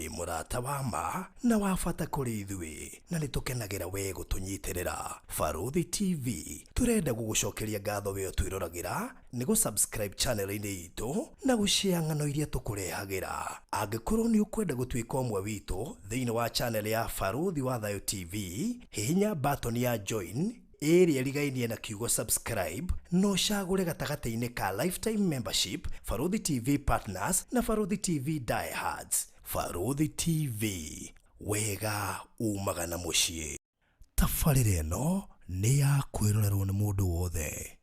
wi murata wa ma na wa bata kuri ithui na nitukenagira we gutunyitirira. Baruthi TV turenda gugucokeria ngatho we twirораgira ni gu subscribe channel-ini itu na gushare ng'ano iria tukurehagira. Angikorwo ni ukwenda gutwika umwe witu thiini wa channel ya Baruthi wa Thayo TV, hihinya button ya join area ligainie na kiugo subscribe no cagure gatagati-ini ka lifetime membership, Baruthi TV partners na Baruthi TV diehards. Baruthi TV, wega umaga na mucii. Tabarĩra ĩno nĩ ya kwĩrorerwo nĩ mũndũ wothe.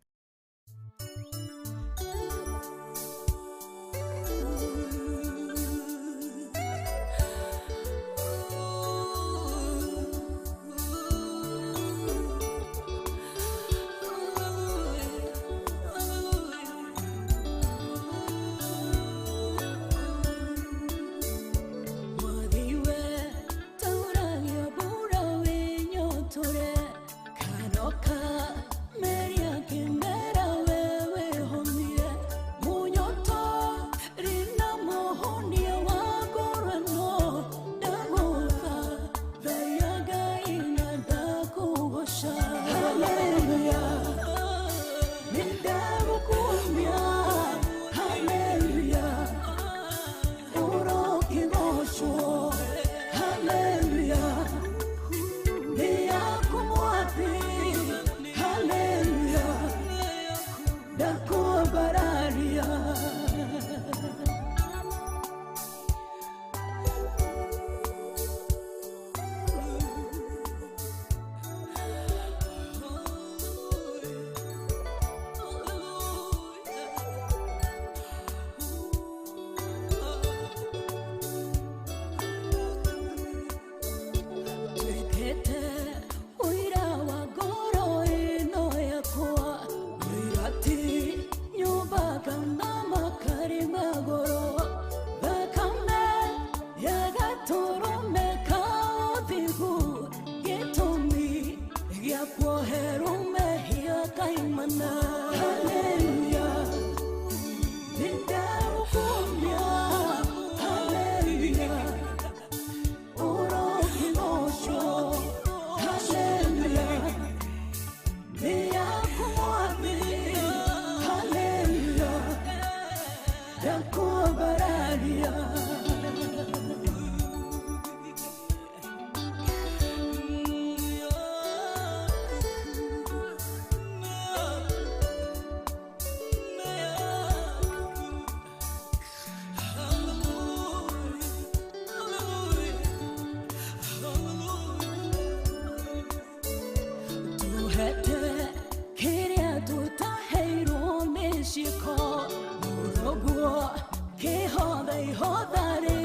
Ke ho dai ho dare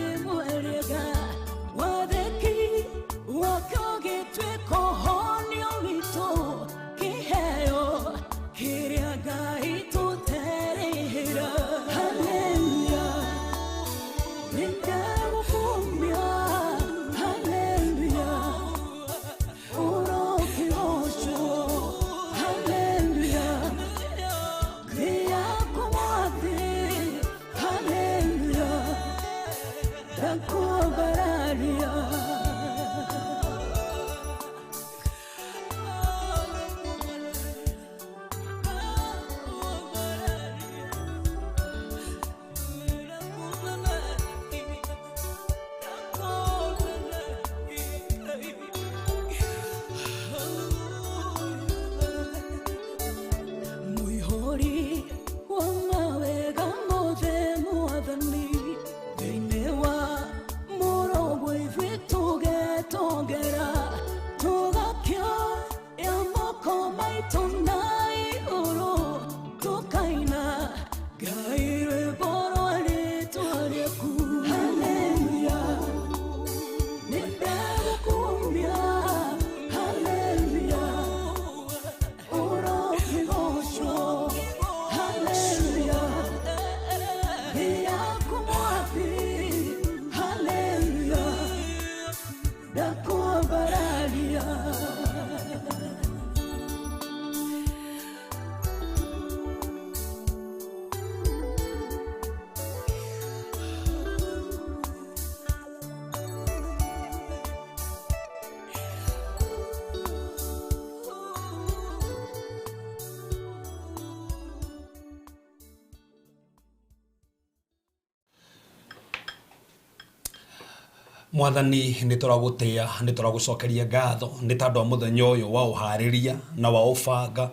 Mwathani nĩ tũragũtĩa, nĩ tũragũcokeria ngatho nĩ tondũ wa mũthenya ũyũ wa ũharĩria na wa ũbanga.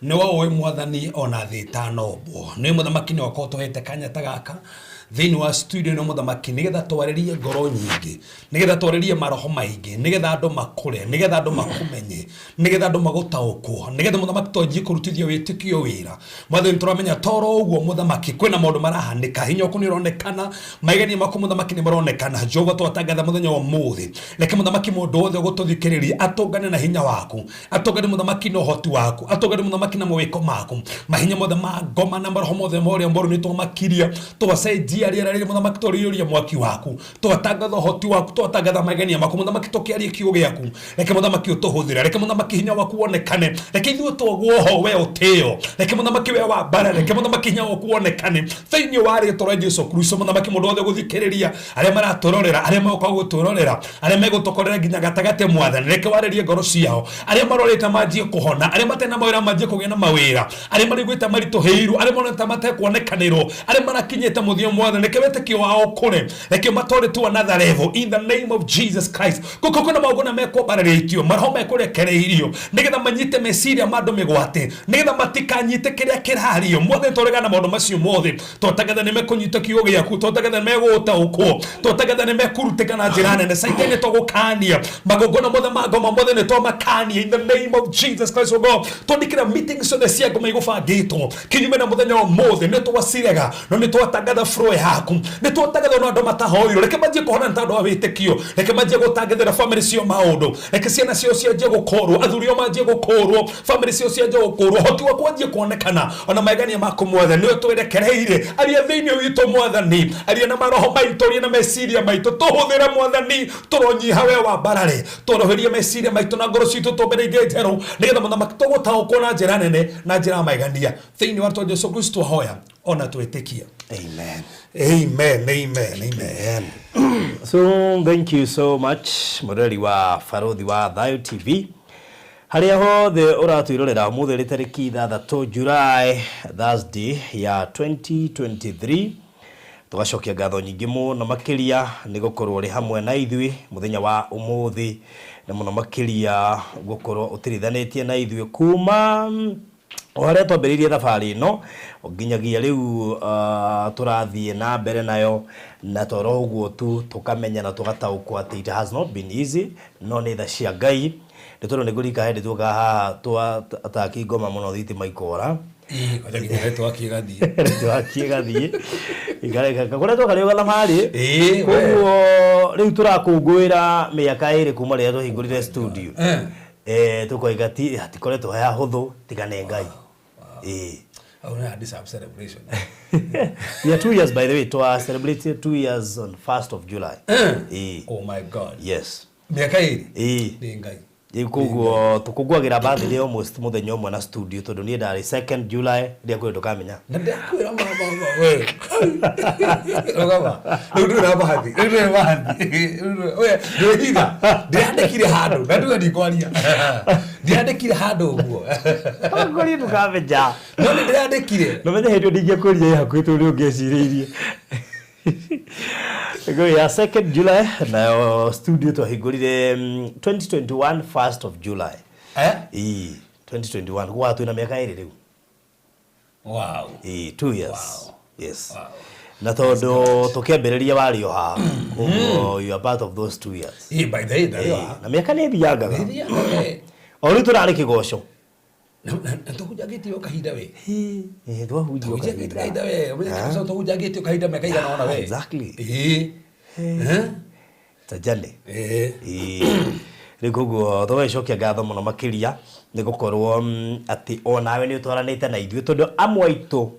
Nĩ wa ũĩ Mwathani ona thĩ ĩtanombwo. Nĩ mũthamaki nĩ wakorwo tũhete kanya ta gaka thĩinĩ wa studio nĩ mũthamaki nĩgetha twarĩrie ngoro nyingĩ, nĩgetha twarĩrie maroho maingĩ, nĩgetha andũ makũre, nĩgetha andũ makũmenye, nĩgetha andũ magũtaũkwo, nĩgetha mũthamaki twanjie kũrutithia wĩtĩkio wĩra. Mwathani tũramenya toro ũguo mũthamaki kwĩna maũndũ marahanĩka, hinya waku nĩ ũronekana, magegania maku mũthamaki nĩ maronekana. Jehova twatangatha mũthenya wa ũmũthĩ, reke mũthamaki mũndũ wothe ũgũtũthikĩrĩria atũngane na hinya waku, atũngane mũthamaki na ũhoti waku, atũngane mũthamaki na mawĩko maku, mahinya mothe ma ngoma na maroho mothe marĩa moru nĩ twamakiria, twacenjia rĩera rĩrĩ mũthamaki tũrĩũria mwaki waku, twatangatha ũhoti waku, twatangatha magegania maku mũthamaki tũkĩaria kiugo gĩaku. Reke mũthamaki ũtũhũthĩre, reke mũthamaki hinya waku wonekane, reke ithuĩ tũgwo ho we ũtĩo, reke mũthamaki we wa mbara, reke mũthamaki hinya waku wonekane thĩinĩ wa rĩĩtwa rĩa Jesũ Kristo. Mũthamaki mũndũ wothe gũthikĩrĩria, arĩa maratũrorera, arĩa magoka gũtũrorera, arĩa megũtũkorera nginya gatagatĩ Mwathani, reke warĩrie ngoro ciao, arĩa marorete manjie kũhona, arĩa matena mawĩra manjie kũgĩa na mawĩra, arĩa marĩgwĩte maritũhĩirwo, arĩa monete matekuonekanĩrwo, arĩa marakinyĩte mũthia Mwathani, reke wĩtĩkio wao kũre, reke matware to another level in the name of Jesus Christ. Gũkũ kwĩna maũndũ na mekwambarĩtio, maroho mekũrekereirio, nĩgetha manyite meciria ma andũ mĩgwate, nĩgetha matikanyite kĩrĩa kĩrario. Mwathani tũregana maũndũ macio mothe, twatangatha nĩ mekũnyita kiugo gĩaku, twatangatha nĩ megũtaũkwo, twatangatha nĩ mekurutĩka na njĩra nene. Saitani tũgũkania magongona mothe ma ngoma mothe nĩ twamakania in the name of Jesus Christ. O God, twandĩkĩra meetings ciothe cia ngoma igũbangĩtwo kinyume na mũthenya wa ũmũthĩ, nĩ twacirega no nĩ twatangatha flow yaku, nĩ twatangatha no andũ matahoirwo, reke manjie kũhona nĩ tondũ wa wĩtĩkio, reke manjie gũtangathĩra family cio maũndũ, reke ciana cio cianjie gũkũrwo, athuri ao manjie gũkũrwo, family cio cianjie gũkũrwo, hoti waku wanjie kuonekana, ona magegania maku Mwathani nĩwe twerekereire. Aria thĩinĩ witũ Mwathani, aria na maroho maitũ, aria na meciria maitũ, tũhũthĩre Mwathani, tũronyiha we wa mbarare, tũroherie meciria maitũ na ngoro citũ tũmbere ingĩ njerũ, nĩgetha mũthamaki tũgũtaũkwo na njĩra nene na njĩra magegania thĩinĩ wa rĩĩtwa Jesũ Kristo hoya ona twĩtĩkia. Amen. Amen, amen, amen. So thank you so much mũrori wa Barothi wa Thayo TV, harĩa hothe ũratwĩrorera mũthĩ rĩ tarĩki 6 July Thursday ya 2023. Tugacokia ngatho nyingĩ mũno makĩria nĩ gũkorwo ũrĩ hamwe na ithuĩ mũthenya wa ũmũthĩ, na mũno makĩria gũkorwo ũtirithanĩtie na ithuĩ kuma harĩa twambĩrĩirie thabarĩ ĩno nginyagia rĩu tũrathiĩ na mbere nayo, na toro ũguo tu tũkamenya na tũgataũkwo atĩ it has not been easy, no nĩ tha cia Ngai. Nĩ tondũ nĩ gũrika hĩndĩ tuoka haha twataki ngoma mũno thitima ikora twakigathiĩ igareka kũrĩa twoka rĩu gathabarĩ. Koguo rĩu tũrakũngũĩra mĩaka ĩrĩ kuma rĩrĩa twahingũrire studio, tũkoiga hatikoretwo haya hũthũ tigane Ngai. Celebration. We are 2 years, by the way, to celebrate 2 years on 1st of July. Oh my God. Yes. Miaka ĩrĩ nĩ Ngai. Koguo tukũngũagĩra birthday almost mũthenya ũmwe na studio, tondũ niĩ ndarĩ 2nd July rĩrĩa kwĩ ndũkamenya. Na ndakwĩra mama we. Rogama. Rĩu ndĩrĩ bahathi. Rĩu oya ndĩhiga. Ndĩandĩkire handũ. Na ndũga ndikwaria. Ndĩandĩkire handũ ũguo. Ngori ndũkamenya. No nĩ ndĩandĩkire. No menya hĩndĩ ndingĩakũria hakuhĩ tondũ ũngĩcirĩirie. Go ya 2nd July na studio twahingũrire 2021 1st of July. 2021 kwa twina miaka ĩrĩ rĩu. Wow. 2 years. Wow. Yes. Wow. Na tondũ tũkĩambĩrĩria wario haha, you are part of those 2 years. By the way, na miaka nĩ thiangaga. O rĩu tũrarĩ kĩgoco. Na tũhunjagĩtio kahinda we. Twahunjagĩtio kahinda we. Tũhunjagĩtio kahinda mĩaka igana ona we. Exactly. Tajane. Rĩu koguo tũgĩcokia ngatho mũno makĩria nĩ gũkorwo atĩ onawe nĩ ũtwaranĩte na ithuĩ, tondũ amwe aitũ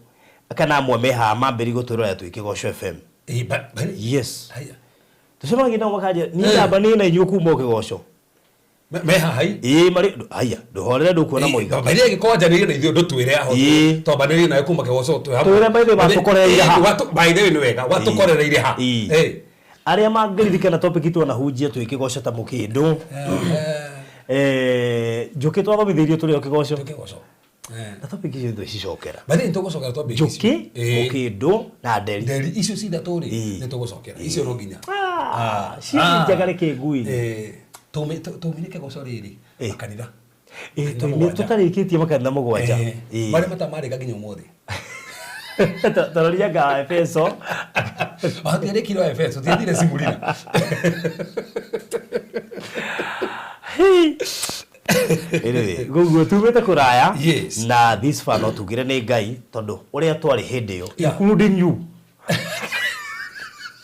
kana amwe mehaha mambĩrĩria gũtwĩrorera twĩ Kĩgoco FM. Yes. Tũcemanagia nao makanja niĩ ndamba nĩ na inyuĩ kuma Kĩgoco. Mehaha marĩ haya ndũhorere ndũkuona mũiga. Bairĩ gĩkonjanĩrio na ithuĩ ndũtwĩre aho. Twambanĩrĩirie nawe kuma Kĩgoco twĩ hamwe. Twĩre bairĩ watũkorereire ha. Bairĩ nĩ wega watũkorereire ha. Arĩa mangĩririkana topic itu wanahunjia twĩ Kĩgoco ta mũkĩndũ. Njũkĩ twathomithĩirio tũrĩ o Kĩgoco. na topic icio ndo cicokera Bathi ntugocokera topic njuki mukindu na nderi nderi icio cidaturi ni tugocokera icio no nginya njagare kingui tuminike goco riri makanitha tutarikitie makanitha mugwanja bari matamarika nginya umuthi taroria ga Efeso atiare kilo Efeso tiendire simulina gugu tumete kuraya na this far no tugire ni Ngai tondu uria twari hindi yo including you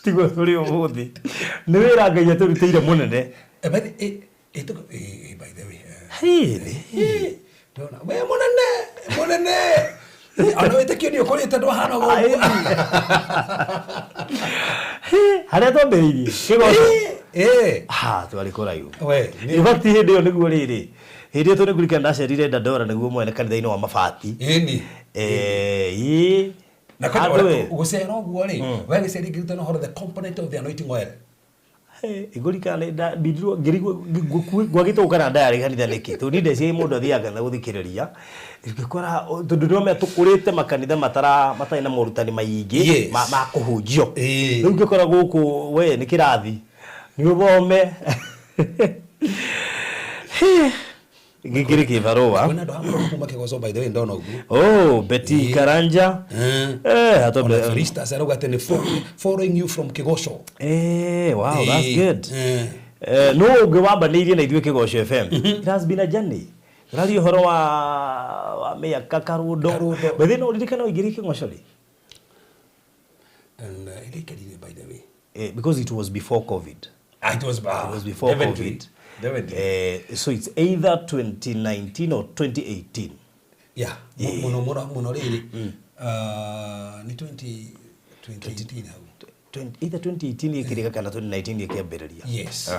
tigo turi umuthi ni wira Ngai aturutire munene by the way dona we munene ano etekio ni ukorite ndo hano go haria twambiririe kigoco twari kuraiu we ni fakti hindi yo niguo riri hindi yo tuni kurikana ndacerire Dandora niguo mwene kanitha-ini wa Mabati na kwa gusera uguo ri we giceri ngirute no the component of the anointing oil igurikana nda bidro gwagito kana ndari kanitha niki tu ninde cie mundu athiaga na guthikiriria ngikora tondu no me tukurite makanitha matai na morutani maingi ma kuhunjio riu ngikora guku we ni kirathi ni ubome ngikiri kibarua kuna ndo hapo kuma kigozo by the way ndono ugu Betty Karanja hatoble Rista saruga tene following you from Kigosho wow that's good no gwamba niirie na ithuĩ Kigosho FM it has been a journey rali horo wa miaka karundo bethi no ririkana igiri Kigosho ri and ilikadile by the way because it was before COVID it was before COVID so it's either 2019 or 2018 muno riri ni 2018 either 2018 ikirika kana 2019 ikiambiriria yes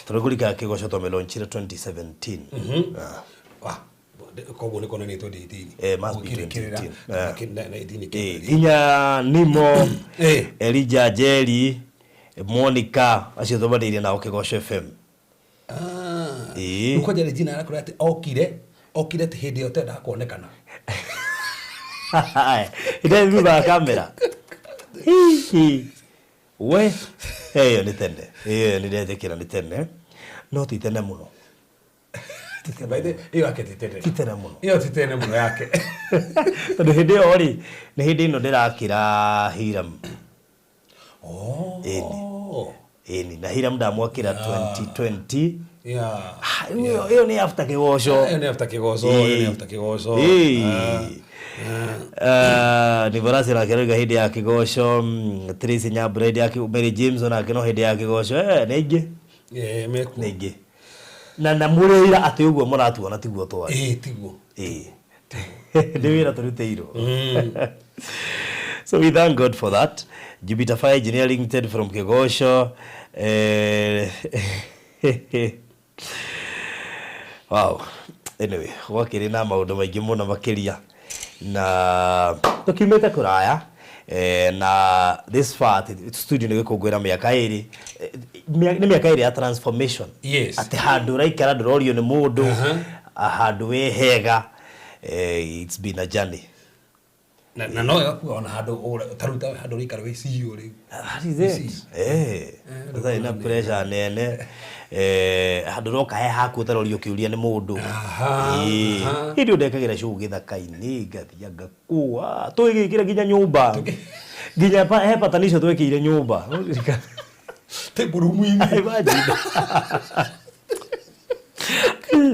turagurika Kigosho to launchire 2017 kogo ni kona ni 2018 must be 2018 inya nimo Elijah Jerry Monica acio thobadirie na Kigosho FM uko jale jina lako ati okire hindi yote nda kuonekana ida viva kamera we heyo ni tende ni ndethekira ni tene no titene muno baide iyo yake titene muno iyo titene muno yake tondu hindi yo ri ni hindi ino ndirakira Hiram eni na Hiram ndamwakira 2020 hiyo ni after Kigosho ni vorasi na kirega hindi ya Kigosho Tracy Nyabread ya Mary James na kino hindi ya Kigosho nege nege na mureira ati uguo muratuona tiguo twari tiguo ndiwira turuteiro so we thank God for that. Jupiter Fire Engineering Ted from Kigosho wow anyway wakiri na maundu maingi muno makiria na tukimete kuraya na this far studio ni gukungwira miaka iri ni miaka iri ya transformation ati handu raikara ndurorio ni mundu handu we hega it's been a journey na no yakuona handu taruta handu rikara we CEO ri sasa ina pressure nene handu roka he haku tarorio kiuria ni mundu ndio ndekagira show githaka-ini ngathia ngakua twigikira ginya nyumba ginya he patanisho twekire nyumba teburumu-ini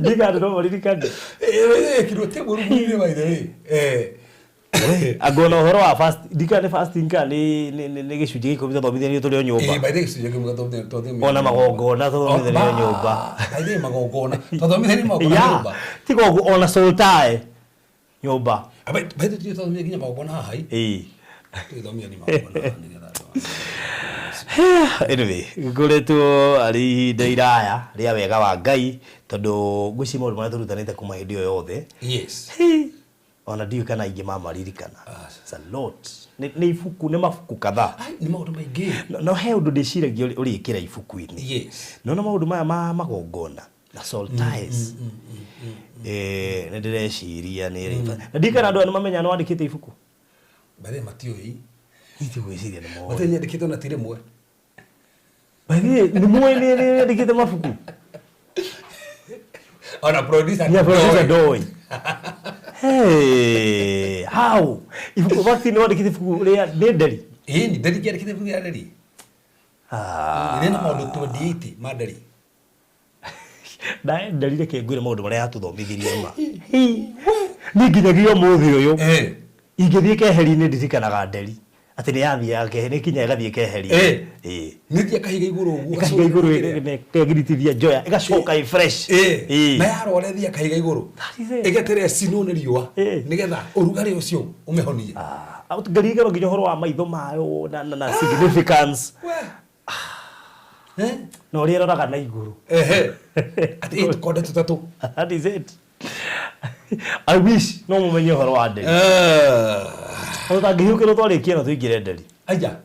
diga ndo ririkande kiro teburumu-ini by the way agona horo wa fast dikane fasting ka ni gicunjĩ gĩkũmi thomithania tũrĩ o nyũmba by the gicunjĩ gĩkũmi thomithania ona magongona thomithania nyũmba by the magongona thomithania magongona nyũmba tigo ona soltae nyũmba by the thomithania ginya magongona haha thomithania magongona anyway nguretwo ari ndeiraya ria wega wa Ngai tondu ngwĩci maũndũ marĩa tũrutanĩte kuma hĩndĩ ĩyo yothe ona ndiyo kana ingi mama ririkana it's a lot ni ifuku ni mafuku kadhaa ni maundu maingi no he undu ndiciragia uri ikira ifuku-ini yes no maundu maya magongona na Solstice nä ndä reciria nä na ndikana andå anå mamenya no andä kä te ibuku bare matio hii itå gwä ciria nä mo matenya ndä kä te ona tirä mwe nä mwe nä ndä kä te mabuku ona producer ndoi how ibuku vakti no andä kä te ibuku rä a nä nderi ni nderi kä te ibuku rä a nderi nä na maå ndå 28 ma nderi ndarire kä ngwä re maå ndå marä a atå thomithirie ma nä nginyagia må thä å yå ingä thiä keheri-inä ndirikanaga nderi atä nä yathiaga kehe nä kinya ĩgathiä keheri nä thia kahiga igå rå guo kahiga igå rå kegiritithia njoya ĩgacoka na yarore thia kahiga igå rå ĩgetere cinwo nä riũa nä getha å rugarä å cio å mä honie ngariganwo nginya å horo wa maitho mayo na significance na å rä eroraga na igå rå atä tå konde tå tatå that is it I wish no må menye å horo wa nderi o ta ngä hiå kä rwo twarä kie na tå ingä re nderi aija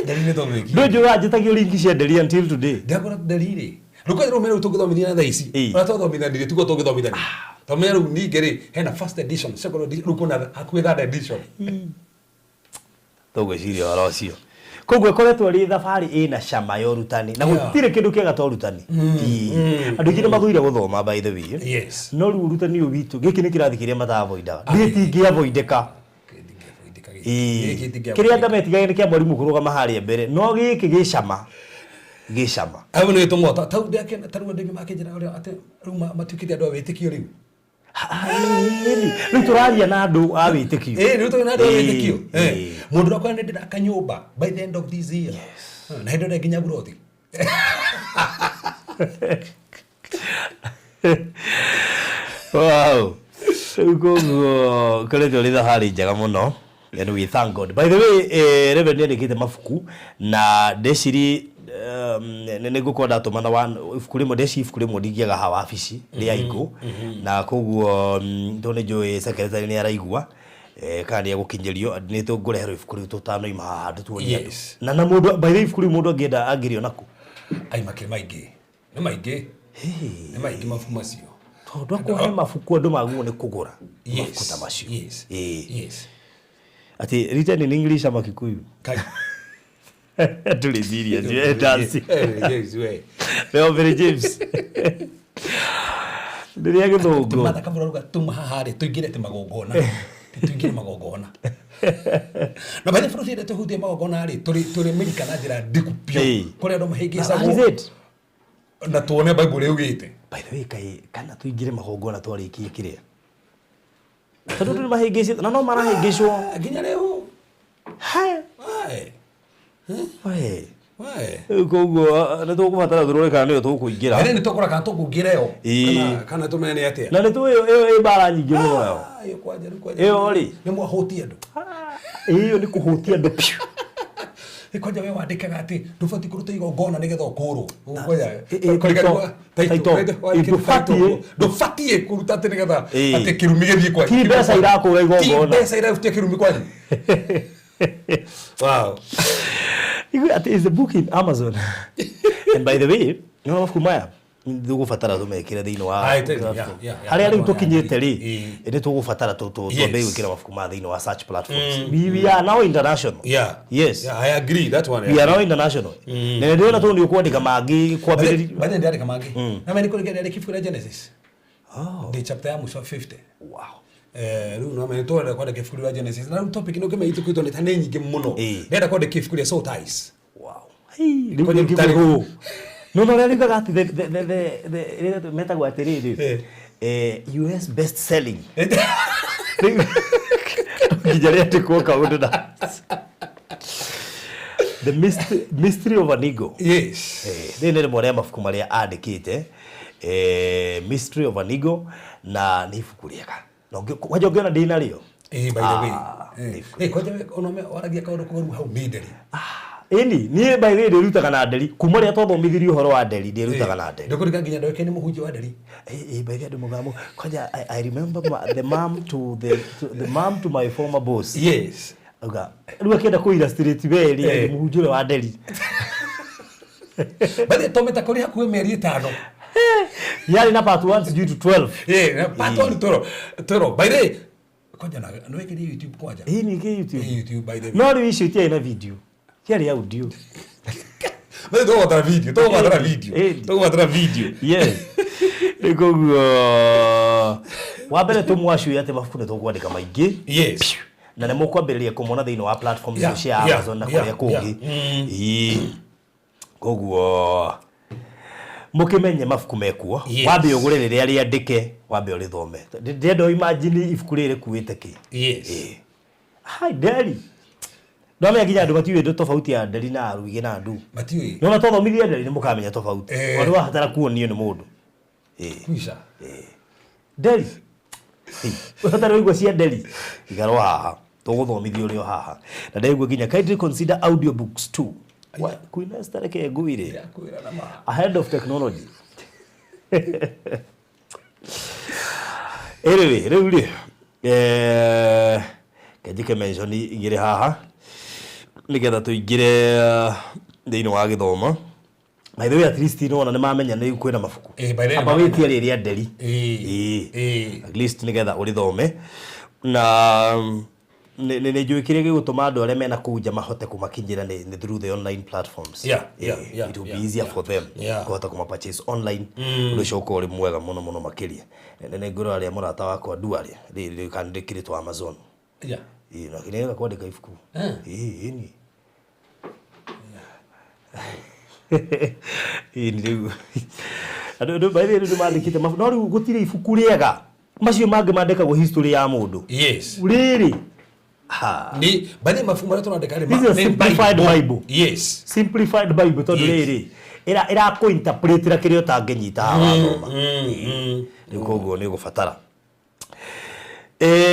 nderi nä thomä ki ndå njå ga njä tagio ringi cia nderi until today ndakora nderi rä rå kwä rå mä rä tå ngä thomithia na thaa ici ona to thomithania tugo tå ngä thomithania tondå rä u ningä rä hena first edition second edition rä u kwä hakuhä third edition tå gwä ciria å horo å cio koguo ĩkoretwo rĩ thabarĩ ĩna cama ya ũrutani na gũtirĩ kĩndũ kĩega ta ũrutani andũ aingĩ nĩ mathuire gũthoma by the way no rĩu ũrutani ũyũ witũ gĩkĩ nĩ kĩrathi kĩrĩa matavoidaga gĩtingĩavoidĩka kĩrĩa ngametigage nĩ kĩa mwarimũ kũrũgama harĩa mbere no gĩkĩ gĩ cama au nĩ tũmota tau ndĩakena tarũ andũ makĩnjĩra ũrĩa atĩ rĩu matuĩkĩte andũ a wĩtĩkio rĩu rĩu tũraria na andũ a wĩtĩkio rĩu tũrĩ na andũ a wĩtĩkio mũndũ ũrakora nĩ ndĩraka nyũmba by the end of this year na hĩndĩ ĩrĩa nginya burothi wow rĩu koguo koretwo rĩ thabarĩ njega mũno and we thank God by the way Reverend nĩandĩkĩte mabuku na ndeciri nä ngå korwo ndatå mana ibuku rä mwe ndeci ibuku rä mwe ndingĩaga ha wabici rä aingå na koguo tondå nä njå secretary nä araigua kana nä egå kinyärio nä tå ngå reherwo ibuku rä u tå tanoima haha ndå tuonie na må ndå by the ibuku rä u må ndå angĩenda angĩrä onakå ai makä maingä nä maingä mabuku macio tondå akåhe mabuku andå magwo nä kå gå ra mabuku ta macio atä written in English ama Kikuyu tuli serious we dance leo very James ndiria githungu mata kabura ruga tuma hahari tuingire te magongona tuingire magongona na bale fruit ide tuhudie magongona ri turi mirika na njira ndiku pio kuri andu mahingicagwo na tuone Bible yugite by the way kai kana tuingire magongona twarikie kiria tondu turi mahingicio na no marahingicwo nginya leo hai koguo nä tå gå batara tå rå kana nä yo tå kå ingä ra nä tå kå raka tå kå ngä ra yo kana tå mene nä atä na nä tå ä mbara nyingä må no yo ä yo rä nä mwahåti andå ä yo nä kå hå tia andå ä kwanja we wandä kaga atä ndå bati kå ruta igongona nä getha å kå rå ndå batiä kå ruta atä nä getha atä kä rumi gä thiä kwanyu ti mbeca irakå ra igongona mbeca irarutia kä rumi kwanyu wow is the book in Amazon and by the way no mabuku maya nĩ tũgũbatara tũmekĩre thĩinĩ wa harĩa rĩu tũkinyĩte rĩ nĩ tũgũbatara twambe gwĩkĩra mabuku maya thĩinĩ wa search platforms we are now international yes I agree that one we are now international na ndio na tũnĩ ũkwandĩka mangĩ kwambĩrĩria bado ndĩandĩka mangĩ na mimi niko nĩandĩka ibuku rĩa Genesis the chapter ya mũico 50 wow rĩu no mene twenda kwandĩka ibuku rĩa Genesis na rĩu topic nĩ ũkĩmenyite kwĩtwo nĩ ta nĩ nyingĩ mũno ndĩrenda kwandĩka ibuku rĩa soul ties wow no rĩugaga atĩ the metagwo atĩrĩrĩ US best selling nginya rĩandĩkwo kaũndũ na the mystery of an ego yes nĩ rĩmwe rĩa mabuku marĩa andĩkĩte mystery of an ego na nĩ ibuku rĩega kwanja ũngĩona ndĩna rĩo by the way kwanja onome waragia kaũndũ kũru hau nĩ nderi ini nie by the way ndirutaga na nderi kuma ria twathomithirio horo wa nderi ndirutaga na nderi ndikuriga nginya ndoke ni muhunjia wa nderi by the way ndumugamu kwanja I remember the mom to my former boss yes uga riu akenda ku illustrate weri muhunjia wa nderi Bali tometa kuri hakuwe mieri 5. Yali na part 1 due to 12. Part 1 toro. By the way, kwaja na weke YouTube kwaja. Hii ni YouTube. YouTube by the way. No ri shoot ina video. Yali audio. Bali to watra video. Yes. Ikoguo wabere tumwashu yate mafune to kwandika maingi. Yes. Na nemo kwambiriria kumona thiini wa platform cia Amazon na kuria kungi. Koguo mukimenye mafuku mekuo wambe ugure riria riandike wambe urithome ndendo imagine ifuku riri kuite ki. Hai Deli no me nginya andu matiwe ndo tofauti ya Deli na Aruige na andu matiwe no matothomithia Deli ni mukamenya tofauti wali wa hatara kuonio ni mundu kuisha Deli hatara wigwa cia Deli igaro haha tuguthomithia urio haha na ndegwe nginya kindly consider audiobooks too. Kuina stareke guire ahead of technology. Anyway, really kajike mention igire haha nigetha tuigire thiini wa githomo. By the way, at least no na mamenya ni kwina mafuku aba witi riria Deli at least nigetha urithome na ne juikire gutuma andu are mena kuja mahote kumakinyira ni through the online platforms. It will be easier for them kuhota kuma purchase online ucoka uri mwega muno makiria ne ngoro aria murata wakwa duaria ri kandikire to Amazon na kinega kwandika ifuku ni ni ando by the way mandikite no ri gutire ifuku riega macio mange mandikagwo history ya mundu really ni bali mafumo ya tunandika simplified Bible. Simplified Bible to riri ira ko interpret ra kirio tangenyita wathoma ni koguo ni gufatara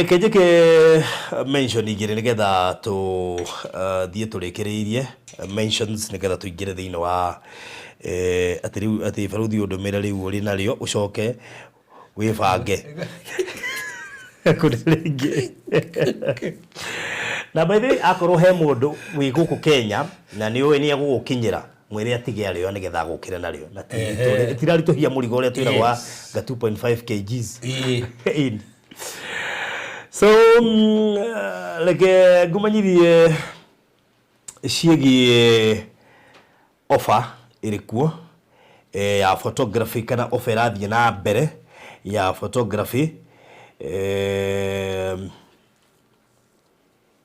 kejeke mention igire nigetha tu thie turikiriirie mentions nigetha tuigire thiini wa ati Faruthi udumira riu uri nario ucoke wibange kurengi na by the way akoro he mundu wi guku Kenya na ni owe ni agukinyira mwire atige ario nigetha gukira nario na tirari tuhia murigo ule twiragwa ga 2.5 kgs so like gumanyithie ciegi offer irikuo ya photography kana offer athie na mbere ya photography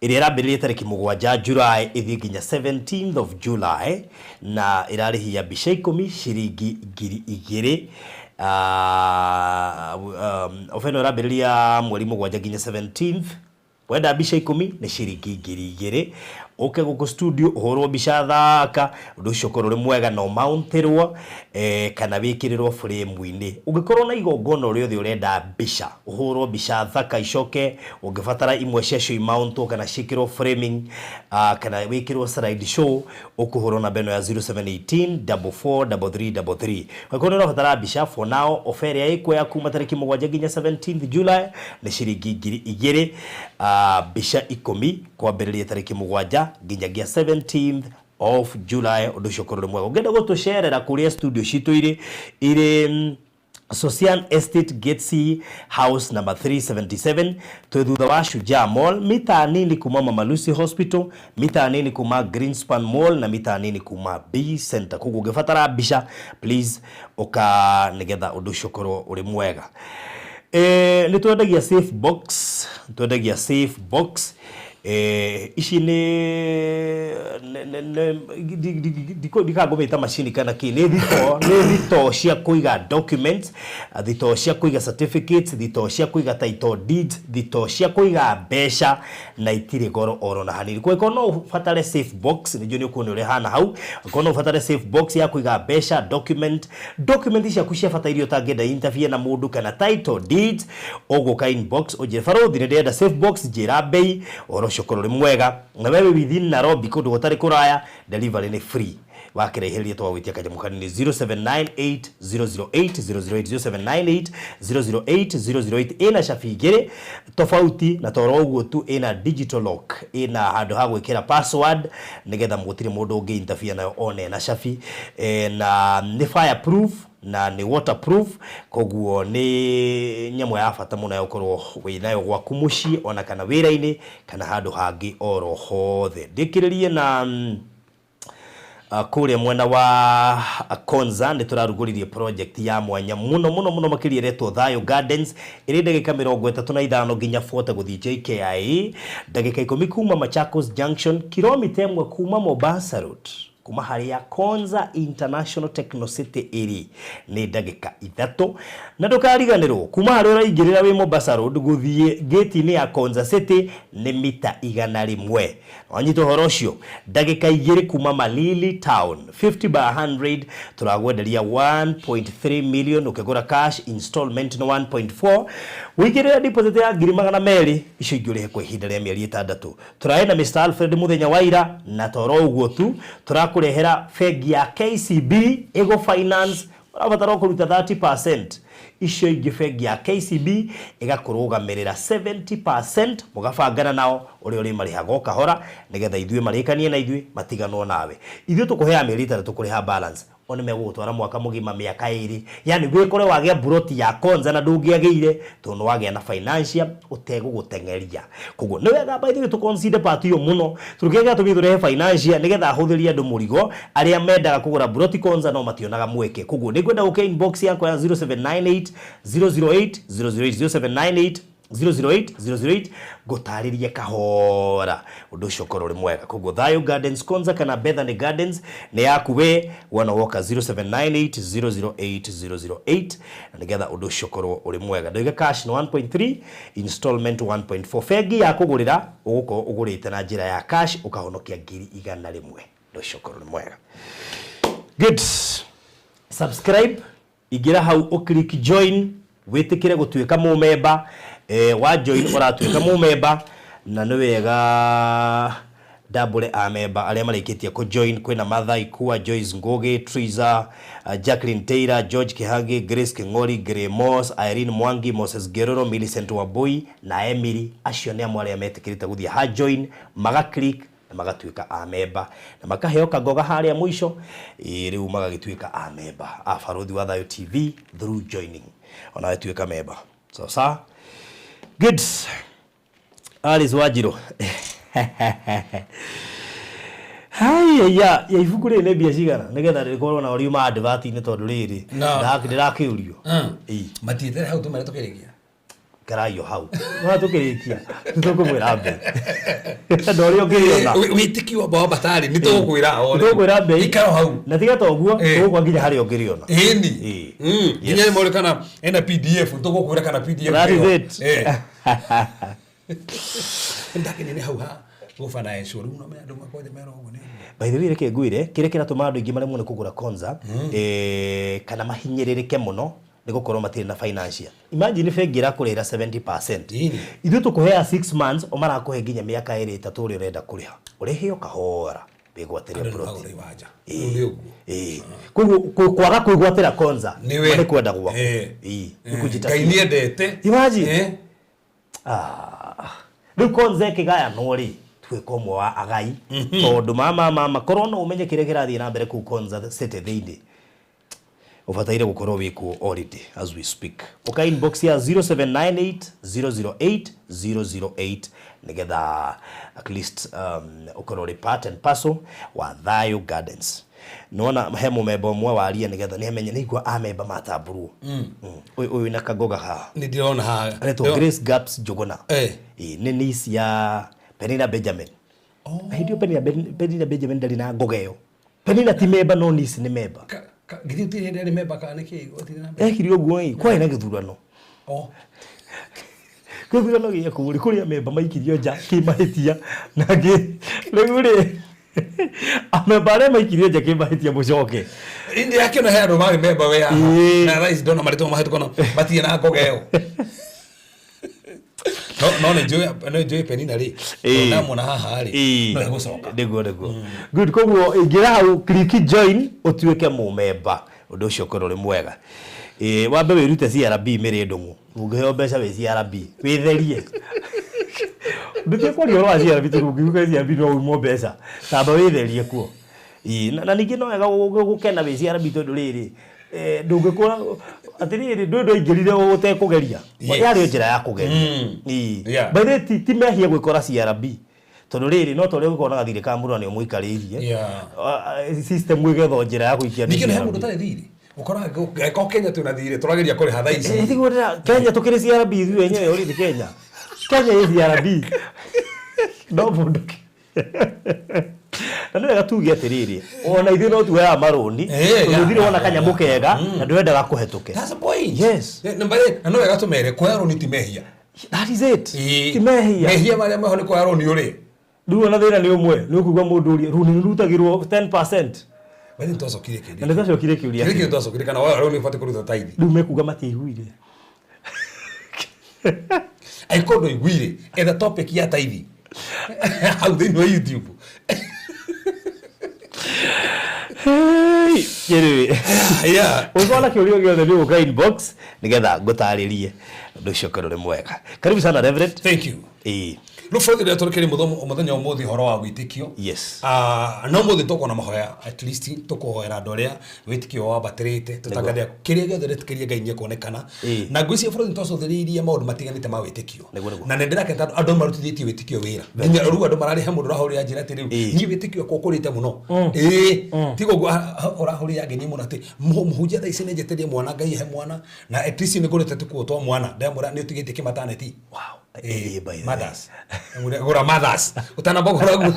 irambiririe tariki 7 July ithi nginya 17th of July na irarihia mbica 10 ciringi 2000 ofeno irambiriria mweri 7 nginya 17th wenda mbica 10 ni ciringi 2000 uke guku studio uhorwo mbica thaka undu ucio korwo ri mwega no mountirwo kana wikirirwo frame-ini ungikorwo na igongona uri othe urenda mbica uhorwo mbica thaka icoke ungifatara imwe cia mount kana cikirwo framing kana wikirwo slide show ukuhorwo na beno ya 0718 443333 ungikorwo no fatara mbica for now offer ya ikwe ya kuma tariki 7 nginya 17th July ni ciringi 2000 mbica 10 kwambiriria tariki 7 nginyagia 17th of July undu cokorore mwego ngenda gutusherera kuria studio citu iri Socian Estate Gate House number 377 twithutha wa Shujaa Mall mita nini kuma Mama Lucy Hospital mita nini kuma Greenspan Mall na mita nini kuma B Center kugu gefatara bisha please oka nigetha undu cokorwo uri mwega ni twendagia safe box ici ni dikagometa machine kana ki ni thito cia kuiga documents thito cia kuiga certificates thito cia kuiga title deeds thito cia kuiga mbeca na itire goro oro na haniri kwa ikono ufatare safe box ni joni ukuone uri hana hau ikono ufatare safe box ya kuiga mbeca document cia kucia fatairio tangenda interview na mundu kana title deeds oguka inbox uje Faruthi ni ndenda safe box jira bei oro cokorore mwega na wewe within Nairobi kundu gutari kuraya delivery ni free wakireheria twa gwitia kanyamukani 0798008008 0798008008 ina shafi igere tofauti na toro uguo tu ina digital lock ina handu ha gwikira password nigetha mugutire mundu ungi interfere nayo one na shafi na ni fireproof na ni waterproof koguo ni nyamo ya bata muno ya ukorwo winayo gwaku mucii ona kana wira-ini kana handu hangi oro hothe ndikiririe na kule mwena wa Konza ndi turaruguririe project ya mwanya muno makiria retwo Thayo Gardens iri ndagika 35 nginya 40 guthii JKIA ndagika 10 kuma Machakos Junction kilomita 1 kuma Mombasa Road kuma haria Konza International Techno City iri ni ndagika 3 na ndukariganirwo kuma haria uraingirira wi Mombasa Road guthii gate ni ya Konza City ni mita 100 wanyito horocio ndagika 2 kuma Malili Town 50 by 100 turagwenderia 1.3 million ukigura cash installment no 1.4 wigirira deposit ya 200,000 icio inguri kwa ihinda rĩa mieri 6 turaenda Mr Alfred Muthenya Waira na toro uguo tu turakurehera fegi ya KCB Ego Finance urabatara kuruta 30% icio ingi fegi ya KCB igakurugamirira 70% mugabangana nao uri marihaga kahora nigetha ithue marikanie na ithue matiganwo nawe ithue tukuhea mieri 3 tukuriha balance one megutwara mwaka mugima miaka 2 yani gwikore wagia buroti ya Konza na ndungiagire tono wagia na financial utegugutengeria kugo ni wega by the way to consider part yo muno turukega tubithure financial nigetha huthiria andu murigo aria mendaga kugura buroti Konza no mationaga mweke kugo ni kwenda uke inbox yakwa ya 0798 008 008 008 gutaririe kahora undu ucio korwo ri mwega kugo Thayo Gardens Konza kana Bethany Gardens ni yaku we wana woka 0798 008 na nigetha undu ucio korwo uri mwega ndoiga cash no 1.3 installment 1.4 fegi ya kugurira uguko ugurite na njira ya cash ukahonokia 100,000 ndu ucio korwo ri mwega good subscribe igira hau uklik join witikire gutuika mu member wa join uratuika mu member na ni wega double a member aria marikitie ku join kwina Mathai Kuwa Joyce Ngoge Triza Jacqueline Taylor George Kihagi Grace Kingori Gremos Irene Mwangi Moses Geroro Millicent Wabui na Emily acio ni amwe aria metikirite guthia ha join maga click na magatuika a member na makaheo kagoga haria mwisho riu magagituika a member a Faruthi wa Thayo TV through joining ona tuika member so good Alice Wajiro hai ya ibuku ri ne bia cigana nigetha rikorwo na uriuma advert ni tondu riri ndirakiurio matiete hau tumare tukirikia karayo hau no tukirikia tukumwira mbe ndorio ngiriona witikio baba batari ni tukwira ore tukwira mbe ikaro hau na tiga toguo tugwa nginya hari ngiriona eni nginya more kana ena PDF tugukwira kana PDF that is it ndake ni hau ha gufana ensure uno me andu makoje mero ugo ni by the way reke ngwire kire kiratuma andu ingi maremwo ni kugura Konza kana mahinyiririke muno nigukorwo matire na financial imagine fengira kurira 70% ithu tukuhea 6 months omara kuhe nginya miaka 3 uri urenda kuriha urihio kahora bigwatire project kwaga kuigwatira Konza ni kwenda gwa ngainie ndete imagine ni Konza kigaya nori twiko mwa wa agai tondu mama korona umenye kire kirathie na mbere ku Konza City thindi ufataire gukorwo wiku already as we speak uka inbox ya 0798008008 nigetha at least ukorwo ri part and parcel wa Thayo Gardens nona hemo member mwa waria nigetha ni hemenye ni igwa amemba matamburwo uyu na kagoga ha ni ndiona ha reto Grace Gaps Jogona ni nisi ya Penina Benjamin hidio Penina Benjamin ndali na ngogeo Penina ti member no nisi ni member githiti ni ndali member ka niki otire na kirio guo kwa ina githurano githurano giye kuria member maikirio nja kimahitia nagi riguri amebare maikirio nja kimahitia mucoke indi yake na hero mari member we na rais dona marito mahetu kono batie na ngogeo no enjoy Penina ri na mona haha ri no gucoka ndiguo good koguo ingira hau click join utuike mu member undu ucio koro ri mwega wambe wirute CRB miri ndungu ungiheo mbeca wi CRB witherie ndike kwa ro acia CRB turugiuka CRB no umo mbeca tamba witherie kuo na ningi no wega gukena wi CRB tondu riri ndungikora atiriri ndu ingirire utekugeria yari njira ya kugeria by the ti mehia gwikora CRB tondu riri no tore gukora thire ka mundu ni muikaririe system wigetho njira ya kuikia ningi ne mundu tare thire ukora ko Kenya tuna thire turageria kuri hatha ici ndigura Kenya tukiri CRB ithu enyewe uri Kenya ye CRB no mundu na ndio gatugia atiriri ona ithu no tuwe amaroni thire ona kanyamu kega na ndwendaga kuhetuke. That's a point. Yes na no wega tumere ko aroni ti mehia. That is it. Ti mehia maria maho ni ko aroni uri ndu na thina ni umwe ni ukugwa mundu uri runi rutagirwo 10%. Wewe ntoso kire kire na ntoso kire kiuria kire ntoso kire kana aroni ufate kuruta taithi ndu mekuga matiguire ai kodo igwire the topic ya taithi how they know YouTube. Hey, yeah. Unaona kiurio giothe ni uka inbox nigetha ngutaririe ndu cio korore mwega. Karibu sana Reverend. Thank you. Look for the torokeri muthenya umuthi horo wa gwitikio. Yes. No muthi toko na mahoya at least toko hoera andoria witikio wa batirite tutagathia kiria giothe retikeria Ngai nye kuonekana na ngwisi bũrũri toso thiriria maundu matiganite ma witikio na ndirake andu marutithĩtie witikio wira nginya ruga andu marari he mundu rahuri njira ati riu ni witikio kokurite muno tigo urahuri ya ngeni muno ati muhunjia tha ici ni njeterie mwana Ngai he mwana na at least ni ngurite tukuotwa mwana ndamura ni utigite kimataneti. Wow. Mothers. Gora mothers. Utana bogora gu.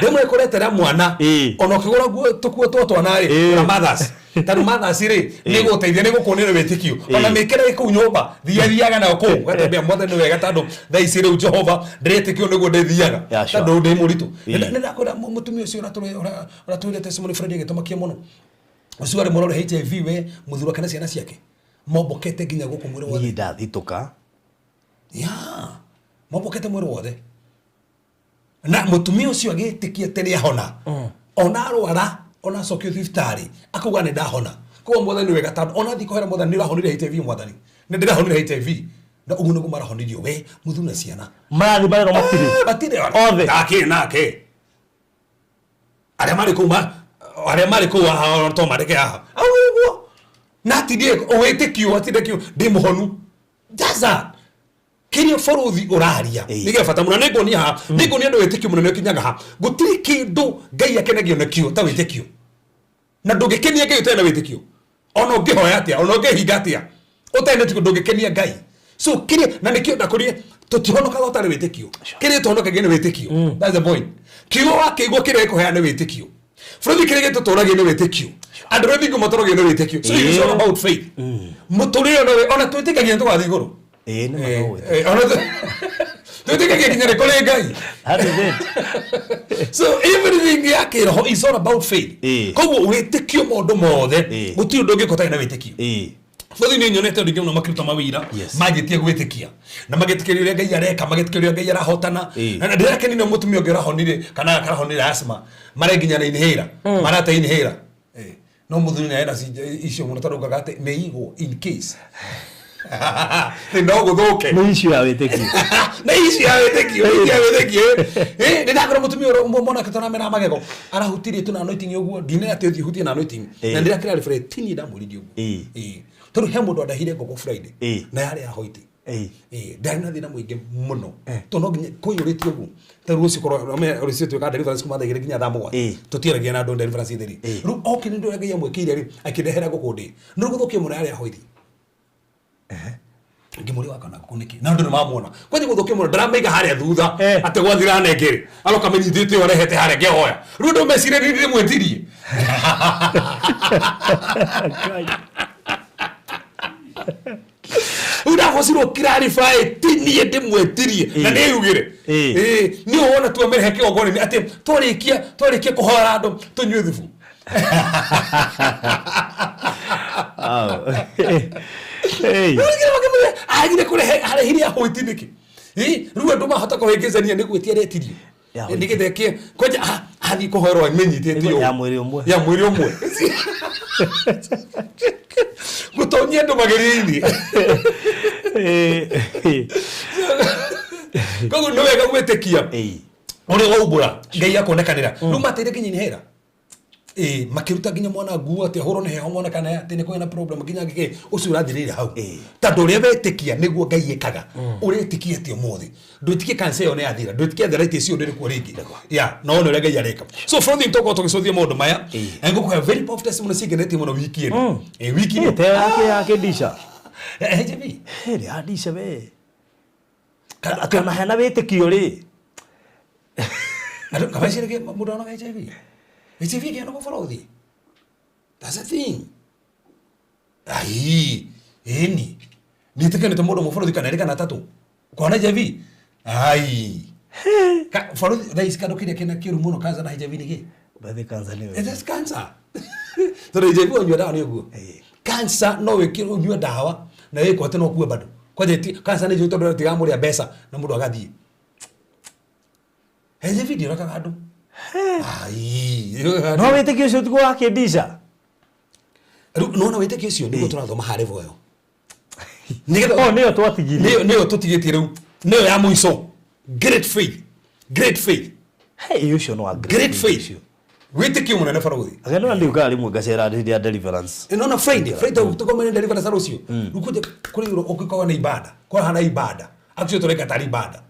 Demwe koretera mwana ono kigora gu tukuo twana ri gora mothers. Tanu mothers ri ni guteithia ni gukonera wetikio. Ona mekere ku nyumba thiathiaga na ku gatembea mothe ni wega tandu thaicire u Jehova ndiretikio niguo ndithiaga tandu ndi muritu. Ndakora mutumia ucio ora tuile testimony Friday gitomakia muno. Ucio ari morore HIV we muthura kana ciana ciake. Mobokete ginya guku mwiri wothe ni ndathituka mobokete mwiri wothe na mutumia ucio agitikia tene ahona ona arwara ona cokio thiftari akuga ni ndahona ko mothe ni wega tandu ona thiko hera mothe ni rahonire HIV mwathani ni ndirahonire HIV na ugu nugu marahonirio we muthuna ciana marathi barero matire othe nake aria mari kuma to mareke aha awu natidie owetekio atidekio ndimuhonu jaza kirio foruthi uraria nige fata muno ningoni ha ningoni ndo wetekio muno nekinyaga ha gutiri kindu Ngai akenagio nakio ta wetekio na ndugikenia Ngai utena wetekio ono ngihoya atia ono ngihinga atia utena tiko ndugikenia Ngai so kirio na nikio ndakurie tutihonoka utare wetekio kirio tuhonoka gene wetekio that's the point kirio wakigwo kirio ikuheana wetekio Frodi kirege tutorage no wetekio and ready go motoroge no wetekio so it's all about faith mutoreo no ona twitikagia ndo wathi iguru ona twitikagia kinyare kole Ngai so everything yake is all about faith koguo wetekio mondo mothe gutio ndonge kota na wetekio Frodi ni nyonete ndinge no makruta mawira majitie gwetekia na magetikiria uria Ngai areka magetikiria Ngai arahotana na ndirake ni no mutumia onge rahonire kana karahonire asma mare ginya na inhera marata inhera no muthuri na era icio muno tarugaga ati meigo in case ndo guthuke ni icio ya wetekio na icio ya wetekio ni ndakora mutumia mona katana mena magego arahutirie tuna anointing uguo ndine ati hutie na anointing na ndirakira refresh tini ndamuridio uguo toru he mundu ndahire gogo Friday na yari ahoite ndari na thina muinge muno to no nginya kuyuritie uguo taru ucio korwo ucio tweka deliverance kuma thagire nginya thamugwa tutiaragia na ndo deliverance theri ru okini ndo Ngai amwekire ri akidehera gukundi ndo guthukie muno yari ahoite ngimuri wakana kuniki na ndo mamuona kwaje guthukie muno ndramaiga haria thutha ate gwathira negere aloka menyithite orehete haria ngehoya ru ndo mesire ni mwetirie urahosirwo clarify tini ndimwetirie na ni yugire ni wona tu amereheke ogoni ati twarikia kuhora andu tunywe thubu Hey. Agire kure hare hiria hoitiniki. Ruwa nduma hata ko hegezania ni gwetia retirio. Nigetheke kwaja hadi ko horo menyitete yo. Ya mwiri umwe. Ya mwiri umwe. Gutonya ndo mageri-ini. Koguo no wega gwetekia. Uri waubura ngai akonekanira. Rumatire kinyini hera. Makiruta ginya mwana nguo ati horo ne heho mwana kana ati ni kwena problem ginya ngike ucio urathirire hau tando ria wetikia niguo ngai ekaga uretikia ati umuthi ndutikie kansa yo ne athira ndutikie arthritis yo ndiri ku ringi ya no no ria ngai areka so from the toko tugicothia mundu maya ngo kwa very powerful testimony sigeneti muno wiki ino wiki ino te yake disha HB heri adisha we kana hana wetikio ri ado kabashirike mundu ona HB HB kiano ko forothi. That's a thing. Ai, eni. Nitaka ni modo mo forothi kana rika na tatu. Kona HIV. Ai. Ka forothi rais kado kile kina kiru muno kanza na HIV nige. Bathi kanza ni. It is cancer. So HIV onywa dawa ni guo. Cancer no wekiro onywa dawa na yeko tena kuwa bado. Kwa je cancer ni joto ndo tiga muri abesa na mundu agathie. HIV ndio raka kado. Ai, no wetekio cio tuko akindisha. No wetekio cio niguo turathoma hare voyo. Nigetha nio twatigire. Nio tutigitie riu. Nio ya muico. Great faith. Great faith. Hey, ucio no great faith. Wetekio munene faraguthi. Agano ndi ukari mu gacera ndi deliverance. No Friday tukomene deliverance arucio. Rukuje kuri ukikoa na ibada. Kwa hana ibada. Actually tureka tari ibada.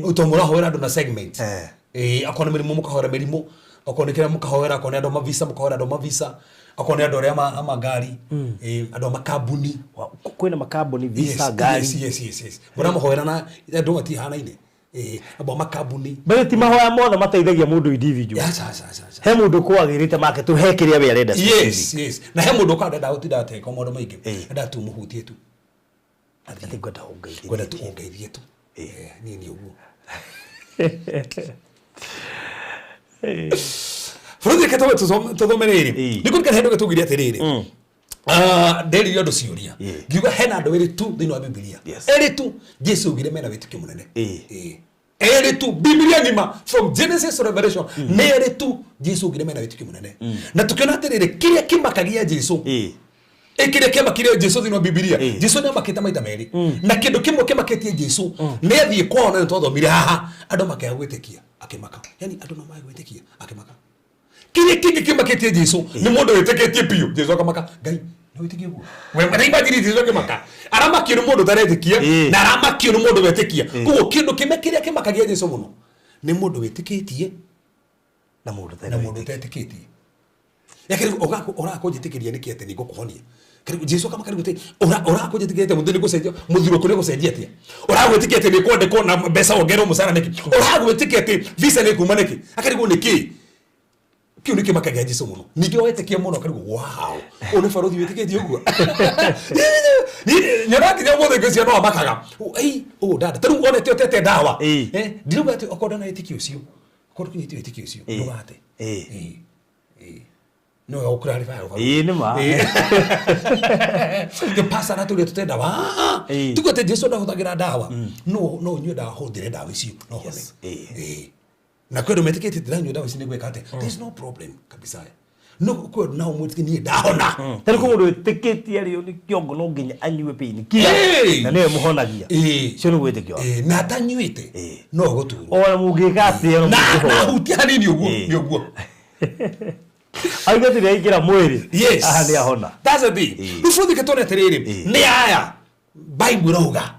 Utomura hoera ndo na segment. Akona mirimo mukahora mirimo akonekera mukahora akona ando mavisa mukahora ando mavisa akona ando ria amagari ando makabuni kwena makabuni visa gari yes bora muhoera na ando mati hana ine abo makabuni bale ti mahoya mothe mateithagia mundu individual he mundu kwagirite make tu hekiria we arenda yes na he mundu kwada dauti date ko modo maingi nda tu muhutie tu ati gwada tu ongeithie tu ni uguo Frodo katawe tuzomereri niko kahendo gatugiria atiriri nderi yondo ciuria ngiuga hena andu eri tu thini wa Biblia eri tu Jesu ugire mena witikio munene eri tu Biblia ngima from Genesis to Revelation eri tu Jesu ugire mena witikio munene na tukiona atiriri kiria kimakagia Jesu kile kema kile Jesu thini wa Biblia Jesu ni makita maita meri na kindu kimwe kimaketie Jesu ne athie kwao na twathomire haha andu makagwitikia akimaka yani andu no magwitikia akimaka kile kingi kimaketie Jesu ni mundu witeketie pio Jesu akamaka ngai no witikie guo we mara diri Jesu akimaka arama kinu mundu taretikia na arama kinu mundu witikia kuo kindu kimekiria kimakagia Jesu muno ni mundu witiketie na mundu taretikie yakiri ora ko jitikiria nikiete ni gukuhonia karibu Jesu kama karibu te ora ko jitikiete mundu ni gucenjia muthiro kune gucenjia tia ora gwitikete ni kwende ko na mbeca wongero musara niki ora gwitikete visa ni kuma niki akaribu niki kio niki makagia Jesu muno nigio wetikia muno karibu wow one farothi witikete uguo ni nyora kinya mothe gwecia no makaga ei dada taru one tete dawa ndiruga ati okoda na etikio cio okoda kinyiti etikio cio ndugate no ukurarifa ni ma ke pasa na tuli tutenda wa tukote Jesu ndahuthagira dawa no nywe dawa huthire dawa icio no hone na kwedo metikete ndanywe dawa icio ni gwekate there's no problem kabisa no kwedo na umwitiki ni daona tari ko mundu tiketie ari ni kiongo no nginya anywe pini kia na ne muhonagia cio ni gwitikio na tanywite no guturu ona mungikati na hutia nini uguo Aiga tiri ikira mwiri. Yes. Ni ahona. That's a thing. Rufuthi ketone tiriri. Ni aya. Bible roga.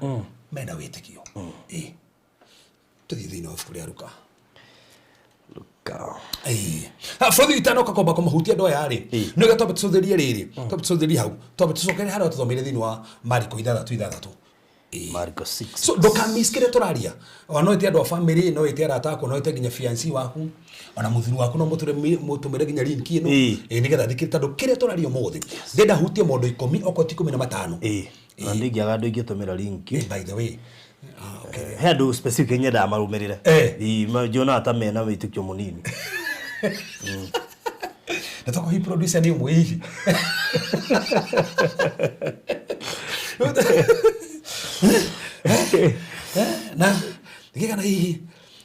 Mena witikio. Tuthi no furia ruka. Luka. Futhi itano kakomba koma hutia ndo yari. No gatobe tutheria riri. Tobe tutheria hau. Tobe tusokere hara tuthomire thini wa Mariko 6:6. Mariko 6. So doka miskire turaria. Wano ite ndo family no ite arata ko no ite ginya fiancé waku. Ona muthiru waku no mutumire ginya link ino nigetha thikirita ndo kire turario mothe ndenda hutie mondo 10 oko ti 15 na ndingiaga ndo ingitumira link by the way okay hedo specific nyenda marumirire jona ata mena witikio munini nataka hii producer ni mwivi Na ngigana hihi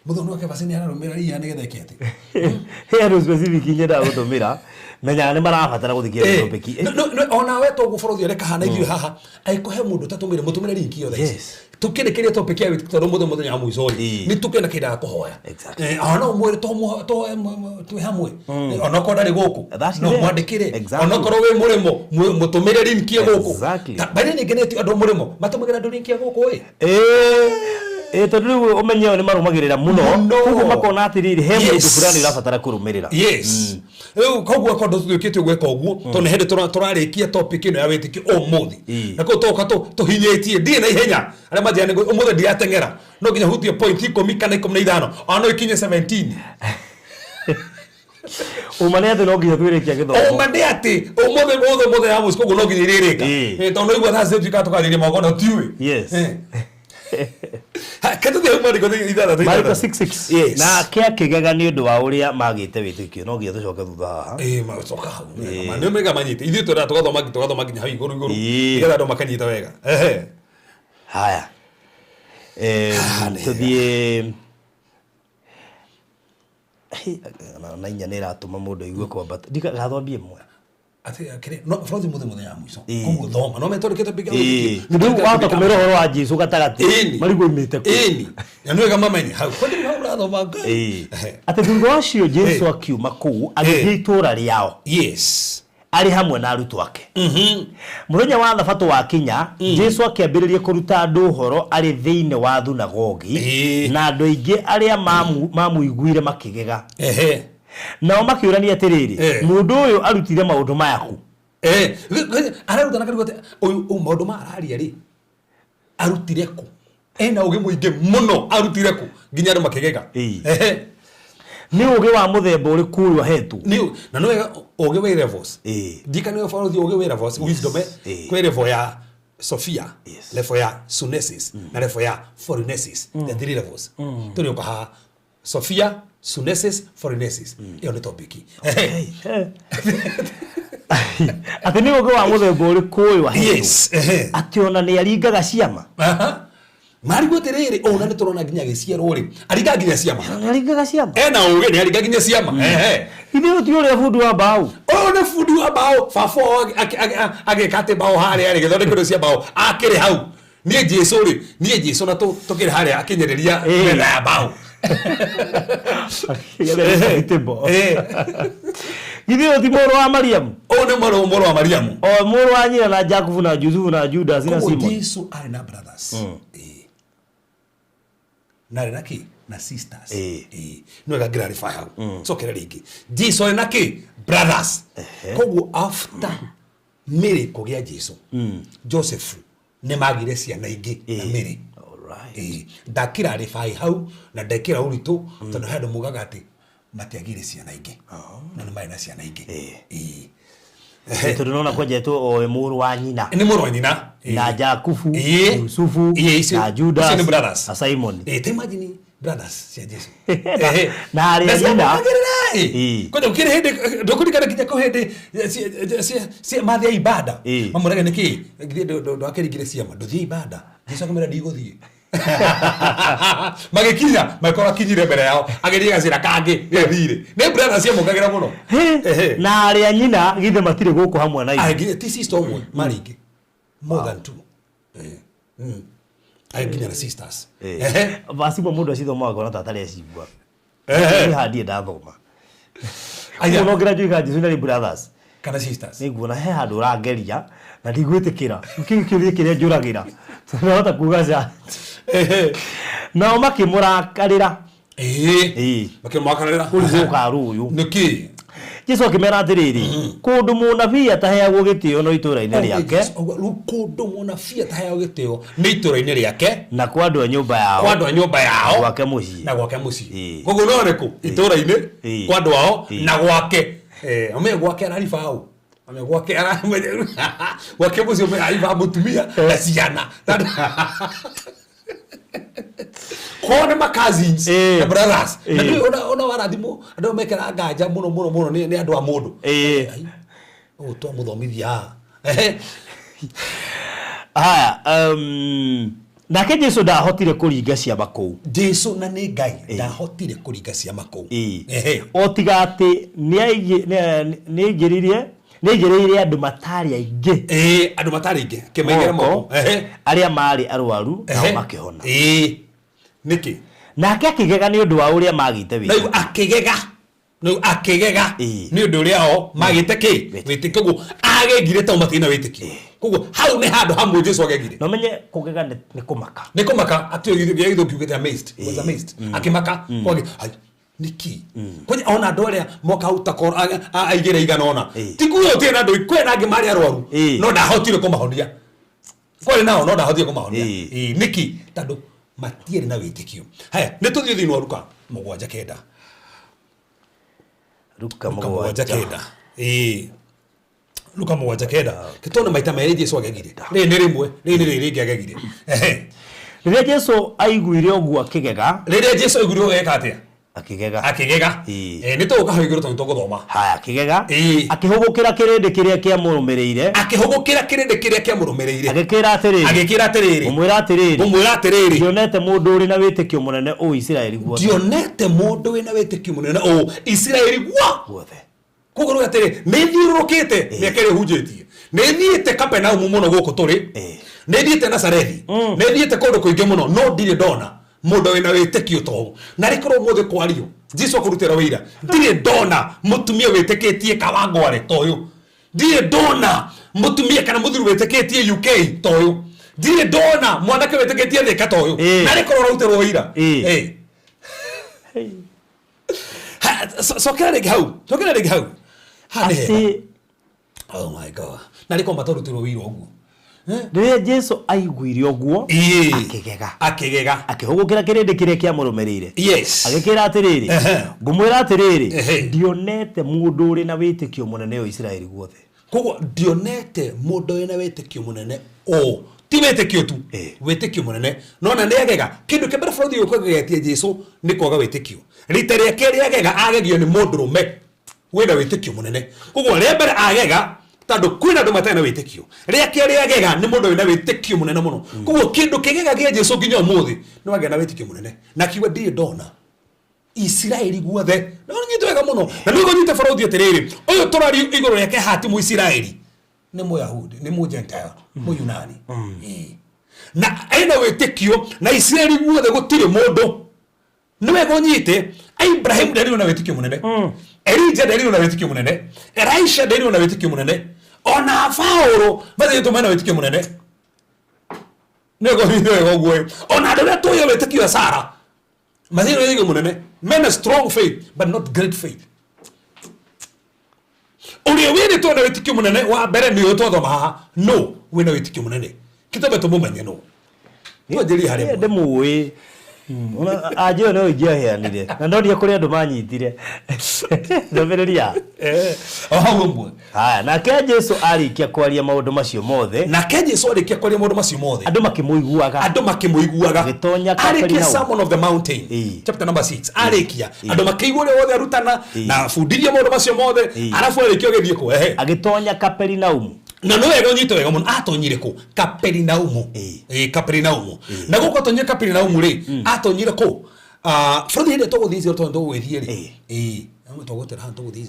muthono wake basi ni ararumira ria ni getha kete Hero specific nyenda gutumira menya ni marabatara guthikia topic ona we to guborothi reka hana ithuĩ haha aikohe mundu tatumire mutumire link yo thaa tukirekeria topic ya witũ muthenya wa mũico ni tukena kĩndaga kũhoya ona mwĩrĩ to hamwe ona korwo ndarĩ gũkũ no mwandĩkĩre ona korwo wĩ mũrĩmo mũtũmĩre link ya gũkũ bari nĩ ngenetio andũ mũrĩmo matũmagĩra andũ link ya gũkũ tondu riu umenyeo ni marumagirira muno koguo makona atiriri he mundu fulani urabatara kurumirira riu koguo akondo tuthukite gweka uguo tondu hindi turarikia topic ino ya witiki umuthi na ko toka tuhinyitie ndie na ihenya aria majani umuthi ndiatengera no nginya hutie point 10 kana 15 ono ikinye 17 umane ati no nginya twirikia githomo umane ati umuthi ya musko no nginya iririka tondu igwa tha certificate tukariria magono tiwe Kendo de umari ko idara Mariko 66 na kia kigega ni undu wa uria magite witikio no nginya tucoke thutha haha macoka hau ndio mega manyite ithuĩ tugathoma nginya hau igũrũ igetha andũ makanyita wega haya tuthie na inya nĩ ratũma mũndũ aigue kwambata ndikathambie mwe kire no frozi muthenya ya mwiso koguo thoma no metorikete biga ndio wata kumero horo wa Jesu gatagati marigo imite ko na no ega mamenye hau kwani no urathoma ate thungo wacio Jesu akiuma kuu agithitura riao ari hamwe na arutu ake muthenya wa thabato wa kinya Jesu akiambiririe kuruta andu horo ari thiine wa thunagogi na andu aingi aria mamuiguire makigega nao makiurania atiriri mundu uyu arutire maundu mayaku araruta na karigote uyu maundu ma araria ri arutire ku ena ugi muingi muno arutire ku nginya andu makigega ni ugi wa muthemba uri kuru ahetu ni na no ugi wa levels dikani wa follow ugi wa levels wisdom kwa level ya Sophia level ya Sunesis na level ya Forenesis the three levels tuli kwa ha Sophia Sunesis Forenesis iyo ni topic ati ni ugi wa muthemba uri kuru ahetu ati ona ni aringaga ciama Marigo terere ona nitorona nginya giciero ri ariga nginya ciama aringaga ciama ena uge ni ariga nginya ciama ithe utiore fudu wa bao ona fudu wa bao fafo agekate bao hare ari githondekero cia bao akiri hau nie Jesu ri nie Jesu na tukiri hare akinyereria mena ya bao ithe uti moro wa Mariamu ona moro wa Mariamu o moro wa nyina na Jacob na Yusufu na Judas na Simon Jesu ari na brothers Narenaki na sisters no ga clarify how so kera ringi Jesu ari naki brothers koguo after Mary kugia Jesu Joseph ne magire ciana ingi na Mary ndakira arifai hau na ndekira uritu tondu handu mugaga ati matiagire ciana ingi na nĩ marĩ na ciana ingi tunaona kwenjetwo o muru wa nyina ni muru wa nyina na Jakubu Yusufu na Judas na Simon te imagine brothers cia Jesu na ari nyina kwenda ukire hindi ndokurikana kinya ko hindi cia mathia ibada mamurega niki ndo akerigire ciama nduthie ibada Jesu akamera ndiguthie magikinya makora kinyire mbere yao ageria gacira kangi gethire ne brothers cia mukagira muno na ari nyina githe matire guku hamwe na ai ti sister umwe maringi more than two ai nginya na sisters basi mundu acithoma akona tatari acigua ni hadi ndathoma ai no graduate Jesu na brothers kana sisters niguona he handu rangeria na ndigwitikira kikirie kiria njuragira tunahota kugaca nao makimurakarira makimurakarira kuzuka ruyu niki Jesu akimera atiriri kundu munabii ataheagwo gitio no itura-ini riake kundu munabii ataheagwo gitio ni itura-ini riake na kwa andu a nyumba yao gwake mucii koguo no riku itura-ini kwa andu ao na gwake ame gwake arariba hau ame gwake gwake mucii ame ariba mutumia na ciana kone ma cousins na brothers na ona warathimo andu mekera nganja muno ni andu a mundu o to muthomithia haya nake Jesu ndahotire kũringa ciama kũu. Jesu na nĩ Ngai ndahotire kũringa ciama kũu. Otiga atĩ nĩaingĩrĩire andũ matarĩ aingĩ. Andũ matarĩ aingĩ kĩmaigĩra moko arĩa marĩ arwaru nao makĩhona. Nĩkĩ nake akĩgega nĩ ũndũ wa ũrĩa magĩte wĩtĩkio. Rĩu akĩgega nĩ ũndũ ũrĩa o magĩte wĩtĩkio. Koguo agegire ta matina wĩtĩkio. Koguo hau nĩ handũ hamwe Jesu agegire. No menye kũgega nĩ kũmaka. Nĩ kũmaka atĩ gĩthiĩ kiugĩte amazed. Was amazed. Akĩmaka kwage niki kwani ona andũ arĩa moka utakor aigĩre igana ona ti kuyo tie na andũ kwena angĩ marĩ arwaru no ndahotire kũmahonia. Kwani nao no ndahotire kũmahonia. Niki tondũ matiere na wĩtĩkio. Haya nĩ tũthiĩ thĩinĩ wa Luka 7:9. Luka 7:9. Kitona maita merĩ Jesu agegire. Nĩ rĩmwe nĩ rĩngĩ agegire. Rĩrĩa Jesu aiguire ũguo akĩgega. Rĩrĩa Jesu aiguire ũguo eka atĩa? Akĩgega. Nĩ tũgũka igũrũ tondũ tũgũthoma. Haya akĩgega. Akĩhũgũkĩra kĩrĩndĩ kĩrĩa kĩamũrũmĩrĩire. Agĩkĩra atĩrĩrĩ. Ũmwĩra atĩrĩrĩ. Ndionete mũndũ ũrĩ na wĩtĩkio mũnene ũũ Isiraeli guothe. Kũgũrũ atĩrĩ nĩ thiũrũrũkĩte mĩaka ĩrĩa hunjĩtie. Nĩ thiĩte Kapenaumu mũno gũkũ tũrĩ. Nĩ thiĩte Nazarethi. Nĩ thiĩte kũndũ kũingĩ mũno no ndirĩ ndona mũndũ wĩna wĩtĩkio to. Na rĩkorwo mũthĩ kwario Jesu akũrutĩra wĩra. Ndirĩ ndona mũtumia wĩtĩkĩtie Kawangware to ũyũ. Ndirĩ ndona mũtumia kana mũthuri wĩtĩkĩtie UK to ũyũ. Ndirĩ ndona mwanake wĩtĩkĩtie Thika to ũyũ. Na rĩkorwo arutĩrwo wĩra. Sokera rĩngĩ hau. Oh my God. Na rĩkorwo matarutĩrwo wĩra ũguo. Rĩrĩa Jesu aiguire ũguo akĩgega. Akĩhũgũkĩra kĩrĩndĩ kĩrĩa kĩamũrũmĩrĩire. Agĩkĩra atĩrĩrĩ. Ngũmwĩra atĩrĩrĩ. Ndionete mũndũ ũrĩ na wĩtĩkio mũnene ũũ Isiraeli guothe. Koguo ndionete mũndũ wĩna wĩtĩkio mũnene ũũ. Ti wĩtĩkio tu. Wĩtĩkio mũnene. No na nĩ agega. Kĩndũ kĩmbere bũrũri ũyũ kũgegetie Jesu nĩ kwaga wĩtĩkio. Rita rĩa kerĩ agega agegio nĩ mũndũrũme wĩna wĩtĩkio mũnene. Koguo rĩa mbere agega tondũ kwĩna andũ matarĩ na wĩtĩkio. Rĩa kerĩ agega nĩ mũndũ wĩna wĩtĩkio mũnene mũno. Koguo kĩndũ kĩgega gĩa Jesu nginya ũmũthĩ nĩ wagĩa na wĩtĩkio mũnene. Na kiuga ndirĩ ndona Isiraeli guothe. Na nyite wega mũno. Na nĩ nyite bũrũri atĩrĩrĩ. Ũyũ tũrari igũrũ rĩake hati mu Isiraeli. Nĩ Mũyahudi, nĩ Mũgentile, Mũyunani. Na ena wĩtĩkio na Isiraeli guothe gũtirĩ mũndũ. Nĩ wega nyite Abraham ndarĩ na wĩtĩkio mũnene. Elijah ndarĩ na wĩtĩkio mũnene. Elisha ndarĩ na wĩtĩkio mũnene. Ona Paulo mathiĩtwo mena wĩtĩkio mũnene. Nĩ wega ũguo. Ona andũ arĩa tũĩ wĩtĩkio Sara mathiĩtwo wĩtĩkio mũnene. Men a strong faith but not great faith. Ũrĩa wĩrĩtwo na wĩtĩkio mũnene wa mbere nĩ ũtwathoma haha. No, wĩna wĩtĩkio mũnene. Kĩtobe tũmũmenye no. Nĩ njĩri harĩa. Ndĩmũĩ. Ajio no ingĩaheanire na ndoria kũrĩ andũ manyitire ndũmĩrĩria hau. Haya nake Jesu arĩkia kwaria maũndũ macio mothe. Andũ makĩmũiguaga. Agĩtonya Kaperinaum. Sermon of the Mountain. Chapter number 6. Arĩkia. Andũ makĩigua ũrĩa wothe arutana na fundithia maũndũ macio mothe. Arabu arĩkia agĩthiĩ kũ. Agĩtonya Kaperinaum. Na no wega nyito wega mũno atonyire kũ Kaperinaum. Kaperinaum. Na gũkũ atonyire Kaperinaum rĩ atonyire kũ bũrũri hĩndĩ tũgũthiĩ tũgũthiĩ rĩ tũgũtĩra hano tũgũthiĩ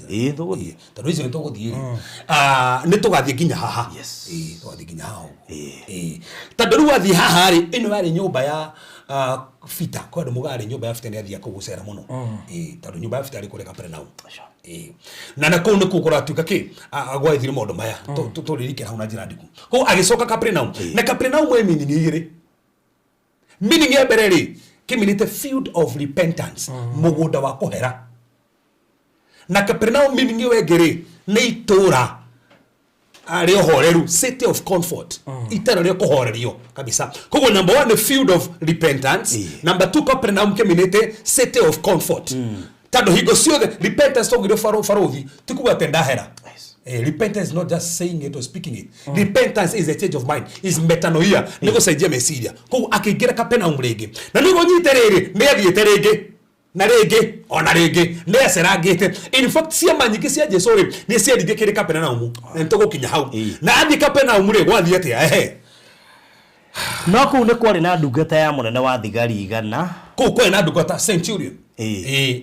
tondũ icio tũgũthiĩ nĩ tũgathiĩ nginya haha tũgathiĩ nginya haha tondũ rĩu athiĩ haha rĩ ĩno yarĩ nyũmba ya Fita kwa andũ mũgarĩ nyũmba ya Fita nĩ athiĩ kũgũcera mũno tondũ nyũmba ya Fita arĩ kũrĩa Kaperinaum. Na na kũu nĩ kũratuĩka kĩ agwaithire maũndũ maya tũririkĩra hau na njĩra ndiku. Koguo agĩcoka Kaperinaum na Kaperinaum ĩ meaning igĩrĩ. Meaning ya mbere rĩ kĩminĩte field of repentance mũgũnda wa kũhera. Na Kaperinaum meaning ĩyo ĩngĩ rĩ nĩ itũũra rĩa ũhoreru, city of comfort, itara rĩa kũhorerio kabisa. Koguo number 1 the field of repentance, number 2 Kaperinaum kĩminĩte city of comfort. Tando hingo ciothe repentance togire farothi tikuwa tendahera. Repentance is not just saying it or speaking it. Repentance is a change of mind, is metanoia. Nego saidia mesiria. Ko akĩingĩra Kaperinaum rĩngĩ. Na nĩgo nyite rĩrĩ nĩ athiĩte rĩngĩ. Na rĩngĩ ona rĩngĩ nĩ acerangĩte. In fact ciama nyingĩ cia Jesu rĩ nĩ ciarithĩkĩre Kaperinaum. Na nĩtũgũkinya hau. Na athiĩ Kaperinaum rĩ gwathiĩ atĩa no kuu nĩ kwarĩ na ndungata ya mũnene wa thigari igana kuu kwĩ na ndungata Centurion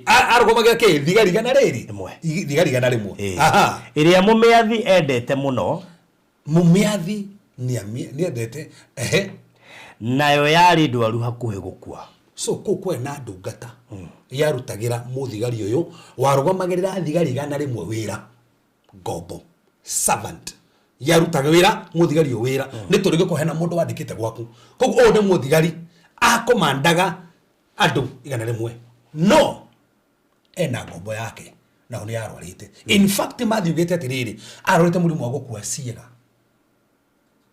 arũgamagira kĩ thigari igana rĩrĩ thigari igana rĩmwe aha ĩrĩa mũmĩathi endete mũno mũmĩathi nĩendete nayo yarĩ ndwaru hakuhĩ gũkua so kuu kwĩ na ndungata yarutagira mũthigari ũyũ warũgamagĩrĩra thigari igana rĩmwe wĩra ngombo servant yarutaga wĩra mũthigari ũyũ wĩra nĩ tũrĩ gĩko hena mũndũ wandĩkĩte gwaku koguo ũyũ nĩ mũthigari akomandaga andũ igana rĩmwe no ena ngombo yake nao nĩ arwarĩte in fact mathiugĩte atĩrĩrĩ arwarĩte mũrimũ wa gũkua ciĩga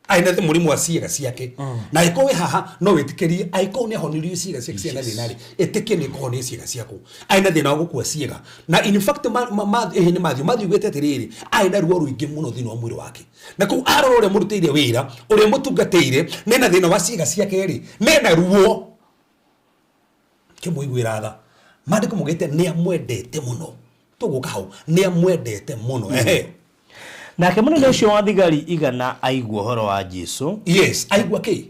aina the mũrimũ wa ciĩga ciake na iko we haha no wĩtĩkĩrie aiko nĩ ahonirio ciĩga ciake ciana thĩna rĩ ĩtĩkie nĩ kũhonia ciĩga ciaku aina thĩna wa gũkua ciĩga na in fact nĩ mathiugĩte atĩrĩrĩ aina ruo rũingĩ mũno thĩinĩ wa mwĩrĩ wake na kũu arora ũrĩa mũrutĩire wĩra ũrĩa mũtungatĩire nena thĩna wa ciĩga ciake rĩ nena ruo kĩmũiguĩra tha mandĩko mugĩte nĩ amwendete mũno tũgũka hau nĩ amwendete mũno nake mũnene ũcio wa thigari igana aigua ũhoro wa Jesũ yes aigua kĩ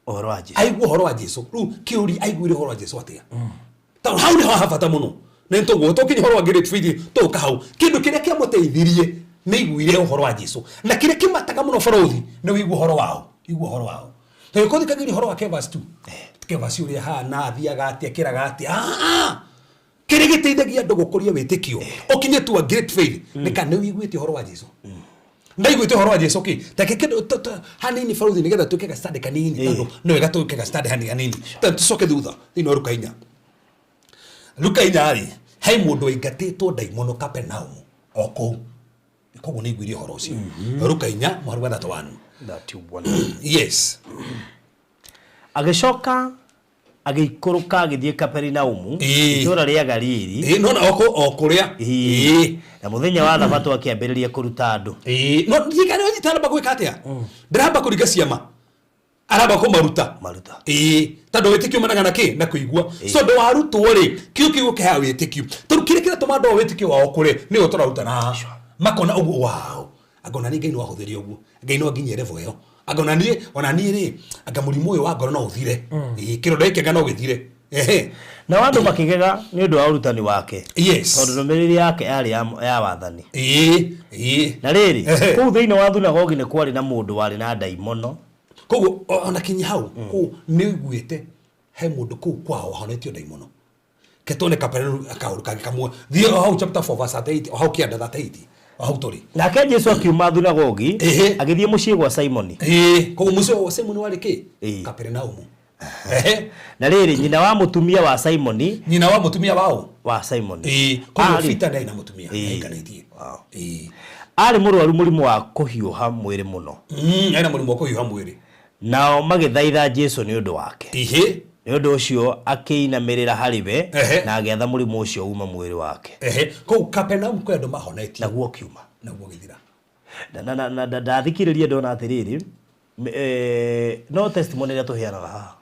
ũhoro wa Jesũ aigua ũhoro wa Jesũ rĩu kĩũri aiguire ũhoro wa Jesũ atĩa tondũ hau nĩho habata mũno nĩ tũgũo tũkinya ũhoro wa Great Faith tũka hau kĩndũ kĩrĩa kĩamũteithirie nĩ iguire ũhoro wa Jesũ na kĩrĩa kĩmataga mũno bũrũri nĩ wĩigua ũhoro wao igua ũhoro wao tondũ kũthikagĩria ũhoro wa Kevas tu Kevas ũrĩa hana athiaga atĩa kĩraga atĩa kĩrĩa gĩteithagia andũ gũkũria wĩtĩkio ũkinye tu Great Faith nĩ kana wĩiguĩte ũhoro wa Jesũ ndaiguĩte ũhoro wa Jesũ kĩ ta kĩndũ hanini bũrũri nĩgetha tũke ga study kanini tondũ no wega tũke ga study hanini tũcoke thutha thĩinĩ wa Luka 4 rĩ he mũndũ aingatĩtwo ndaimono Kapernaum o kũu koguo nĩ iguĩre ũhoro ũcio Luka 4 mũhari wa 31 yes agĩcoka agĩikũrũka agĩthiĩ Kaperinaumu itũũra rĩa Galili no na okũrĩa na mũthenya wa thabatũ akĩambĩrĩria kũruta andũ no thigari onyitana bagwĩka atĩa ndaramba kũringa ciama aramba kũmaruta tondũ wĩtĩkio umanaga na kĩ na kũigua so ndũ warutwo rĩ kiugo kĩha wĩtĩkio tondũ kĩrĩa kĩratũma andũ wĩtĩkio wao kũrĩ nĩyo tũraruta na makona ũguo wao agona nĩ Ngai no ahũthĩre ũguo Ngai no nginya level ĩyo agona niĩ ona niĩ rĩ anga mũrimũ ũyũ wa ngoro no ũthire kĩronda gĩkĩ no gĩthire na andũ makĩgega nĩ ũndũ wa ũrutani wake yes tondũ ndũmĩrĩri yake yarĩ ya wathani na rĩrĩ kũu thĩinĩ wa thunagogi nĩ kwarĩ na mũndũ warĩ na ndaimono koguo ona kinya hau kũu nĩ iguĩte he mũndũ kũu kwao ahonetio ndaimono ketone Kapernaum akaũruka kamwe thiĩ hau chapter 4 verse 8 hau kĩanda 38 hau tũrĩ nake Jesũ akiuma thunagogi agĩthiĩ mũciĩ gwa Simoni koguo mũciĩ wa Simoni warĩ kĩ Kapernaum na rĩrĩ nyina wa mũtumia wa Simoni nyina wa mũtumia wao wa Simoni koguo Peter ndaĩ na mũtumia aikanĩtie arĩ mũrwaru mũrimũ wa kũhiũha mwĩrĩ mũno aina mũrimũ wa kũhiũha mwĩrĩ nao magĩthaitha Jesũ nĩ ũndũ wake nĩ ũndũ ũcio akĩinamĩrĩra harĩ we na agĩatha mũrimũ ũcio uma mwĩrĩ wake kũu Kapernaum kwĩ andũ mahonetie naguo kiuma naguo gĩthira na ndathikĩrĩria ndona atĩrĩrĩ no testimony ĩrĩa tũheanaga haha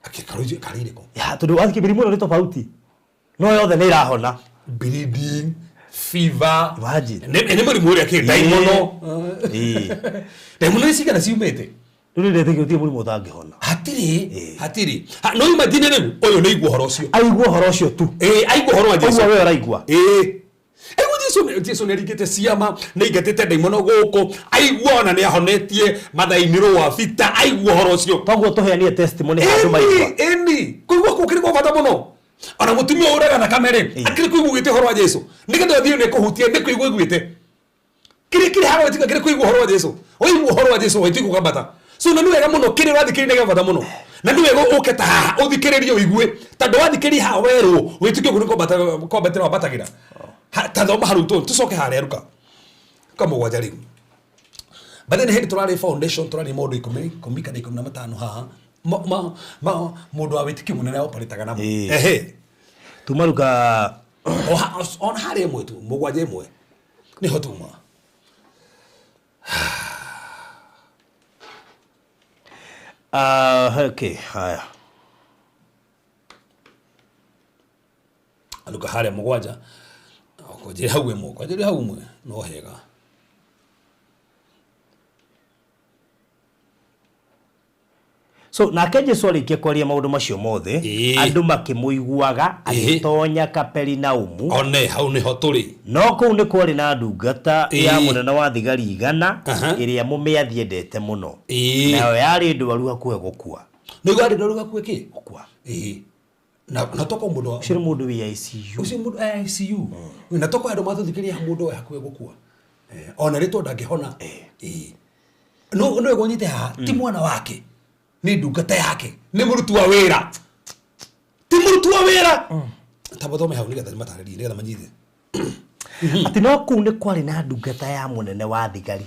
karĩrĩko tondũ wathikĩ mĩrimũ ĩno nĩ tofauti no yothe nĩ ĩrahona bleeding fever imagine nĩ mũrimũ ũrĩa kĩ ndaimono ndaimono icigana ciumĩte rĩu ndĩretĩkĩtie mũrimũ ũtangĩhona hatirĩ no imagine rĩu ũyũ nĩ aigua ũhoro ũcio aigua ũhoro ũcio tu aigua ũhoro wa Jesũ ũguo we araigua Jesũ nĩ aringĩte ciama nĩ aingatĩte ndaimono gũkũ aigua ona nĩ ahonetie mathainĩ rũa bita aigua ũhoro ũcio toguo tũheanie testimony handũ maigua kũigua kũu kĩrĩ kwa bata mũno ona mũtumia ũraga na kamere akĩrĩ kũiguĩte ũhoro wa Jesũ nĩgetha thiĩ nĩ kũhutia nĩ kũigua iguĩte kĩrĩ haha wĩtĩka kĩrĩ kũigua ũhoro wa Jesũ ũigua ũhoro wa Jesũ wĩtĩkũ kabata so na nĩ wega mũno kĩrĩ wathikĩrĩria gabata mũno na nĩ wega ũke ta haha ũthikĩrĩrie ũigue tondũ wathikĩrĩria haha werũ wĩtĩkio kũrĩ kombatĩra wabatagĩra ta thoma harũ tũcoke harĩa ruka kamũgwanja rĩu but then hĩndĩ tũrarĩ foundation tũrarĩ maũndũ 10 kana 15 haha mũndũ wa wĩtĩkio mũnene operataga namo tumaruka ona harĩa ĩmwe tu mũgwanja ĩmwe nĩho tuma okay haya aluka harĩa mũgwanja kwanjĩrĩ hau ĩmwe kwanjĩrĩ hau ĩmwe no hega So nake Jesu arikia kwaria maundu macio mothe andu makimuiguaga agitonya Kaperinaumu one hau niho turi no kuu ni kwari na ndungata ya munene wa thigari 100 iria mumiathiendete muno nayo yari ndwaru hakuhe gukua nigo ari ndwaru hakuhe ki gukua na toko mundu ucio mundu wi ICU ucio mundu ICU na toko andu mathuthikiria mundu hakuhe gukua ona ritwa ndangihona no egonyite ha ti mwana wake ni ndungata yake ni murutu wa wira ti murutu wa wira tabathome hau nigetha matarĩrie nigetha manyithe ati no kuu ni kwari na ndungata ya munene wa thigari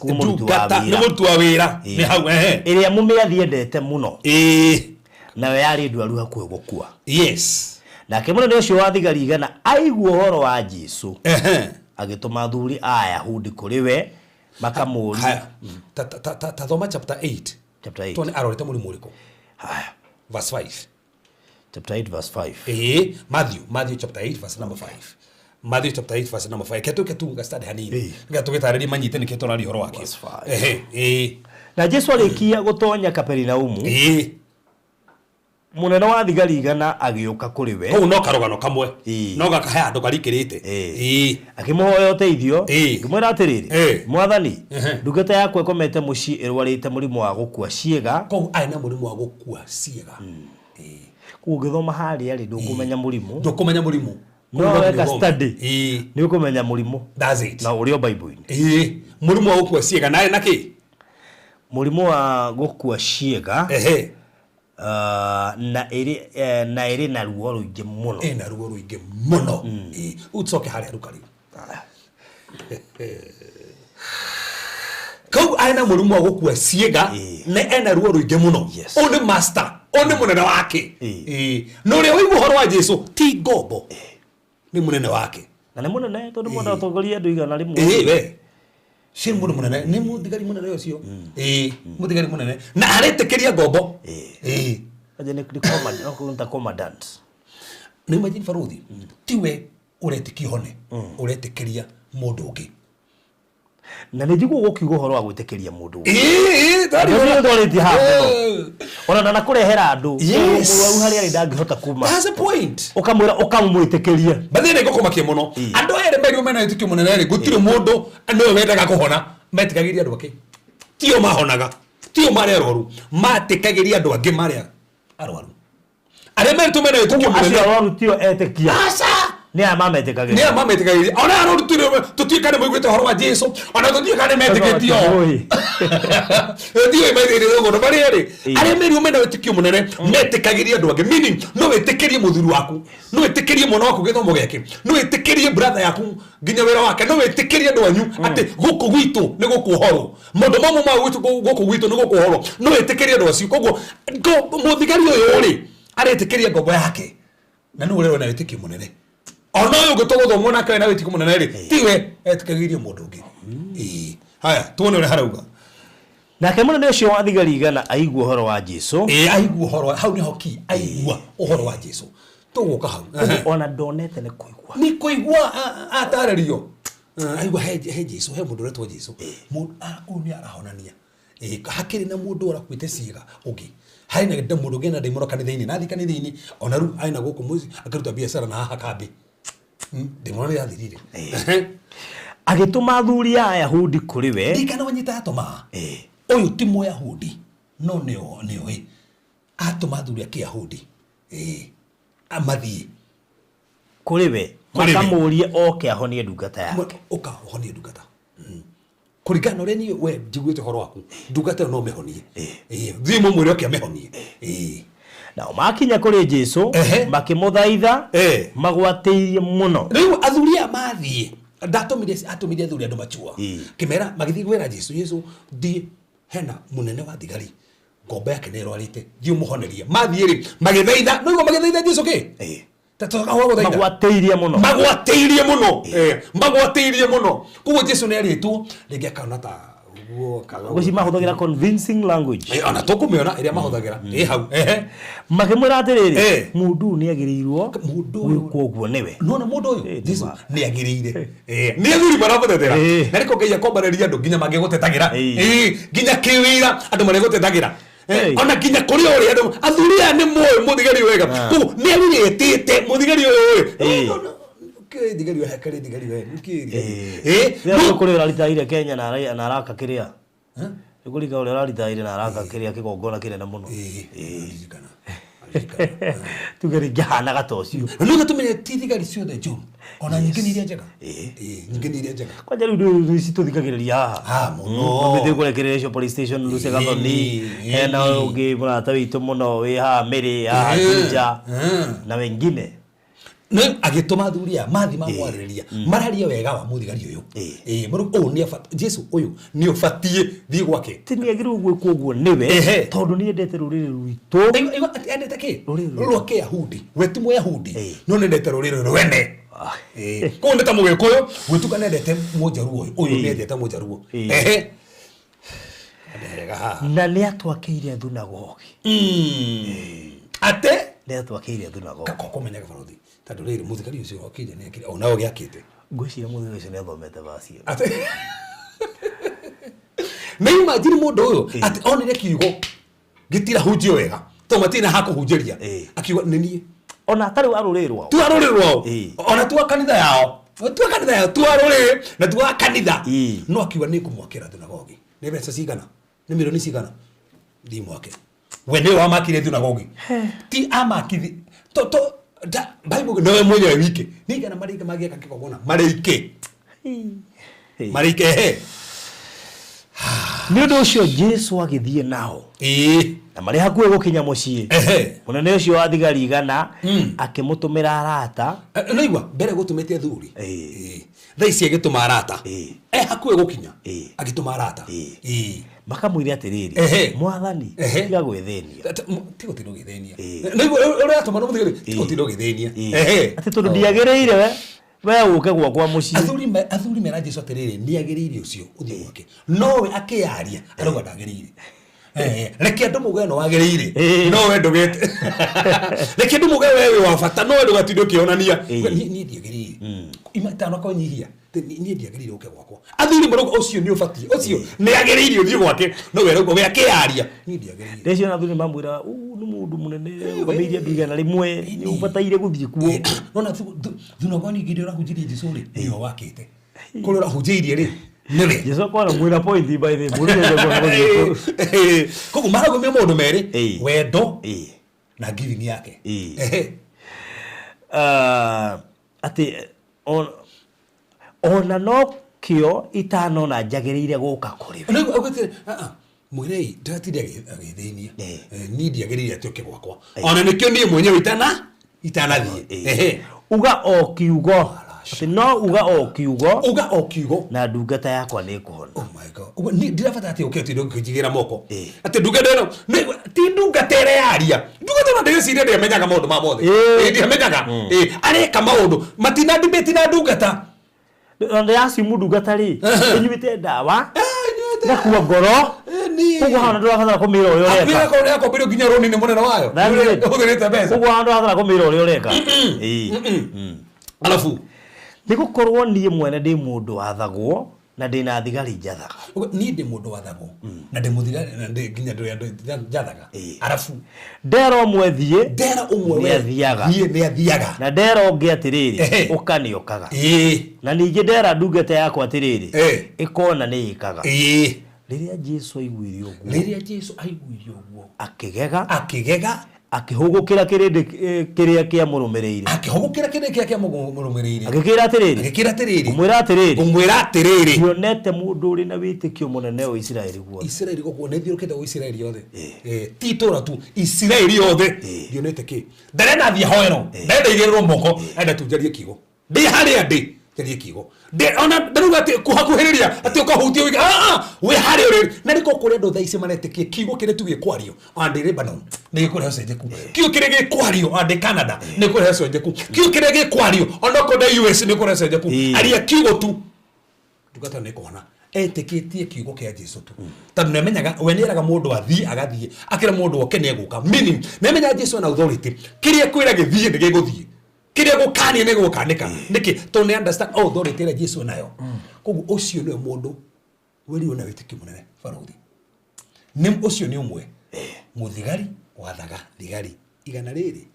ndungata ni murutu wa wira ni hau iria mumiathiendete muno nayo yari ndwaru hakuhe gukua nake munene ucio wa thigari 100 aigua uhoro wa Jesu agituma thuri Ayahudi kuri we makamuri ta thoma chapter 8 tuone arorete murimu uriko haya verse 5 chapter 8 verse 5 Matthew chapter 8 verse number 5 Matthew chapter 8 verse number 5 ketu study hanini gatugitarĩria manyite nĩkĩo tũrari horo wake na Jesu alikia gutonya Kaperinaumu munene wa thigari 100 agiuka kuri we kuu no karogano kamwe no gakahe andu karikirite akimuhoya uteithio ngimwira atiriri mwathani ndungata yakwa ikomete muci irwarite murimu wa gukua ciega kuu aina murimu wa gukua ciega kuu ngithoma haria ri ndukumenya murimu no weka study ni ukumenya murimu that's it na urio bible-ini murimu wa gukua ciega nae naki murimu wa gukua ciega na iri na ruo ruingi muno na ruo ruingi muno utsoke haria rukari kau aina murimu wa gukua ciega na ena ruo ruingi muno only master only munene wake no ri wigu horo wa Jesu ti gobo ni munene wake na ni munene tondu mwana utongoria andu 100 rimwe we si mundu munene ni muthigari munene ucio muthigari munene na aretekeria ngombo aje ni commandant ni imagine faruthi tiwe uretekia hone uretekeria mundu ungi na ni jigu gukiuga horo wa gwitekeria mundu tari mundu ariti hapo ona na kurehera andu murwaru hari ari ndangihota kuma that's a point ukamwira ukamwitekeria bathine gukumakia muno andu ere meri umena itikio munene ri gutire mundu no wendaga kuhona metikagiria andu ake tio mahonaga tio mari arwaru matikagiria andu angi mari arwaru are meri tumena itikio munene arwaru tio etekia ni amametikagiria ona arwaru tutikane mwigwite horo wa Jesu ona tutikane metiketio dio imaithire ngono bari ari are meri umena itikio munene metikagiria andu angi meaning no wetikerie muthuru waku no wetikerie mwana waku githomo geke no wetikerie brother yaku nginya wera wake no wetikerie andu anyu ati guku gwitu ni guku horo mundu mamu ma guku gwitu ni guku horo no wetikerie andu acio koguo muthigari uyu uri aretikeria ngombo yake na no ure wena itikio munene ona uyu gutogothomo na kana itikio munene ri tiwe etikagirie mundu ungi haya tuone ure harauga nake munene ucio wa thigari 100 aigua uhoro wa Jesu aigua uhoro hau ni hoki aigua uhoro wa Jesu tuguka hau ona ndonete ni kuigua atarario aigua he Jesu he mundu retwo Jesu mundu uni arahonania hakiri na mundu arakwite ciega ungi haina gende mundu gena ndimoro kanitha-ini nathi kanitha-ini ona ru aina guku muzi akaruta biashara na haha kambi ndimoro ya thirire agituma thuri ya Ayahudi kuri we ndikana wanyita atoma uyu ti Muyahudi no neo atuma thuri ya Kiyahudi amathie kuri we makamurie oke ahonie ndungata yake ahonie ndungata kurigana ore ni we njiguite horo waku ndungata no mehonie thimo mwire oke mehonie na makinya kuri Jesu makimuthaitha magwateirie muno riu athuria mathie atumire athuri andu machua kimera magithii gwira Jesu di hena munene wa thigari ngombe yake ni rwarite thiu muhonerie mathie ri magithaitha no magithaitha Jesu ke magwateirie muno kugo Jesu ni aritwo ringi akana ta guci mahuthagira convincing language ona tukumiona iria mahuthagira hau makimwira atiriri mundu ni agirirwo gwikwo uguo niwe nona mundu uyu Jesu ni agirire ni athuri maramutetera na riko ngai akombareria andu nginya mangigutetagira nginya kiwira andu marigutetagira ona kinya kuri uri andu athuria ni moyo muthigari wega ku ni awirite muthigari uyu ke digari wa kare digari wa kiri no kuri uraritaire Kenya na araka kiria kuri ka uraritaire na araka kiria kigongona kire na muno tugari jana gatocio no gatumenye titigari ciothe njuru ona nyingi ni iria njega nyingi ni iria njega kwa jari ndu cituthikagiriria muno mbe kurekererio police station Lucia Gathoni na ugi murata witu muno wi ha Miri ha Jinja na wengine no agituma thuria mathi magwariria mararia wega wa muthigari uyu muru o ni afata Jesu uyu ni ufatie thi gwake tini agiru gwikwo guo niwe tondu ni endete ruriri rwitu endete ki rwake Yahudi wetu mu Yahudi no nendete ruriri rwene ko ndeta mugikuyu gwetuka nendete mujaruo uyu nendete mujaruo na ni atwakeire thunagogi ate ni atwakeire thunagogi kako menyaga farothi tando riri muthigari ucio okije ni akire ona o giakite ngwicira muthigari ucio ni athomete basi ate na imagine mundu uyu ati onire kiugo gitira hunjio wega to matina hakuhunjiria akiwa nini ona atari wa ruriri rwao tu ruriri rwao ona tu kanitha yao tu ruriri na tu kanitha no akiwa ni kumwakira thunagogi ni beca cigana ni milioni cigana ndi mwake we ni wa makire thunagogi ti amakithi to Bible no mwenye wiki niga na marike magia kakikogona marike ni undu ucio Jesu agithie nao na mari hakuwe gukinya mucii munene ucio wa thigari igana akimutumira arata no igwa mbere gutumite thuri thaici agituma arata hakuwe gukinya agituma arata makamwire atiriri mwathani tiga gwithenia tigo tino githenia no igwa uri atuma no muthigari tigo tino githenia ati tondu ndiagereire we uke gwakwa mucii athuri mera Jesu atiriri ndiagereire ucio uthie gwake nowe akiaria arauga ndagereire reke andu muge no wagereire no we ndugete reke andu muge wewe wa bata no we ndugatindo kionania ni ndiagereire imatano ko nyihia ni ndiagereire uke gwakwa athuri murugo ucio ni ufatie ucio ni agereire uthie gwake no we rauga we akiaria ni ndiagereire decio na thuri mamwira ni mundu munene ugameirie nduga na rimwe ni ubataire guthie kuo nona thunogoni ngidira hunjirie Jesu ri ni wakite kurora hunjirie ri nile Jesu kwa na mwira point by the muri kogu mara gomia mundu meri wendo na giving yake ati ona no kio itano na jagereire guka kuri mwirei ndatire agithenia ni ndiagereire atoke gwakwa ona nikio nie mwenyewe itanathie uga o kiugo ati no uga o kiugo na ndungata yakwa ni kuhona oh my god uga ni ndirafata ati uketi ndo kijigira moko ati ndungata ndo ti ndungata ere yaria ndungata ndo ndio sire ndio menyaga maundu ma mothe ndio menyaga areka maundu matina debate na ndungata ndo yasi ndungata ri inyuite dawa na kuwa ngoro kugo hana ndo afatara kumira urio reka apira ko reka biro ginya roni ni munene wayo uthirite mbeca kugo hana ndo afatara kumira urio reka alafu nigukorwo nie mwene ndi mundu wathagwo na ndina thigari njathaga ni ndi mundu wathagwo na ndi muthigari na ndi ginya ndo njathaga alafu ndero mwethie ndera umwe we ni athiaga na ndero ngi atiriri ukani ukaga na ningi ndera ndungata yakwa atiriri ikona ni ikaga riria Jesu aiguire uguo akigega akihugukira kirindi kiria kia murumirire agikira atiriri umwira atiriri nionete mundu uri na witikio munene wa Israeli guo ne thiurukite wa Israeli yothe titora tu Israeli yothe nionete ki ndare na thia hoero ndenda igirwo moko enda tujarie kigo ndi haria ndi jarie kigo de ona ndaruga ati kuhakuhiriria ati ukahutia we hari uri na niko kuri ndo thaici manetikie kigo kire tugie kwario andi Lebanon ni kuri hocenjeku kigo kire ge kwario andi Canada ni kuri hocenjeku kigo kire ge kwario ona ko da US ni kuri hocenjeku aria kigo tu ndugata ne kona etikitie kigo kia Jesu tu tandu nemenyaga we ni eraga mundu agathie akira mundu oke ne guka meaning nemenya Jesu na authority kiria kwira githie ndige guthie kiria gukania ne gukanika niki to ne understand authority ya Jesu nayo kogu ucio ni mundu weri ona witiki munene farothi nim ucio ni umwe muthigari wathaga thigari igana riri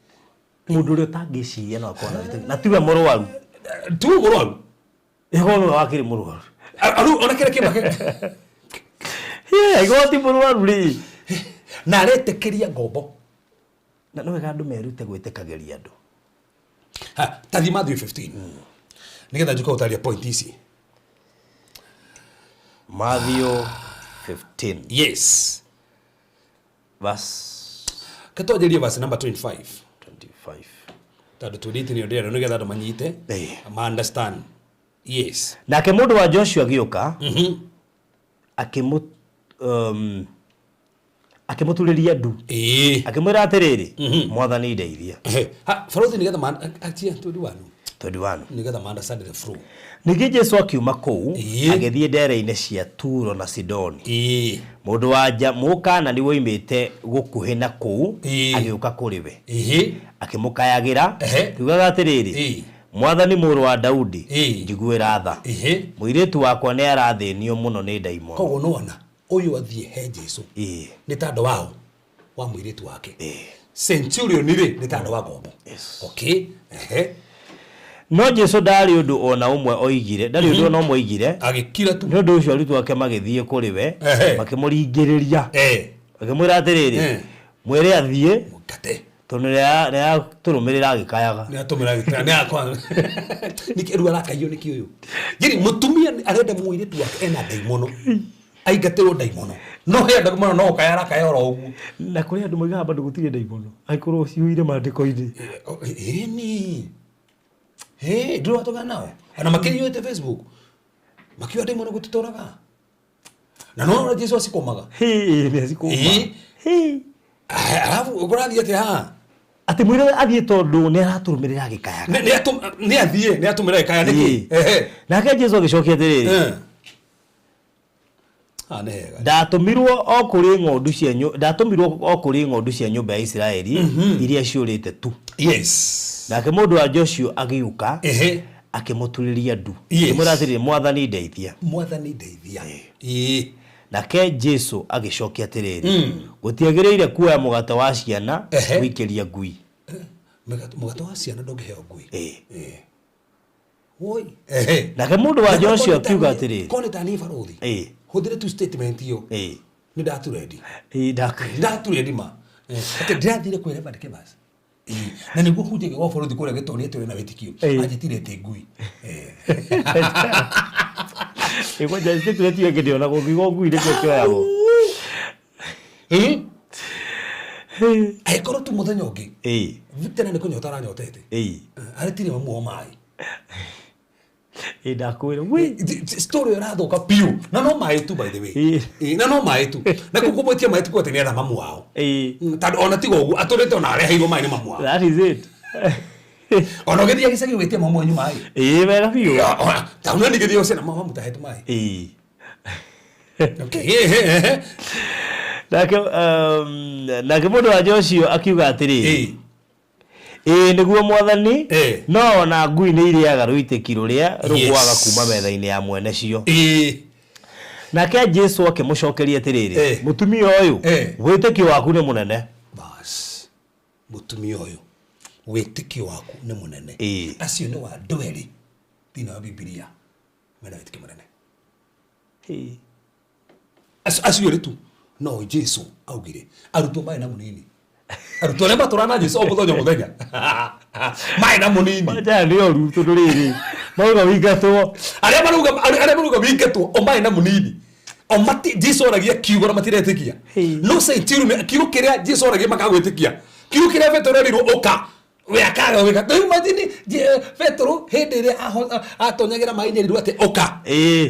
mundu uri utangiciria no akona na tiwe murwaru tu murwaru ego wakiri murwaru aru ona kire kimake ego ti murwaru ri na aretekeria ngombo na no wega ndu merute gwitikageria andu tathi Matthew 15 nigetha njuka utaria point ici Matthew 15 yes verse katojeria verse number 25 tadu tuditi ni ndero nigetha andu manyite ma understand yes nake mundu wa Joshua giuka akimuturiria ndu akimwira atiriri mwathani ndeithia farothi nigetha man atia 21 nigetha ma understand the flow ningĩ Jesu akiuma kũu agĩthiĩ ndere-inĩ cia Turo na Sidoni mũndũ wanja mũkana nĩ woimĩte gũkuhĩ na kũu agĩũka kũrĩ we akĩmũkayagĩra kiugaga atĩrĩrĩ mwathani mũrũ wa Daudi njiguĩra tha mũirĩtu wakwa nĩ arathĩnio mũno nĩ ndaimono koguo nona ũyũ athiĩ he Jesu nĩ tandũ wao wa mũirĩtu wake centurion nĩ tandũ wa ngombo okay no Jesu ndari undu ona umwe oigire ndari undu ona umwe oigire agikira tu ni undu ucio arutu ake magithie kuri we makimuringiriria akimwira atiriri mwire athie mukate tonera turumirira agikayaga ni atumira agikayaga ni akwa nikiru arakayo niki uyu giri mutumia arenda muiritu wake ena daimono aigatero daimono no he andu mono no kayara kayoro ugu na kuri andu moiga bandu gutire daimono aikoro ciuire mandiko-ini ni ndiro atoga nao ana makinyo te Facebook makiwa daimono gututoraga na no Jesu asikomaga ni asikomaga alafu ukurathi ati mwire athie tondu ni araturumirira agikayaga ni atumira ikaya niki nake Jesu agicokia atiriri ndatumirwo okuri ng'ondu cia nyumba ya Israeli iria ciurite tu yes nake mundu wa Joshua agiuka akimuturiria ndu akimwira atiriri mwathani ndeithia nake Jesu agicokia atiriri gutiagiriire kuoya mugate wa ciana wikiria ngui mugate wa ciana ndongiheo ngui woi nake mundu wa Joshua akiuga atiriri kone tani farothi hudire tu statement hiyo ni ndatu ready ndatu ready ma ati ndathire kwere bandike basi na niguo hujege wa farothi kore getoni etere na wetikio ajitire te ngui ego jaste tu etiwe na gogigo ngui ndike kyoyago aikoro tu muthenya ungi vitena ni kunyota ranyotete aretire mamu omai ndakwira we story rathoka piu na no mai tu by the way na no mai tu na kukubotia mai tu kwa tenia na mamu wao tado ona tigo ugu atorete ona are haigo mai ni mamu wao that is it ona gethia gisagi wetia mamu wanyu mai wega piu tauna ni gethia osena mamu mutahetu mai okay nake mundu wa Joshua akiuga atiri niguo mwathani no na ngui ni iriaga ruitiki ruria rugwaga kuma metha-ini ya mwene cio nake Jesu akimucokeria atiriri mutumia uyu witikio waku ni munene bas mutumia uyu witikio waku ni munene acio ni wa ndweri thina wa Biblia mena witikio munene acio ritu no Jesu augire arutwo mai na munini arutwo le maturana Jesu omuthonyo muthenya mai na munini maja ni oruto nduriri mauga wingatwo aria maruga wingatwo o mai na munini o mati Jesu oragia kiugo na matiretikia no centurion kiugo kiria Jesu oragia makagwitikia kiugo kiria Petro rirwo oka we akaga wega tu imagine Petro hindi iria atonyagira mai ni rirwo ati oka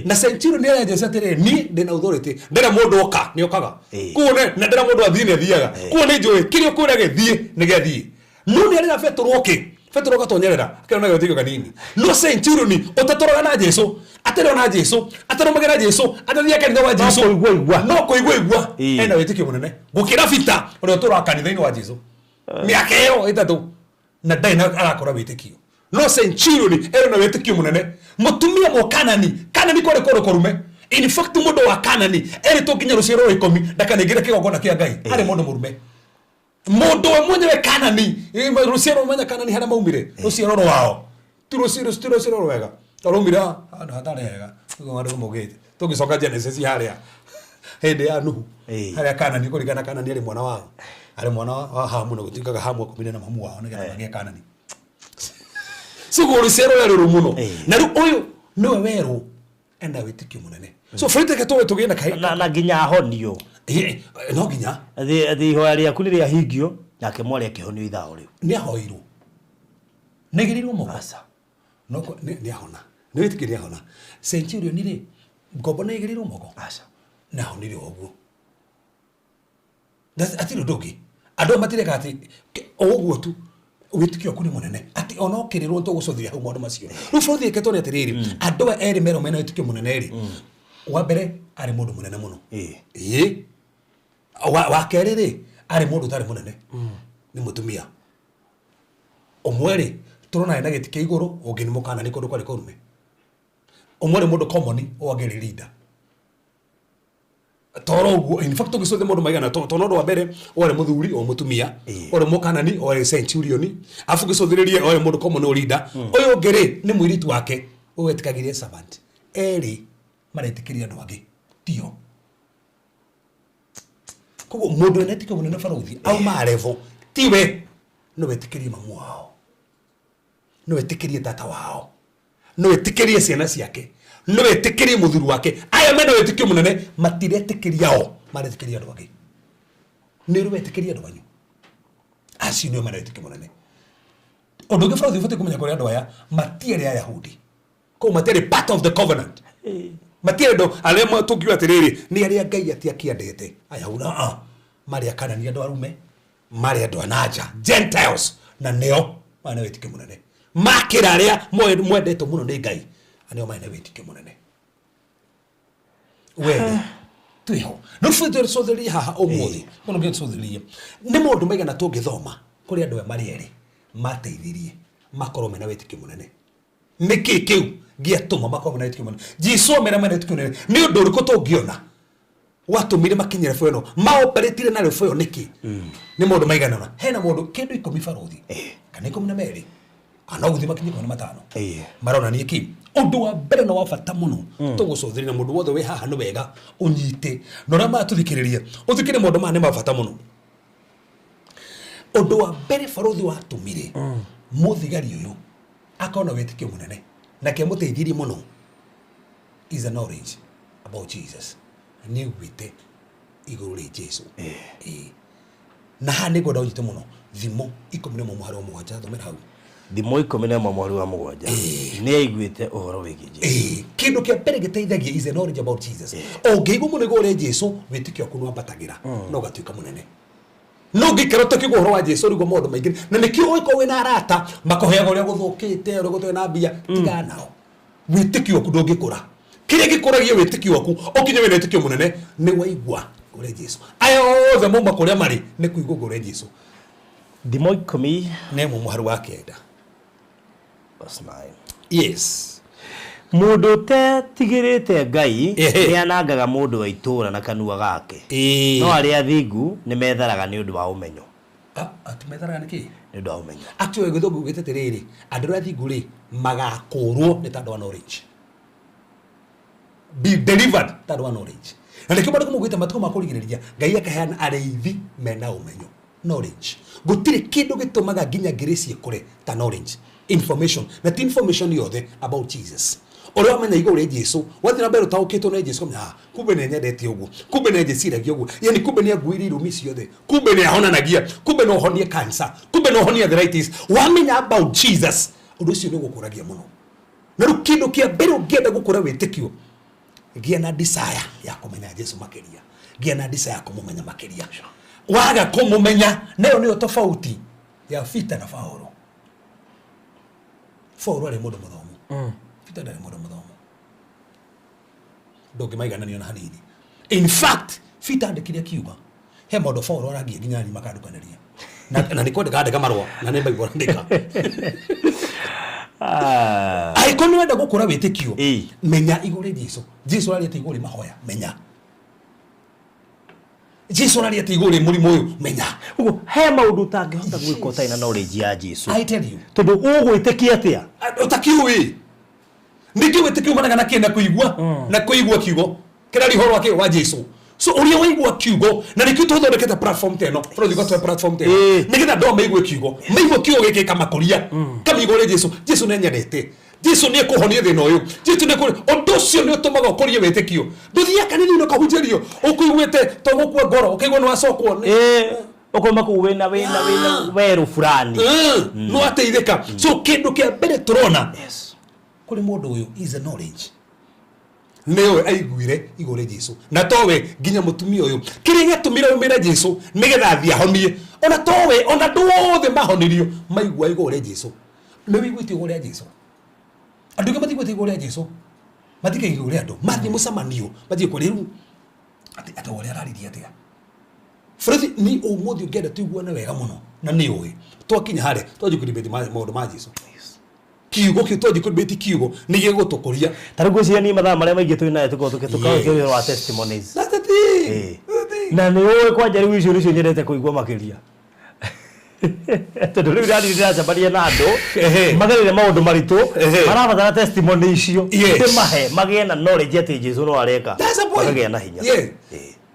na centurion ni ya Jesu atire ni ndina authority ndira mundu oka ni okaga kuone na ndira mundu athini athiaga kuone njui kirio kwira githie ni githie no ni arira Petro oke Petro gatonyerera akirona githio kanini no centurion utatoraga na Jesu atire na Jesu atoromagira Jesu atathia kanitha wa Jesu no kuigwa ena witikio munene gukira fita uri utura kanitha-ini wa Jesu miaka iyo itatu na daina arakora witikio no centurion ero na witikio munene mutumia mo kanani kore korume In fact mundu wa Kanani eri to nginya ruciaro rwa 10 ndakanengere kigongona kia Ngai hari mundu murume mundu we mwenyewe Kanani ruciaro mwenye Kanani hana maumire ruciaro rwao tu ruciaro rwega torumira hatare hega ngwari mugite tugicoka Genesis haria hindi ya Nuhu haria Kanani kurigana Kanani ari mwana wao ari mwana wa Hamu no gutingaga Hamu akumire na mamu wao nigetha magie Kanani siguru ruciaro ya rumuno na ru uyu niwe weru enda witikio munene so frite ke towe tugina kai na ginya honio no ginya athi hoya yaku riria hingio nake mwari akihonio ithao riu ni ahoirwo negirirwo mogasa no ni ahona ni witikiria ahona centurion ri ngombo na igirirwo mogo asa na honire oguo atiro dogi ando matireka ati oguo tu witikio kuni munene ati ona okirirwo to gucothiria hau maundu macio ru bothe ketone atiriri ando eri mero mena witikio munene ri wa mbere ari mundu munene muno wa keriri ari mundu tari munene ni mutumia omwere turona ena gitike iguru ongeni mukana ni kundu kwari kurume omwere mundu common ogeri leader toro uguo in fact tugisothe mundu maigana tonondo wa mbere ore muthuri o mutumia ore mukanani ore centurion afu gicothiririe ore mundu common o leader uyu ngeri ni mwiritu wake uwetikagirie servant eri maretikiria andu angi tio kogo mundu enetika munene farothi au marevo tiwe no wetikirie mamu wao no wetikirie tata wao no wetikirie ciana ciake no wetikirie muthuru wake aya mena wetikio munene matiretikiria o maretikiria andu angi ni ru wetikiria andu anyu acio nio maretikio munene undu ngi farothi ufote kumenya kuri andu aya matiere aya Yahudi ko matiere part of the covenant matiere do alema tukiwa tiriri ni aria Ngai atiakiandete aya una mari Akanani andu arume mari andu anaja Gentiles na neo mana wetikio munene makira aria mwendetwo muno ni Ngai anio mana wetikio munene wewe tuiho no future sotheri haha omuthi kono ngi sotheri ni mundu maigana tungithoma kuri andu mari eri mateithirie makoro mena wetikio munene niki kiu giatuma makoro mena wetikio munene Jesu mena wetikio munene ni undu uriku tungiona watumire makinyire fono maoperetire na fono niki ni mundu maigana na hena mundu kindu 10 farothi kana 12 kana uthi makinyire na matano marona ni ki undu wa mbere no wafata muno tugucothiria na mundu wothe we haha no wega unyite no ra matuthikiriria uthikire mundu ma ne mafata muno undu wa mbere farothi watumire muthigari uyu akona wetikio munene na ke muteithirie muno is a knowledge about Jesus ni wite iguru ri Jesu na ha nego ndonyite muno thimo 11:7 thomera hau thimo 11:7 ni aiguite uhoro wigi Jesu kindu kia mbere giteithagia is a knowledge about Jesus ongiigu munego ri Jesu witikio kunu ambatagira no gatuika munene no ngikero tukiguo uhoro wa Jesu rigo mondo maingi na nikio wiko wina arata makoheaga uria guthukite uria gutwe na mbia tiga nao witikio kudongikura kiria gikuragia witikio waku okinye wina witikio munene ni waigwa uri Jesu ayo othe mumba kuria mari ni kuigwa uri Jesu thimo 10 ne mu muharu wa kenda verse 9 yes mundu te tigirite Ngai ni anangaga mundu wa itura na kanua gake no aria athingu ni metharaga ni undu wa umenyo atumetharaga niki ni undu wa umenyo actually githugu gitetiriri andu athingu ri magakurwo ni tandu wa knowledge be delivered tandu wa knowledge na nikio bandu kumugwita matuko makurigiriria Ngai akaheana areithi mena umenyo knowledge gutire kindu gitumaga nginya grace ikure ta knowledge information na ti information yothe about Jesus ora menya iguru ri Jesu wathira mbere taukitwo na Jesu mnya kumbe ne nyendete ugu kumbe ne jesiragia ugu yani kumbe ne aguiri rumi ciothe kumbe ne ahonanagia kumbe no honie cancer kumbe no honie arthritis wamenya about Jesus undu cio ni gukuragia muno na rukindo kia mbere ungienda gukura witikio gia na desire ya kumenya Jesu makiria gia na desire ya kumumenya makiria waga kumumenya nayo niyo tofauti ya Fita na Paulo ari mundu muthomu Fita ndari mundu muthomu ndoge maigana niyo na hanini in fact Fita andikiria kiuga he mundu Paulo arangia nginya ni makandukanaria na nikwende gande kamarwa na nemba ibora ndika ai kono wenda gukura witikio menya igure Jesu ari ati igure mahoya menya Jesu ari ati igure muri moyo menya ugo he maundu tangihota gwika utaina knowledge ya Jesu I tell you tondu ugwitikia atia utakiwi ndiki witikio mana kana kena kuigwa na kuigwa kiugo kira rihoro wake wa Jesu so uria waigwa kiugo na nikio tuthondekete platform teno bro got a platform teno nikita ndo meigwe kiugo kiugo gike kama kuria kama igore Jesu ne nyendete Jesu ne kuhonia thina uyu Jesu ne kuri ondo cio ne utumaga ukorie witikio nduthia kanini no kahunjerio ukuigwete to gukua ngoro ukaigwa no acokwo ukoma ku wena weru fulani no ateithika so kindu kia mbere turona kuri mundu uyu is a knowledge newe aiguire igore Jesu na towe ginya mutumia uyu kiringa tumira umira Jesu nigetha thia honie ona towe ona duothe mahonirio maigua igore Jesu newe igwiti igore Jesu andu kama tigwiti igore Jesu matike igore andu mathi musamanio mathi ko riu ati wale arariria atia Freddy ni umuthi ungenda tuiguana wega muno na ni uwi twakinya hare twajikuri maundu ma Jesu kiugo kitwajikuri kiugo ni gigutukuria tarigucia ni mathaa maria maingi twina tukawe wa testimonies na ni uwe kwanja riu icio nicio nyendete kuigua makiria tondu riu ndiracabaria na andu magerire maundu maritu marabatara testimony icio timahe magie na knowledge ati Jesu no areka magie na hinya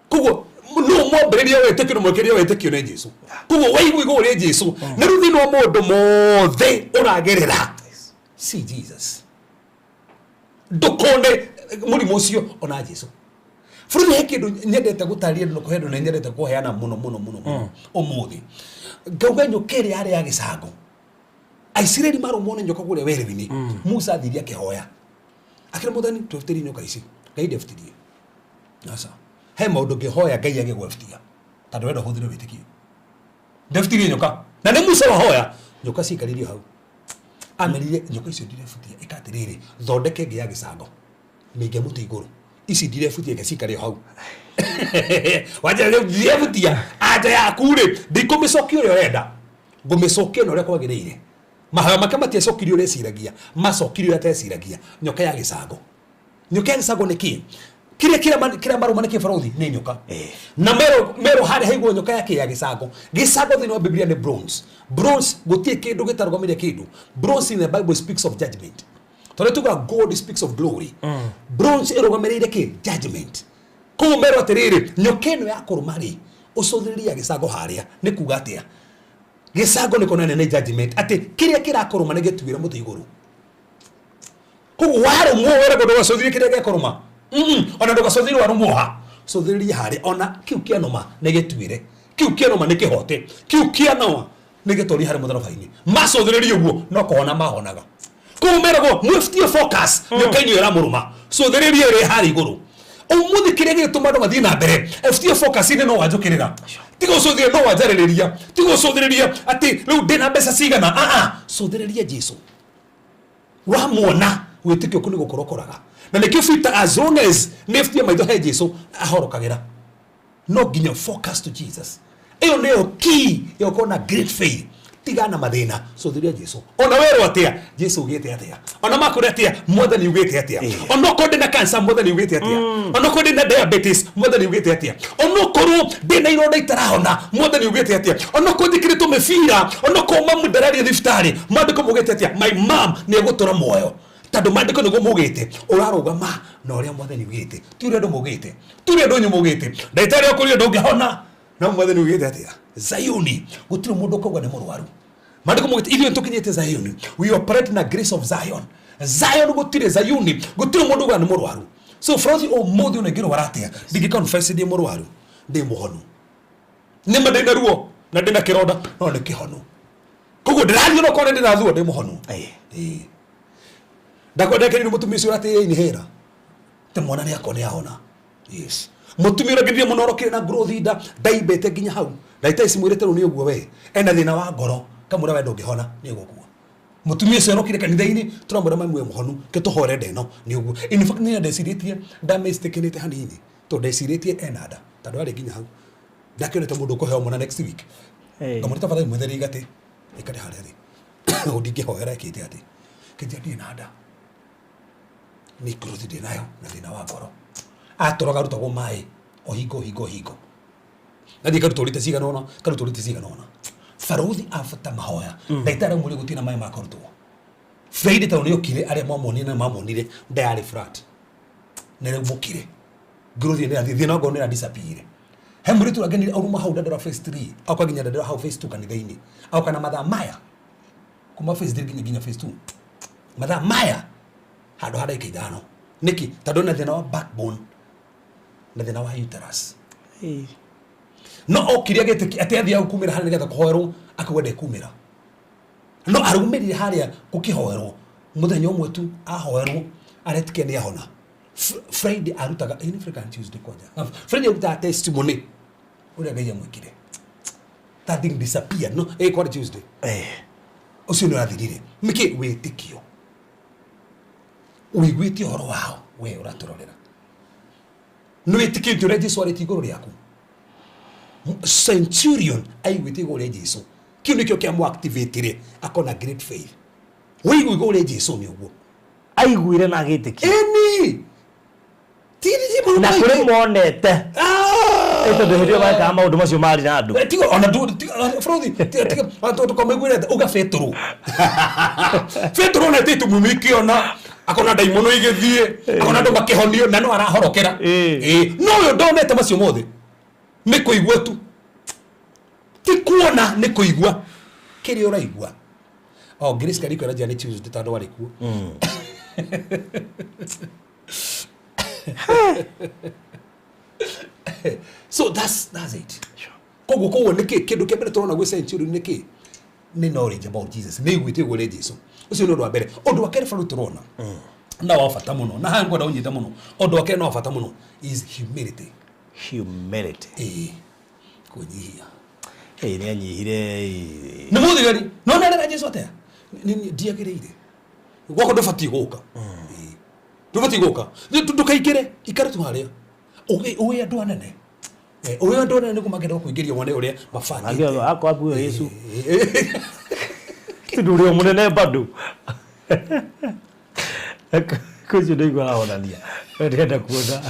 kugo no mwambĩrĩria wĩtĩkio mwĩkĩria wĩtĩkio nĩ Jesu kugo waigua igore Jesu na rĩu thĩinĩ wa mũndũ mothe ũragerera see Jesus ndũkone mũrimũ ũcio ona Jesu bũrũri he kĩndũ nyendete gũtarĩria no kũhendwo na nyendete kũheana mũno ũmũthĩ ngauga nyoka ĩrĩa yarĩ ya gĩcango Aisiraeli marũmwo nĩ nyoka kũrĩa werũ-inĩ Musa athirie akĩhoya akĩra Mwathani twĩtĩrie nyoka ici Ngai ndebutirie asa he maundu ngihoya Ngai agigwebutia tondu wenda huthire witikio ndebutirie nyoka na nĩ Musa wahoya nyoka cikaririo hau amerire nyoka icio ndirebutia ikatiriri thondeke ngi ya gĩcango mĩige mũtĩ igũrũ ici ndirebutia ngacikario hau wanja ndirebutia aja yaku rĩ ndikũmĩcokia ũrĩa ũrenda ngũmĩcokia na ũrĩa kwagĩrĩire mahoya make matiacokirio ũrĩa eciragia macokirio ũrĩa ateciragia nyoka ya gĩcango nĩ kĩĩ kira marumanike farodhi ni nyoka na mero hari haigwo nyoka yake ya gĩcango thĩinĩ wa Biblia ni bronze gutie kindu gitarugamiria kindu bronze in the Bible speaks of judgment tore tuga God speaks of glory bronze irugamiria ki judgment ko mero atiriri nyoka ĩno ya kurumari ucũthĩrĩria gĩcango haria ni kuga atia gĩcango nĩ konane ni judgment ati kiria kirakuruma ni gĩtuĩra mũtĩ igũrũ ko waro mwere godo wacũthĩrĩria kiria gĩakuruma ona ndũgacũthĩrĩria warumuoha cũthĩrĩria haria ona kiu kianoma nĩ gĩtuĩre kiu kianoma nĩ kĩhote kiu kianoma nĩ gĩtoria harĩ mũtharaba-inĩ macũthĩrĩria ũguo no kũhona mahonaga kũmeragwo mwĩbutie focus nyoka-inĩ ĩyo ĩramũrũma cũthĩrĩria ĩrĩ harĩa igũrũ ũmũthĩ kĩrĩa gĩgĩtũma andũ mathiĩ na mbere ebutie focus-inĩ no wanjũkĩrĩra tiga ũcũthĩrĩria no wanjarĩrĩria tiga ũcũthĩrĩria atĩ rĩu ndĩna mbeca cigana cũthĩrĩria Jesu wamuona wĩtĩkio kũ nĩ gũkorwo ũkoraga na nikio fita as long as neftia maitho he Jesu ahorokagira no ginya focus to Jesus eyo neo key yo kona great faith tigana mathina so thiria Jesu ona wero atia Jesu ugite atia ona makure atia Mwathani ugite atia ona konde na cancer Mwathani ugite atia ona konde na diabetes Mwathani ugite atia ona koru ndina ironda itarahona Mwathani ugite atia ona konde kirito mefira ona koma mudarari thifitari mandiko mugite atia my mom ni gutora moyo tando mandiko niguo mugite urarugama na uria Mwathani ugite turi andu mugite turi andu nyu mugite ndaitari okuri andu ngihona na Mwathani ugite atia Zayuni gutiri mundu kogwa ni murwaru mandiko mugite ithio tukinyete Zayuni we operate na grace of Zion gutiri Zayuni gutiri mundu kogwa ni murwaru so frozi o modi una giro waratia digi confess di murwaru ndi muhonu ni madenda ruo na ndina kironda no ni kihono kogo ndirathio no kone ndirathua ndi muhonu ndakwendekeri ni mutumia ucio ati ni hera te mwana ni akone ahona yes mutumia uragithia munorokire na growth ida ndaibete ginya hau ndaita isi mwirete ru ni uguo we ena thina wa ngoro kamura wendo ngihona ni gukua mutumia ucio arokire kanitha-ini turamwira mamwe muhonu kituhore ndeno ni uguo in fact ni ndeciritie ndamistikinite hanini to ndeciritie enada tondu ari ginya hau ndakionete mundu kuheo mwana next week ngamurita father mwetheri gati ikare haria thi udingihoera kiti ati kijadi nada ni growth dinayo na thina wa ngoro atoroga rutagwo mai o hingo nathi karutorite ciga nona karutorite ciga nona Farothi afata mahoya ndaitara muri gutina mai makorutwo Friday tawo niyo kire aria mamonire ndayari flat nere mukire growth ni thina ngoro ni disappear he muri turagenire auruma hau ndadara phase 3 au kaginya ndadara hau phase 2 kanithaini au kana mathaa maya kuma phase 3 ginya phase 2 mathaa maya hado hada ikithano niki tado na thina wa backbone na thina wa uterus no okiria gete ati athia kumira hali nigetha kuhoerwo akawende kumira no arumirire haria kukihoerwo muthenya umwe tu ahoerwo aretike ni ahona Friday arutaga ini African Tuesday kwaja Friday arutaga testimony uria ngai amwikire that thing disappear no kwa Tuesday ucio no athirire miki witikio uigwiti horo wao we uratororera no witikio uria Jesu areti iguru riaku centurion aigwiti iguru ria Jesu kiu nikio kia mu activate akona great faith we iguru ria Jesu ni uguo aiguire na gitikio eni tiri na kuri monete eto ndio baka maundu macio mari na andu tigo ona Farothi tigo tukomegwire uga Petro na titu mumikio na akona daimono igithie akona ndo makihonio na no arahorokera no yo ndonete macio mothe ni kuigua tu ti kuona ni kuigua kiri uraigua Grace Kariko na Jani Tuesday tando wari kuo so that's it kogo niki kindu kembere turona gwe century niki ni knowledge about Jesus ni gwite gore Jesu ucio no ndo mbere ondu wakere Farothi turona na wafata muno na hango da unyita muno ondu wakere no wafata muno is humility kunyihia ni anyihire ni muthigari no na Jesu atea ni diagirire gwako ndofati guka ndofati guka ndukaikire ikare tu haria uwe andu anene uwe andu anene kumagenda kuingiria mwana uria mafani agio ako abu Yesu tudurio munene bado kuzi ndio aonania ndenda kuona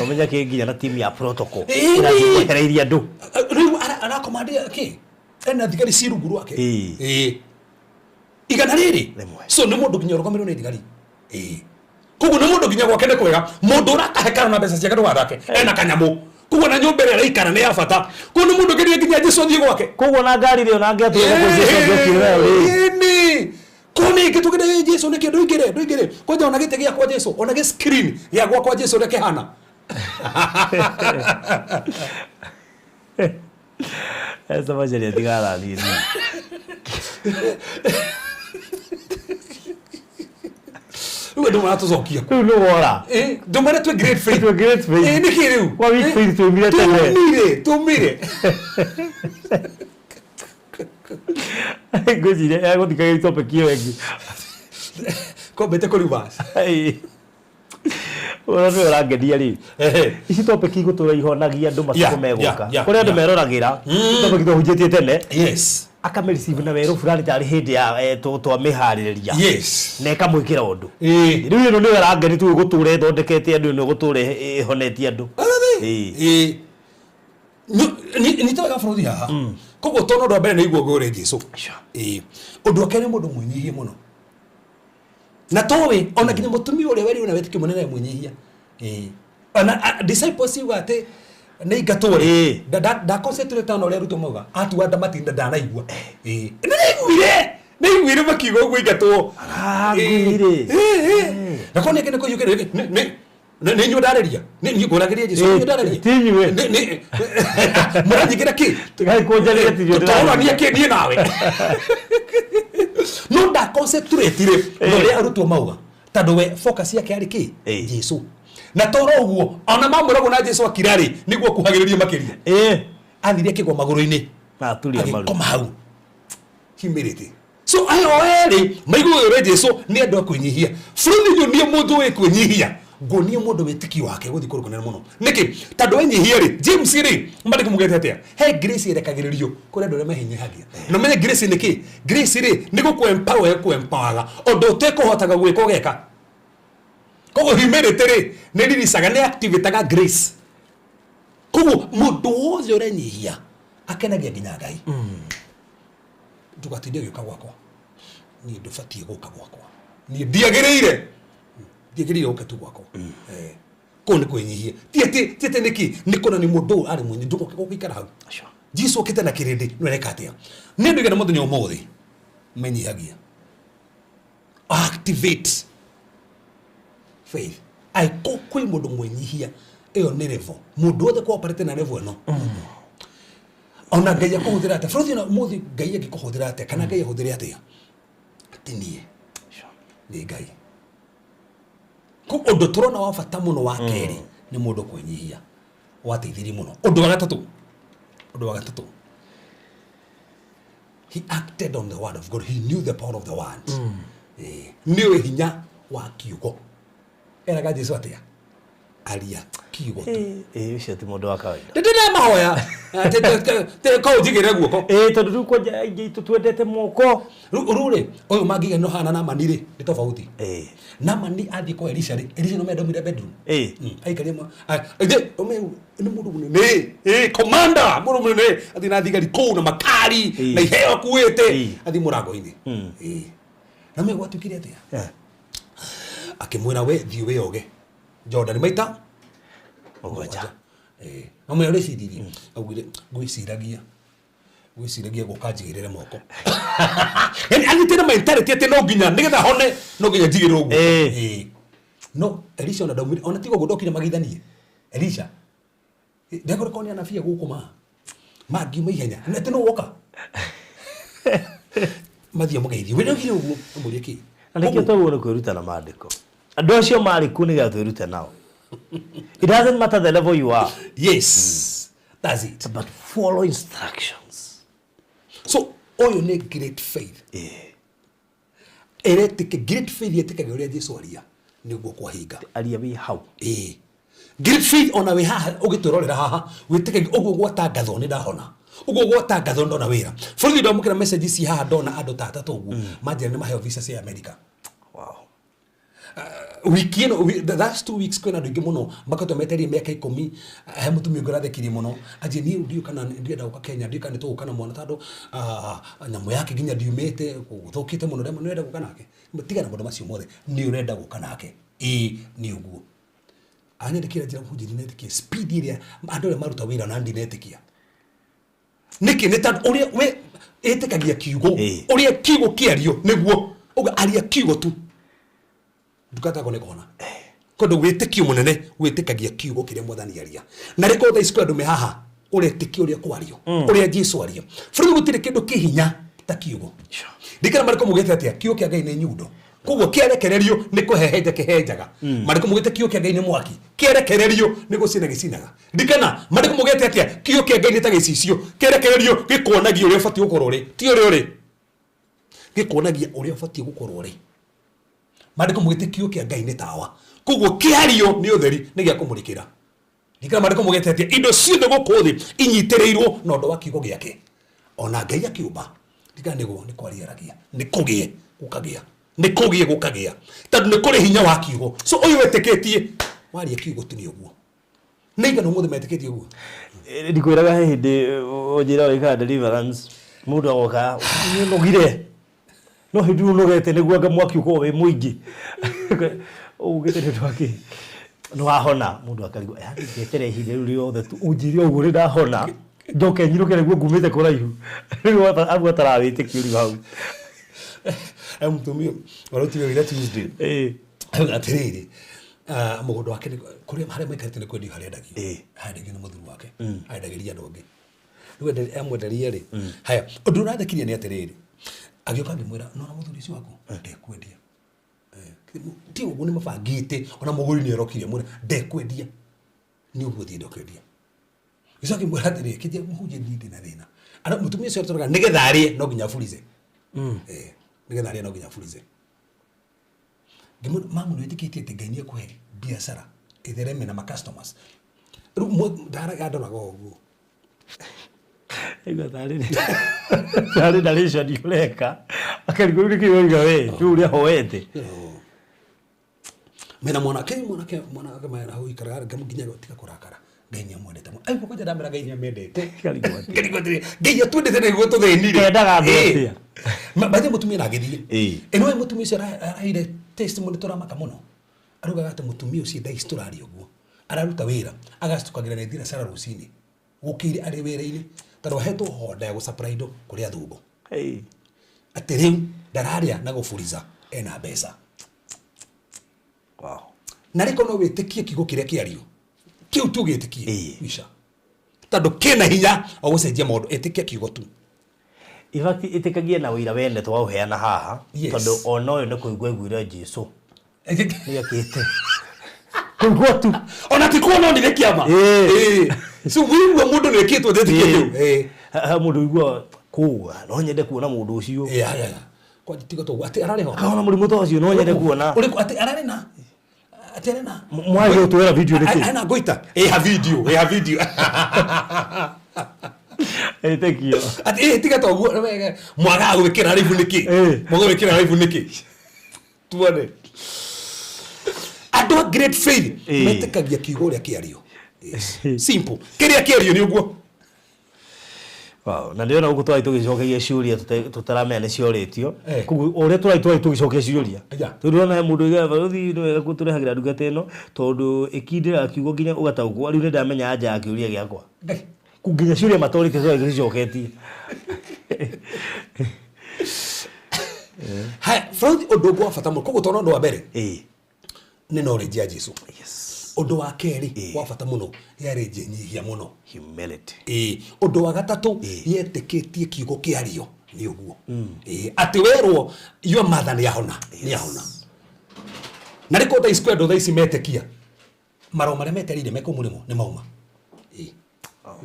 omenya kinginya na timu ya protocol ina kwehereiria andu riu ara komandia ki ena thigari ciruguru wake igana riri so ni mundu ginya rugomerwo ni thigari kugu ni mundu ginya gwake ne kwega mundu urakahekana na mbeca ciake ndwandake ena kanyamu kugu na nyumba ria ikara ni afata kugu ni mundu ginya Jesu thie gwake kugu na ngari rio na ngetu kwa Jesu ngekire ni kuni kitu kide Jesu ne kindu ingire koja ona gite gia kwa Jesu ona ge screen ya kwa Jesu ne kehana esa majeria tigara nini uwe ndo matuzokia tu no ora ndo mara tu great faith ni kiriu kwa weak faith tu mire tumire gojire ya gotika itope kio egi ko bete ko rubas ora no rangedia ri ici topic igutura ihonagia andu matuko meguka kuri andu meroragira topic to hujetie tene yes akamerisive na wero fulani tari hindi ya to mihaririria yes ne kamwikira undu riu no ni rangeni tu guture thondekete andu no guture honetie andu ni to ga Farothi haha kogo tono ndo mbere ni iguo gore Jesu undu akene mundu munyihie muno na towe ona kinya mutumi ule weri una wetike munene munyihia ana disciples wate ne igatore da concept tano le ruto moga atu wanda matinda dana igua ne igwire makigo gwe igato gwire na kone kene ko yukere ne nyu dararia ne gorageria Jesu nyu dararia tinywe ne muranyigira ki tigai konjaria tinywe toro ni ke ni nawe no da concept retire no le arutwo mauga tando we focus yake ari ki Jesu na toro uguo ona mamurago na Jesu akirari niguo kuhagiriria makiria athirie kigwa maguru-ini na tulia maru koma hau humility so ayo eri maigu ore Jesu ni andu akunyihia Farothi ni mundu we kunyihia ngonie mundu witiki wake guthi kuru kunene muno niki tando wenyihia ri James ri mbali kumugete atia he grace irekagiririo kuri andu mehinyagia no menye grace niki grace ri niko ku empower ondo tekuhotaga gwika geka kogo humility ri ni ririsaga ni activate ga grace kogo mundu wothe urenyihia akenagia nginya Ngai tugatinde gyoka gwakwa ni ndubatie guka gwakwa ni ndiagiriire ukatu gwakwa ko ni kwenyihia tiete niki nikona ni mundu ari munyi nduko gukikara hau Jesu okite na kirindi no reka atia ni ndigena mundu nyomothi menyihagia activate faith ai ko kwi mundu mwenyihia eyo ni level mundu othe ko operate na level no ona Ngai akuhuthira ate fruthi na muthi Ngai agikuhuthira ate kana Ngai ahuthira ate tinie ni Ngai ko undu turona wa bata muno wa keri ni mundu kwenyihia wateithiri muno undu wa gatatu he acted on the word of God. He knew the power of the word niwe hinya wa kiugo era Jesu atia alia kiugo ucio ti mundu wa kawaida ndina mahoya te ko jigire guoko tondu ruko ngitu twendete moko rure oyo magige no hana na manire ni tofauti na mani athi ko Elisha no mendo mire bedroom aikari mo ni mundu munene commander mundu munene athi na thigari ko na makari na iheo kuete athi murango ini na me gwatukire atia akimwira we thiu we oge Jordan maita ogoja amwe ore sidiri agwire gwiciragia gukanjigirire moko yani agitira mentality ate no nginya nigetha hone no nginya njigire ugu no Elisha ona daumire ona tigo gudokire magithanie Elisha ndekore konia na fia gukuma magi maihenya nete no woka mathia mugeithio we ndokire ugu muri ki andike tawona kwiruta na maandiko andu acio mari ku ni gatwiruta nao. It doesn't matter the level you are. Yes, that's it. But follow instructions. So all you need great faith. Great faith yetikaga uria Jesu aria niguo kwa hinga aria wi hau. Great faith ona we haha ugiturorera haha witikaga uguo gwatangatho ni ndahona uguo gwatangatho ndona wira bũrũri ndamũkĩra message ci haha ndona andũ ta atatũ ũguo manjĩra nĩ maheo visa cia America. Wow. Wiki ino that's 2 weeks kwena ndingi muno makato meterie miaka 10 he mutumia ngurathekirie muno aje ni ndio kana ndienda uka Kenya ndio kana to kana mwana tando nyamu yake ginya ndiumete guthukite muno rema ndirenda guka nake mutiga na mundu macio mothe ni urenda guka nake ni uguo anyandikira njira kujiri netikia speed iria andore maruta wira na ndinetikia niki neta uria we etekagia kiugo uria kiugo kiario niguo uga aria kiugo tu ndukata kone kona kondo witikio munene witikagia kiugo kiria mwathani aria na reko tha isiko andu me haha uretikio uria kwario uria Jesu aria bũrũri gutire kindu kihinya ta kiugo ndikana mariko mugete atia kiugo kia Ngai ni nyundo koguo kierekererio ni kuhehenja kihenjaga mariko mugete kiugo kia Ngai ni mwaki kierekererio ni gucina gicinaga ndikana mariko mugete atia kiugo kia Ngai ni ta gicicio kierekererio gikuonagia uria ubati gukorwo ri ti uria uri gikuonagia uria ubati gukorwo ri mariko mugete kiugo kia Ngai ni tawa koguo kiario ni utheri ni gia kumurikira ndikana mariko mugete atia indo ciothe gukuthi inyitirirwo na undu wa kiugo giake ona Ngai akiumba ndikana niguo ni kwariaragia ni kugie gukagia ni kugie gukagia tondu ni kuri hinya wa kiugo so uyu wetiketie waria kiugo tu ni uguo niga no muthe metiketie uguo ndikwiraga hindi ojira wika deliverance mundu agoka nugire no hindu nugete niguo ngamwaki uko we muingi ugite ndu wake no wahona mundu akarigo ngetere hinde riothe tu unjire uguo ri ndahona njoke nyiruke niguo ngumite kuraihu riu abu tarawite kiuri hau mtumio warotire wira Tuesday atiriri mugondo wake kuri hare maikarite ni kwendi hare ndagi handagi ni muthuru wake handagiria ndongi niwe amwenderia ri haya undu urathikiria ni atiriri agioka ngimwira no na muthuri ucio waku ndekwendia ti uguo ni mabangite ona muguri ni erokirie mwira ndekwendia ni uguo thi ndokwendia icaki mwira atiriri kije muhuje ndinde na thina ana mutumia ucio toroga nigetha arie no nginya burize nigetha arie no nginya burize mamu ni witikitie ati Ngai ni akuhe biacara ithereme na customers ndaraga ndoraga ũguo ego tari dalesha dioleka akariguru kiyoga we tu uri hoete mena mwanake mena hui karara gamuginya gotika kurakara ngainya mwendete ai ko kwaja ndamera ngainya mendete karigoti ngainya twendete na igwe tuthenire kendaga ndotia bathi mutumia na githie eno mutumia cia aire testimony turamaka muno arugaga ati mutumia ucio dai storari uguo araruta wira agastukagira na thira sara rusini gukiri ari wira-ini taro heto hoda ya gusapraido kuri athugo ati riu ndararia na gufuriza ena mbeca wow na riko no witikie kigo kiria kiario kiu tu gitikie wisha tando kena hinya o gucenjia maundu itikie kigo tu in fact itikagie na wira wende twa uheana haha tando ona uyu ni kuigwa igwira Jesu ni akite kuigwa tu ona tikuona ni kiama so wiwa mundu ni kitwa thetikie ha mundu igwa kuwa no nyende kuona mundu ucio kwa tigo to ati arare ho kaona murimu to ucio no nyende kuona uri ati arare na aterena mwaje utwera video niki ana goita ha video thank you ati tiga to mwaga gwikira live niki mwaga gwikira live niki tuone ado great faith metekagia kigo ria kiario simple kiria kiario ni uguo wow na ndio na uko twai tugicokegia ciuria tutaramenya ni cioritio kugu ore twai tugicokegia ciuria turona mundu iga baruthi no wega kuturehagira ndungata ino tondu ikindira kiugo nginya ugataugwa riu ndamenya anja ya kiuria giakwa kuginya ciuria matorite twai tugicoketie hai front odogo afata mu kugu tono ndo wa mbere ni knowledge ya Jesu odo wa keri wa fata muno yareje nyihia muno humility odo wa gatatu yeteketie kiugo kiario ni uguo ati werwo yo mother ni yahona na riko dai square do dai simetekia maro mare meterire meko murimo ni mauma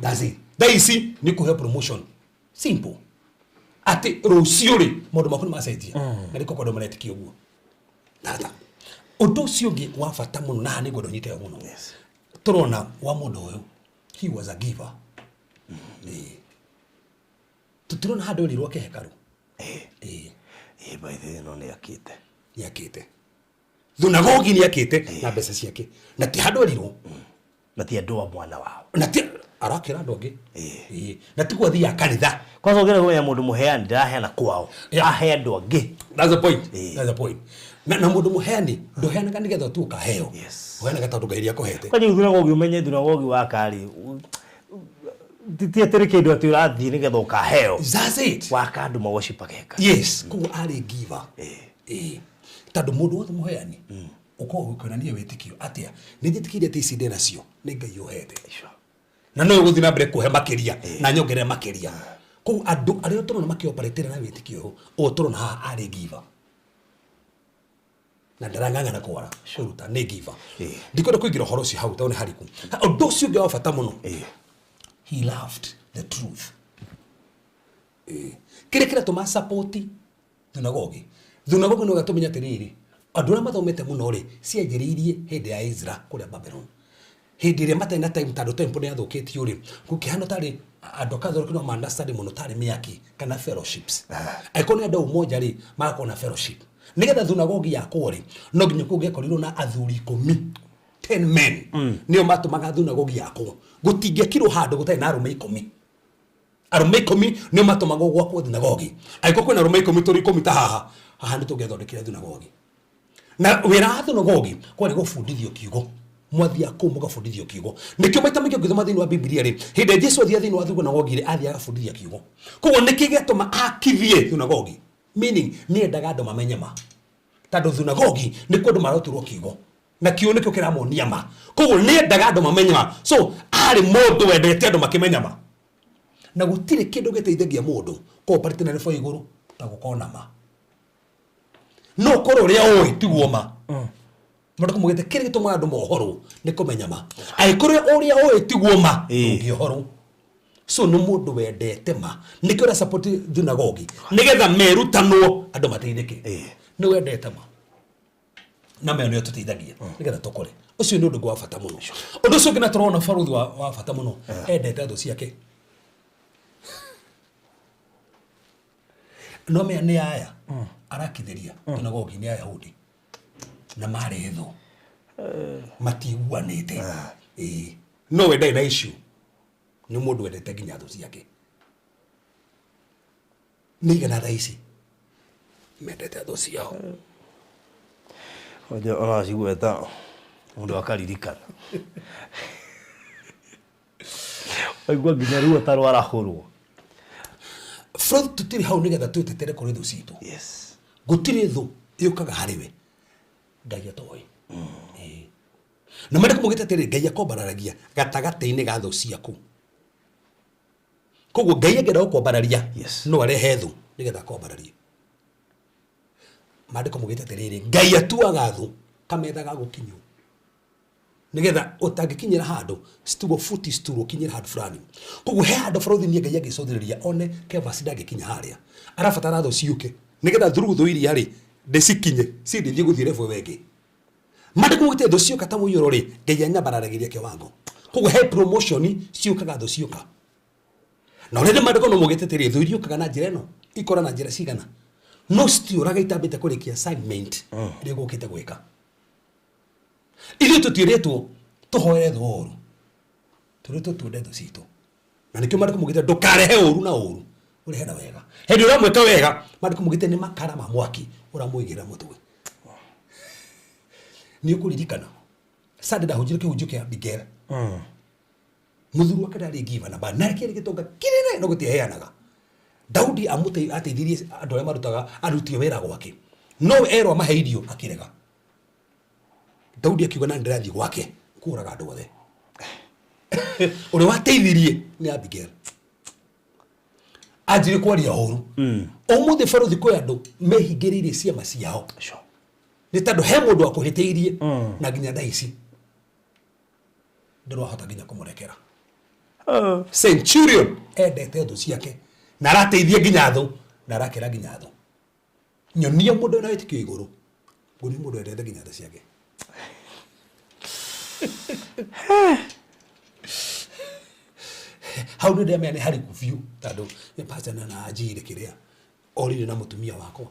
that's it dai si ni kuhe promotion simple ati ruciuri modo makuni macenjia na riko kodo maretekia uguo dada odo ciongi wa fata muno na ni godo nyite muno turona wa mundu uyu he was a giver tutirona hado rirwo ke hekaru by the no ni akite thunagogi ni akite na mbeca ciake na ti hado rirwo na ti andu wa mwana wao na ti arakira ndongi na ti kwa thia kanitha kwanza ngere kwa mundu muheani ndaheana kwao ahe andu angi that's the point na mundu muheani ndoheana kanigetha tu kaheo wena gatatu gairia kohete kwa nini thunagogi umenye thunagogi wa kari titia tere kindu ati urathi nigetha ukaheo that's it waka andu worship akeka yes ku ari giver tando mundu wothe muheani uko ukonania wetikio atia ni thitikiria ti cinde nacio ni ngai yohete na no guthina mbere kuhe makiria na nyongere makiria ku andu ario turona makioperatera na wetikio o turona ha ari giver na ndaranganga na kwara shuruta ni giver ndikoda kuigira horo ci hau taone hariku undu cio ngi wa fata muno he loved the truth kire tuma support thunagogi no gatumenya tiriri andu na mathomete muno ri cianjiriirie hindi ya Ezra kuria Babylon hindi ire matena time tado tempo ni athukitio ri gukihano tari andu kathoro kino understand muno tari miaki kana fellowships aikoni andu umoja ri makona fellowship nigetha thunagogi yakwo ri no nginya kuge korirwo na athuri 10 men nio matumaga thunagogi yakwo gutingekirwo handu gutai na arume 10 nio matumaga gwakwo thunagogi aiko kwina arume 10 turi 10 ta haha ndio tugethondekira thunagogi na wira thunagogi kwari gufundithio kiugo mwathia ku mugafundithio kiugo nikio maita mikio ngithoma thini wa Biblia ri hinde Jesu athia thini wa thunagogi ri athia agafundithia kiugo koguo nikigetuma akithie thunagogi meaning ni endaga andu mamenye ma tando thunagogi ni kundu maroturwo kiugo na kiugo nikio kiramonia ma koguo ni endaga andu mamenye ma so ari mundu wendete andu makimenya ma na gutire kindu giteithagia mundu ko parite na rifo iguru ta gukona ma no koro ria oi tiguo ma mundu kumugete kire gituma andu mohoro ni kumenya ma ai kore oria oi tiguo ma ngihoro so no mundu wendete ma nikio ra support thunagogi nigetha merutanwo andu mateithike ni wendete ma na me no tuteithagia nigetha tukore ucio ni undu wa bata muno undu ucio ngina turona baruthi wa bata muno endete thu ciake no me ni aya arakithiria sinagogi ni Ayahudi na mari thu matiguanite no we ndai na issue ni mundu wendete nginya thu ciake nigana raisi mendete thu ciao oje ona cigueta mundu akaririkana aigua nginya riu ataro arahurwo Fraud tutiri hau nigetha twetetere kuri thu citu yes gutiri thu yukaga hariwe Ngai atoi na mari kumugite tiri Ngai akombararagia gatagati-ini ga thu ciaku koguo Ngai agenda gukombararia no arehe thu nigetha akombararie mari kumugite tiri Ngai atuaga thu kametha ga gukinyu nigetha utangikinyira handu situgo futi sturo kinyira handu fulani koguo he handu barathi ni Ngai agicothireria one kevasi ndagikinya haria arabatara thu ciuke nigetha through iria ri ndicikinye si ndithie guthie refu wengi mari kumugite thu ciuka ta muyoro ri Ngai anyambararagiria kiwango koguo he promotion ciukaga thu ciuka na rĩrĩa mandĩko no mugite tiri thu iriukaga na njĩra ĩno ikora na njĩra cigana no citiũraga itambĩte kũrĩkia assignment ĩrĩa gũkĩte gwĩka ithuĩ tũtuĩrĩtwo tũhoere thu ũru tũrĩtwo tuonde thu citũ na nĩkĩo mandĩko mugite ndũkarehe ũru na ũru ũrehe na wega hĩndĩ ĩrĩa ũramwĩka wega mandĩko mugite nĩ makara ma mwaki ũramũigĩra mũtwe nĩ ũkũririkana Sunday ndahunjire kĩhunjio kĩa Abigail muthuru wake ndari giva na bana kiri gitonga kirene no gutiheanaga Daudi ateithirie andu arĩa marutaga arutio wĩra gwake no erwa maheirio akirega Daudi akiuga na ndirathi gwake kuraga andu othe ũrĩa wateithirie ni Abigail ajire kwaria ũru ũmũthĩ baruthi kwĩ andũ mehingĩrĩirie ciama ciao nĩ tondũ he mũndũ akũhĩtĩirie na nginya thaa ici ndĩrahota nginya kũmũrekera Centurion endete thu ciake na arateithia nginya thu na arakera nginya thu nyonia mundu na wetikio iguru nguri mundu endete nginya thu ciake hau nĩ ndĩamenya nĩ hari kubiũ tondũ nĩ pastor na ajire kĩrĩa orire na mũtumia wakwa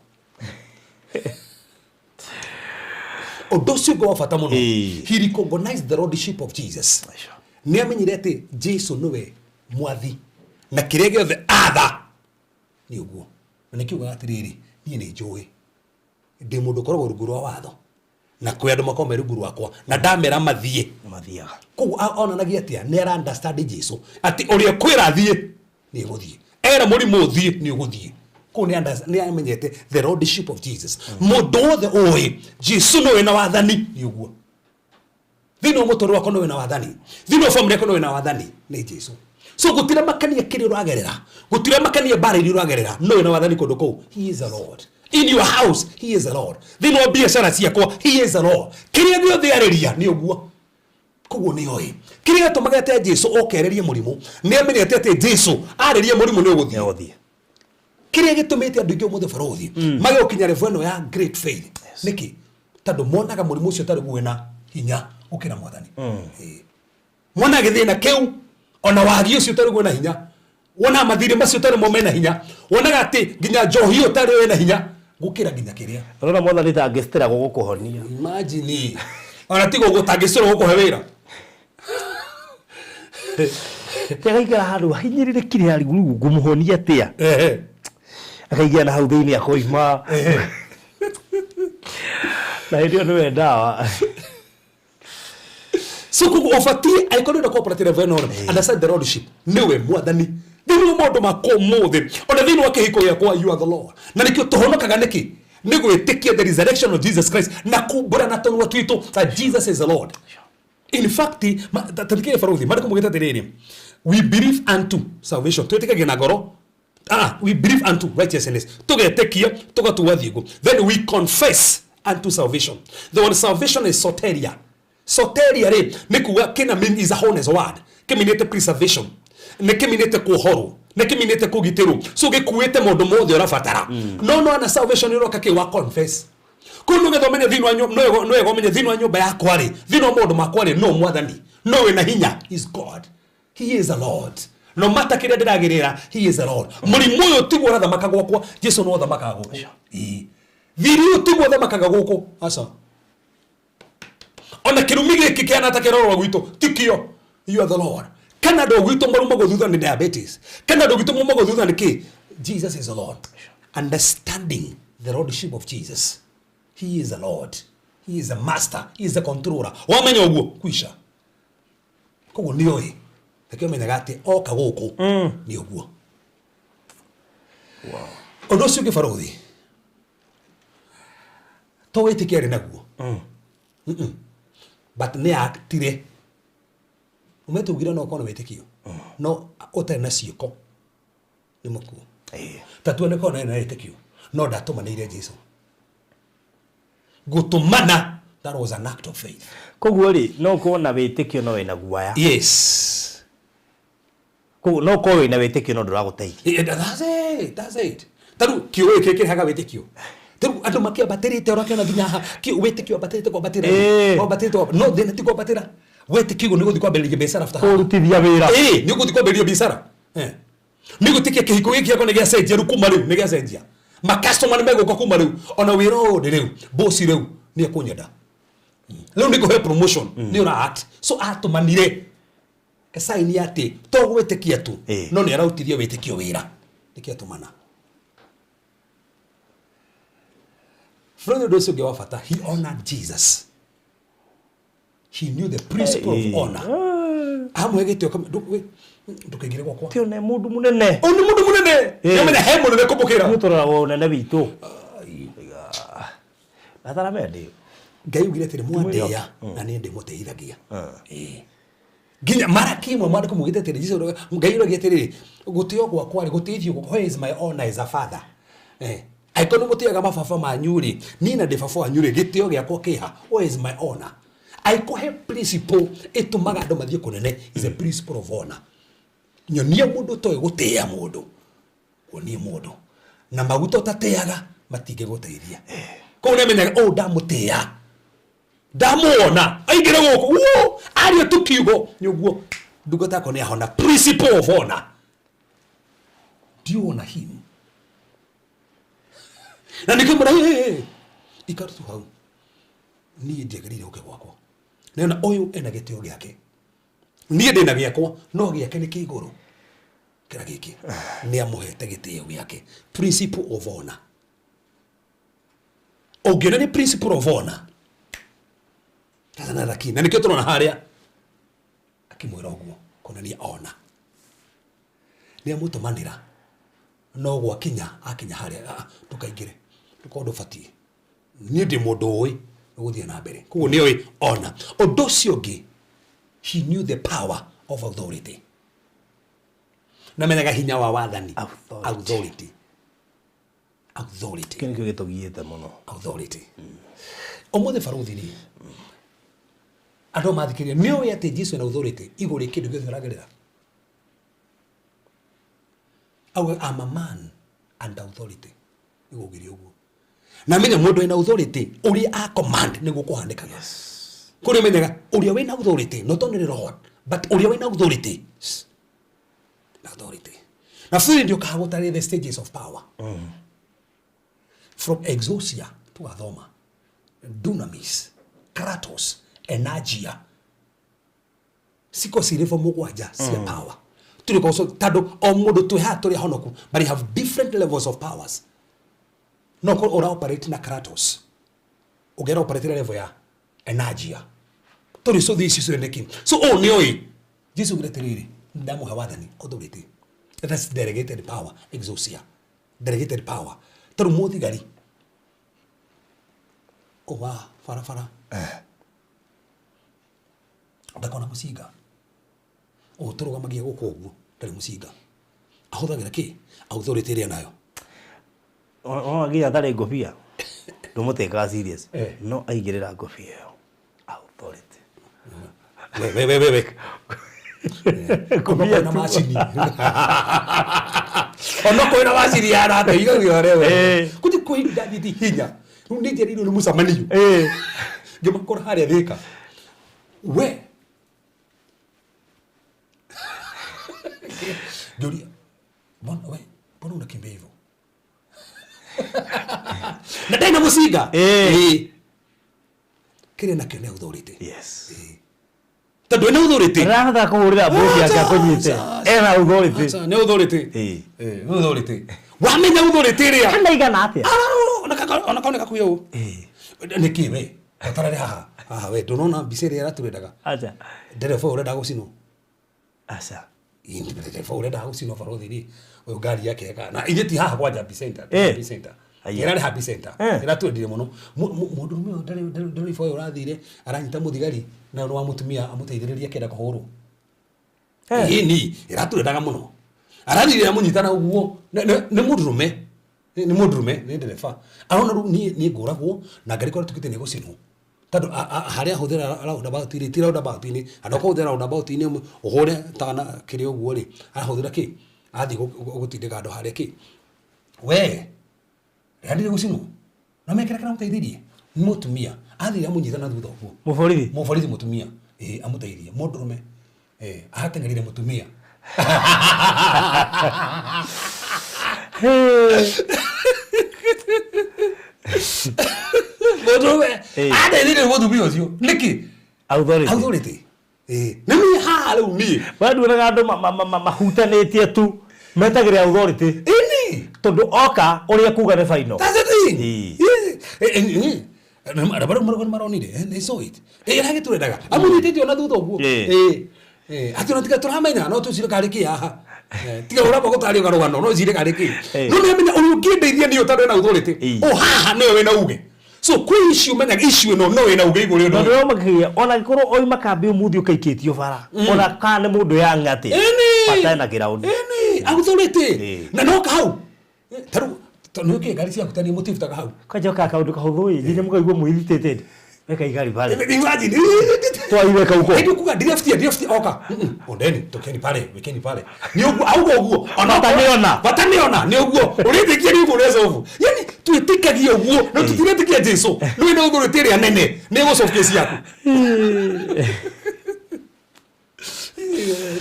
ũndũ ũcio ũngĩ wa bata mũno he recognized the lordship of Jesus nĩ amenyire atĩ Jesu nĩwe mwathi na kĩrĩa gĩothe atha nĩ ũguo na nĩ kiugaga atĩrĩrĩ niĩ nĩ njũĩ ndĩ mũndũ ũkoragwo rungu rwa watho na kwĩ andũ makoragwo me rungu rwakwa na ndamera mathiĩ mathiaga koguo onanagia atĩa nĩ ara understand Jesu atĩ ũrĩa kwĩra thiĩ nĩ ũgũthiĩ era mũrimũ ũthiĩ nĩ ũgũthiĩ koguo nĩ amenyete the lordship of Jesus mũndũ wothe ũĩ Jesu nĩwe na wathani nĩ ũguo thĩinĩ wa mũtũũrĩre wakwa nĩwe na wathani thĩinĩ wa famĩlĩ yakwa nĩwe na wathani nĩ Jesu so gũtirĩ makania kĩrĩa ũragerera gũtirĩ makania mbara iria ũragerera nĩwe na wathani kũndũ kũu he is the Lord in your house he is the Lord thĩinĩ wa biacara ciakwa he is the Lord kĩrĩa gĩothe arĩria nĩ ũguo koguo nĩ oĩ kĩrĩa gĩtũmaga atĩ Jesu okererie mũrimũ nĩ amenyete atĩ Jesu arĩria mũrimũ nĩ ũgũthiĩ kĩrĩa gĩtũmĩte andũ aingĩ ũmũthĩ barothi magĩũkinya level ĩno ya great faith nĩkĩ tondũ monaga mũrimũ ũcio ũtarĩ guo na hinya ukira mwathani mwana githina kiu ona wagi ucio utari na hinya wona mathire macio utari mo mena hinya wonaga ati nginya njohi utari na hinya gukira nginya kiria rona mwathani ta angestera gukuhonia imagine ona tigo gutangicira gukuhe wira tegaikara handu hinyirire kire ari ngumuhonia atia akaigia na hau thiini akoima na ndio ndio ndawa so kugu ofati aikoni na cooperative venor understand the lordship niwe mwathani thinu mondo makomothe ona thinu wake hiko yakwa you are the Lord na nikio tohonokaga niki nigwitikia the resurrection of Jesus Christ na kumbura na tonwa twitu that Jesus is the Lord in fact tatikire faruthi mari kumugeta terere we believe unto salvation twetikaga na ngoro we believe unto righteousness tugetekia tugatuwa thigo then we confess unto salvation the word salvation is soteria soteria re nikuwa kina mean is a honest word kiminete preservation ne kiminete kuhoro ne kiminete kugitero so gikuete mondo mothe urabatara no ana salvation iroka ke wa confess Kuno gethomenya thino anyo no egomenya thino anyo ba yakwa ri thino mundu makwa ri no mwathani no we na hinya is God. He is the Lord. No matter kire ndiragirira, he is the Lord. Muri moyo tigo ratha makago kwa Jesu no tha makago. Thiri tigo tha makago guko asa. Ona kirumi giki kiana ta kiroro gwito tikio. You are the Lord. Kana do gwito marumo go thutha ni diabetes. Kana do gwito marumo go thutha ni ki. Jesus is the Lord. Understanding the lordship of Jesus. He is the Lord. He is the master. He is the controller. Wamenya uguo kuisha. Kogo nioi. Takio menyaga ati oka guku ni uguo. Wow. Ondo cio gibaruthi. To witikiari naguo. But ne actire. Umetugira no kono witikio. No utari na ciiko. Ni mukuo. Tatu ne kono na witikio. No ndatumanire Jesu. Gutumana, that was an act of faith. Koguo ri no kuona witikio no wina guaya. Yes. Koguo no ko wina witikio no nduraguteithia. That's it. Taru kiwe keke haga witikio. Taru andu makia bateri te orakena nginya ki witikio bateri te kwa batera. Kwa bateri to no dena ti kwa batera. Witikio ni guthi kwa beliye biashara after. Kurutithia wira. Ni guthi kwa beliye biashara. Ni gutikia kihiko giki yako ni gia cenjia rukuma riu ni gia cenjia. Ma customer megoka kuma riu ona wira ode riu boss riu ni akunyenda riu ni kuhe promotion ni ora act so atumanire sign yate to gwetikia tu no ni arautithia witikio wira nikiatumana Father does give after he honored Jesus. He knew the principle of honor. Amwegete ndukegire gwakwa tio ne mundu munene ni mundu munene yamenya he munene kubukira mutorora wo nene bitu natara mende ngai ugire tiri mwandeya na ni ndi muteithagia ginya mara kimwe mwande kumugite tiri Jesu ngai ugire tiri gutio gwakwa ri guteithio gwakwa is my honor as a father aikono mutiaga mababa manyuri ni na ndi baba wanyuri gitio giakwa kiha is my honor aikohe principle etumaga andu mathie kunene is a principle of honor. Nyonia mundu to gutia mundu wonie mundu na maguto tateaga matige guteithia ko ne menyaga ndamutia ndamuona aigire guku ari tukiugo nyuguo ndugota ko ne ahona principle of honor. Do you honor him? Na nikimura ikatu hau ni ndegerire uke gwakwa nena oyu ena gitio giake nie ndina giakwa no giake ni kiguru kira giki ni amuhete gitio giake principle of honor ogena ni principle of honor kana lakini na nikio turona haria akimwira uguo kona ni honor ni amutumanira no gwakinya akinya haria tukaingire tukondo fati ni ndi mundu oi guthia na mbere kugo ni oi honor odosiogi. He knew the power of authority. Na menyaga hinya wa wathani. Authority. Authority. Kini kyo gitugiite muno. Authority. Omothe baruthi ni. Ando mathikiria ni oya ati Jesu na authority iguri kindu githe ragirira. I'm a man and authority. Igugiri uguo. Na menya mundu ina authority uri a command ni gukuhandikaga. Kuri menyaga uria wina authority not only the Lord but uria wina authority. Authority. Na fili ndio kahagutari the stages of power. From exousia to athoma, dunamis, kratos, energia. Siko sirifo mugwaja sia power. Tuliko so tado omodo tu ha tori honoku, but you have different levels of powers. No ko ora operate na kratos. Ugera operate level ya energia. Tori so this is the king. So ni oi. Jesus greteriri ndamu hawadani authority. That's delegated power, exousia. Delegated power. Taru modi gari. Owa fara. Ndakona musiga. Turuga magia guko uguo tari musiga. Ahuthagira ki? Authority ria nayo. Agia tari ngobia. Ndumuteka serious. No aigirira ngobia yo. Authority. We. Ngobia na machini. Ono ko ina machini ya rata iyo yore we. Kuti kuinda didi hinya. Nunde ndio musamani. Gema kora haria thika. We. Gloria. Mbona unakimbia hivyo? Na tena musiga. Kire na kene authority. Yes. Tado na authority. Ratha kuhurira bosi akakunyite. Ena authority. Acha ne authority. Authority. Wamenya authority ria. Kana igana atia? Onaka kuyo. Nikiwe. Atarare haha we ndonona biseri era turendaga. Acha. Ndereba urenda gucino. Acha. Ndereba urenda gucino barothi ri. Uyo ngari yake eka. Na itheti haha kwa Happy Center. Happy Center. Era Happy Center. Era twendire muno. Mundu rume ndari fo urathire aranyita muthigari na wa mutumia amuteithiriria kenda kuhuru. Ni era turendaga muno. Arathire amunyitana uguo. Ni mundu rume. Ni mundu rume ni ndereba. Arona ni nguragwo na ngari kwa tukite ni gucino. Tado haria huthira roundabout ri ti roundabout ni andoko huthira roundabout ni uhore tana kiri uguo ri arahuthira ki athi gutindika ando haria ki we randire gucino na mekera kana muteithirie mutumia athi amunyitana thutha uguo muborithi mutumia amuteithie mundu rume ahatengerire mutumia Modowe. Ada ile mutumia ucio. Niki? Authority. Nimi halu ni. Bado na ando mahutanetie tu. Metagire authority. Ini. Tondu oka uria kuga ne final. That's the thing. Arabara maronire. They saw it. Rage turendaga. Amunitete ona thutha uguo. Ati ona tiga turamenya no tucire kariki haha. Tiga uraba gutari garugano no cire kariki. No nemenya urukindeithia ni utare na authority. O haha no we na uge. So kwi issue menya issue no we na uge iguri no. No makia ona gikoro oi makambi umuthi ukaikitio bara. Ona kana mundu ya ngati. Patana ground. Authority. Na no ka hau. Taru no ke gari cia kutani motive taka hau. Kaja ka kaundu ka hudhui nyine mukaigwa muiritated. Weka igari pale. Imagine. Twaiweka huko. Hebu kuga drift oka. Ondeni tokeni pale, wekeni pale. Ni uguo augo Wataniona ni uguo. Urithikia ni uguo resolve. Yani twitikagie uguo, no tutiretikia Jesu. No ina uguo retiria nene. Ni go solve case yaku.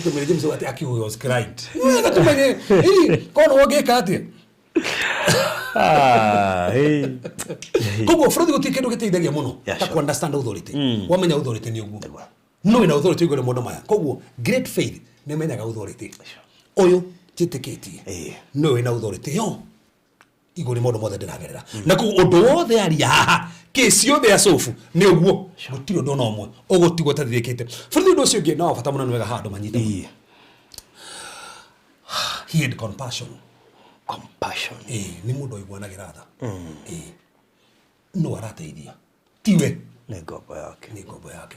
Tumenye James ati akiuyo scribe. Na tumenye kono wogeka ati. Kogo Frodi gutikindu giteithagia muno ta ku understand authority. Wamenya authority ni uguo. No ina authority igore mundu maya. Kogo great faith ni menyaga authority. Oyo titikitie. No ina authority yo. Igore mundu mothe ndiragerera. Na ku undu wothe ari haha kesi yothe ya sofu ni uguo. Gutiro ndo no mwe. Ugutigwo tathikite. Frodi ndo cio ngi no bata muno nwega handu manyita. He had compassion. Ni mundu aiguanagira tha. No arateithia. Tiwe ni ngombo yake.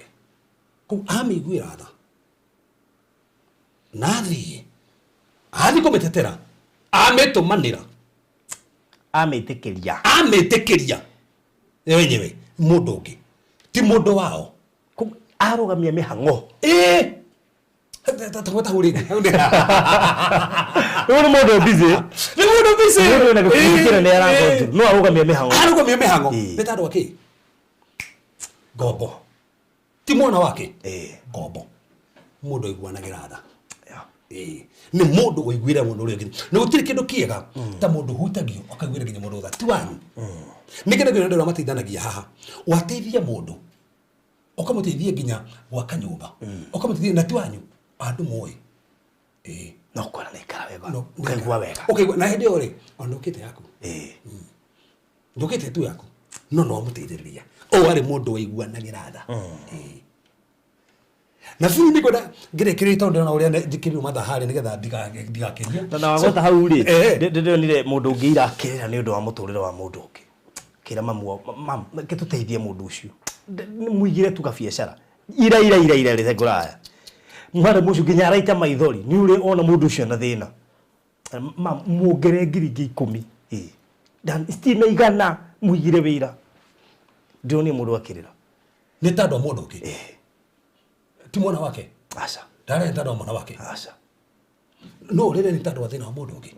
Ku amiguira tha. Nathi kumetetera. Ametumanira. Ametekeria. Wenyewe mundu ungi. Ti mundu wao. Ku arugamia mihango. Tata hurika. Ni mundu busy. Ni na kufikira ni arango. No arugamia mihango. Betado wake. Gobo. Ti mwana wake. Gobo. Mundu aiguanagira tha. Ni mundu waiguira mundu uri ngi. Ni gutiri kindu kiega ta mundu hutagio akaiguira nginya mundu tha. Ti wanyu. Nikenda ndio ndio mateithanagia haha. Wateithia mundu. Okamuteithia nginya gwaka nyumba. Okamuteithia na ti wanyu. Andu moy. No kora nekara wega. Ukaigua wega. Okay, na hindi ore ondokite yaku. Ndokite tu yaku. No muteithiriria. O ari mundu waiguanagira tha. Na funi niko da ngirekirita ndo na uria ndikiriru matha hari nigetha ndigakiria. Na wagota hau ri. Ndio nire mundu ngira akirira ni undu wa muturire wa mundu ungi. Kira mamu kituteithie mundu ucio. Muigire tu ka biashara. Ira ritenguraya. Mwara mucio nginya araita maithori ni uri ona mundu ucio na thina. Muongere ngiri 10. Dan stima igana muigire wira. Ndio ni mundu akirira. Ni tando mundu ungi. Ti mwana wake. Aca. Ndare tando mwana wake. Aca. No rere ni tando wa thina wa mundu ungi.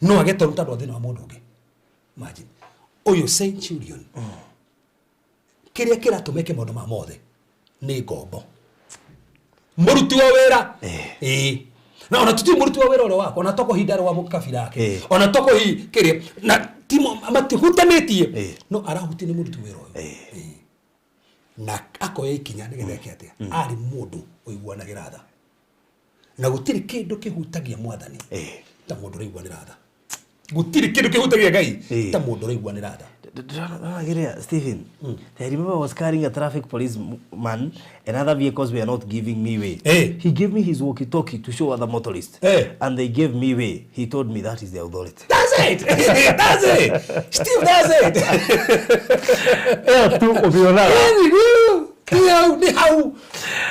No ageto tando wa thina wa mundu ungi. Imagine. Oyo Centurion. Kiria kiratumeke maundu ma mothe ni ngombo. Muruti wa wira. Na ona tuti muruti wa wira ore wako na toko hidaro wa mukabira yake. Ona toko hi kiria na timo amatihutanĩtie no arahuti ni muruti wira oyo. Na akoya ikinya nigetha kiatia ari mundu uiguanagira tha. Na gutiri kindu kihutagia mwathani. Ta mundu uiguanira tha. Gutiri kindu kihutagia Ngai ta mundu uiguanira tha. Stephen, I remember I was carrying a traffic policeman and other vehicles were not giving me way. He gave me his walkie-talkie to show other motorists. And they gave me way. He told me that is the authority. That's it! That's it! Steve, that's it!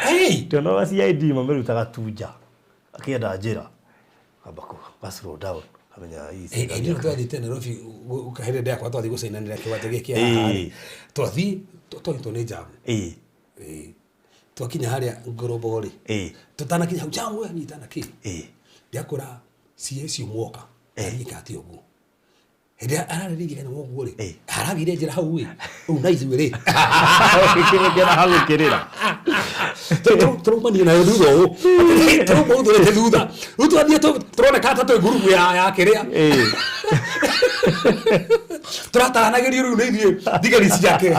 Hey! Don't know si ID mameru takatuja. Akienda njira. Abako, slow down. Ndio twathiĩte Nairobi ukahĩrĩ ndakwa twathi gũcainanĩra kĩwanja gĩkĩ haha twathi twanyitwo nĩ jamu twakinya harĩa Ngorobo rĩ tũtanakinya hau jamu yanyitana kĩ ndiakora CS mwoka arika ati ũguo hĩndĩ ararĩrĩirie kana ũguo rĩ aragire njĩra hau rĩ ũũ na ithuĩ rĩ ũkĩkĩra hau ũkĩrĩra tũrũmanie nayo thutha ũũ tũrũmũthũrĩte thutha rĩu twathiĩ tũroneka ta twĩ ngurubu ya kĩrĩa tũrataranagĩrio rĩu nĩ ithuĩ thigari ciake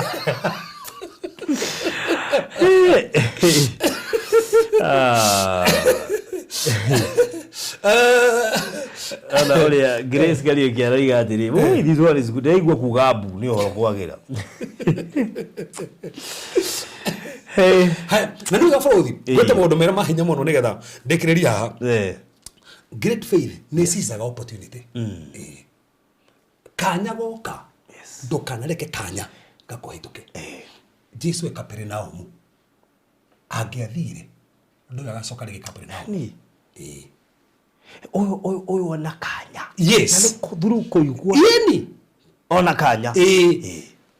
Ana oria Grace Galio kiaraiga atiri this one is good aigua kugabu ni horo kwagira na nĩ gabarothi gwete maũndũ mera mahinya mũno nĩgetha ndĩkĩrĩria haha great faith nĩ cicaga opportunity kanya goka ndukanareke kanya gakũhĩtũke Jesu Kapernaumu angĩathire ndũrĩa agacoka rĩngĩ Kapernaumu oyo ona kanya yes na kudhuru kuigua yeni ona kanya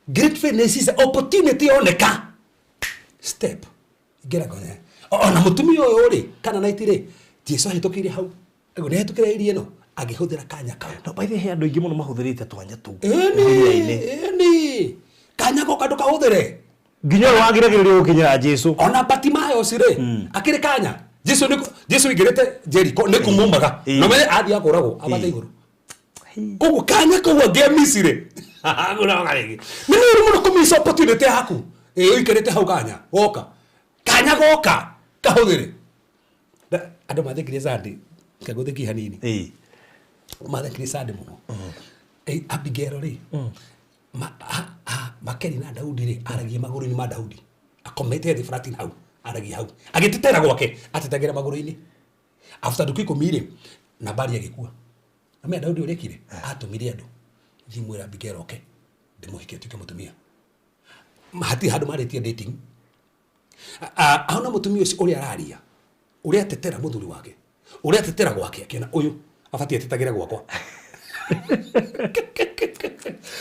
great faith nĩ cicaga opportunity oneka step gera kone ona mutumia ũyũ rĩ kana naiti rĩ Jesu ahĩtũkĩire hau ego nĩ ahĩtũkĩire irie no agĩhũthĩra kanya kau no by the way andũ aingĩ mũno mahũthĩrĩte twanya tu eni kanya goka ndũkahũthĩre nginya wagiragĩrĩrio gũkinyĩra Jesu ona Batimayo rĩ akĩrĩ kanya Jesu igĩrĩte Jericho nĩ kumumaga no me athi akũragwo abate igũrũ koguo kanya kau angĩamisire agũra ngarĩgi nĩ mũno kũmiss opportunity yaku ũikĩrĩte hau kanya goka kahũthĩre andũ mathekire Sunday kagũthĩki hanini mathekire Sunday mũno Abigail rĩ Makeri na Daudi rĩ aragia magũrũ-inĩ ma Daudi akomete thĩ flatin hau aragia hau agĩtetera gwake atetagĩra magũrũ-inĩ after ndukũ 10 rĩ Nabali agĩkua na mẹ Daudi ũrekire atũmire andũ thimwĩra Abigail oke ndĩmũhikie tuke mũtumia mahati handu marĩtie dating aona mũtumia ũcio ũrĩa araria ũrĩa atetera mũthuri wake ũrĩa atetera gwake akiona ũyũ abatie atetagĩra gwakwa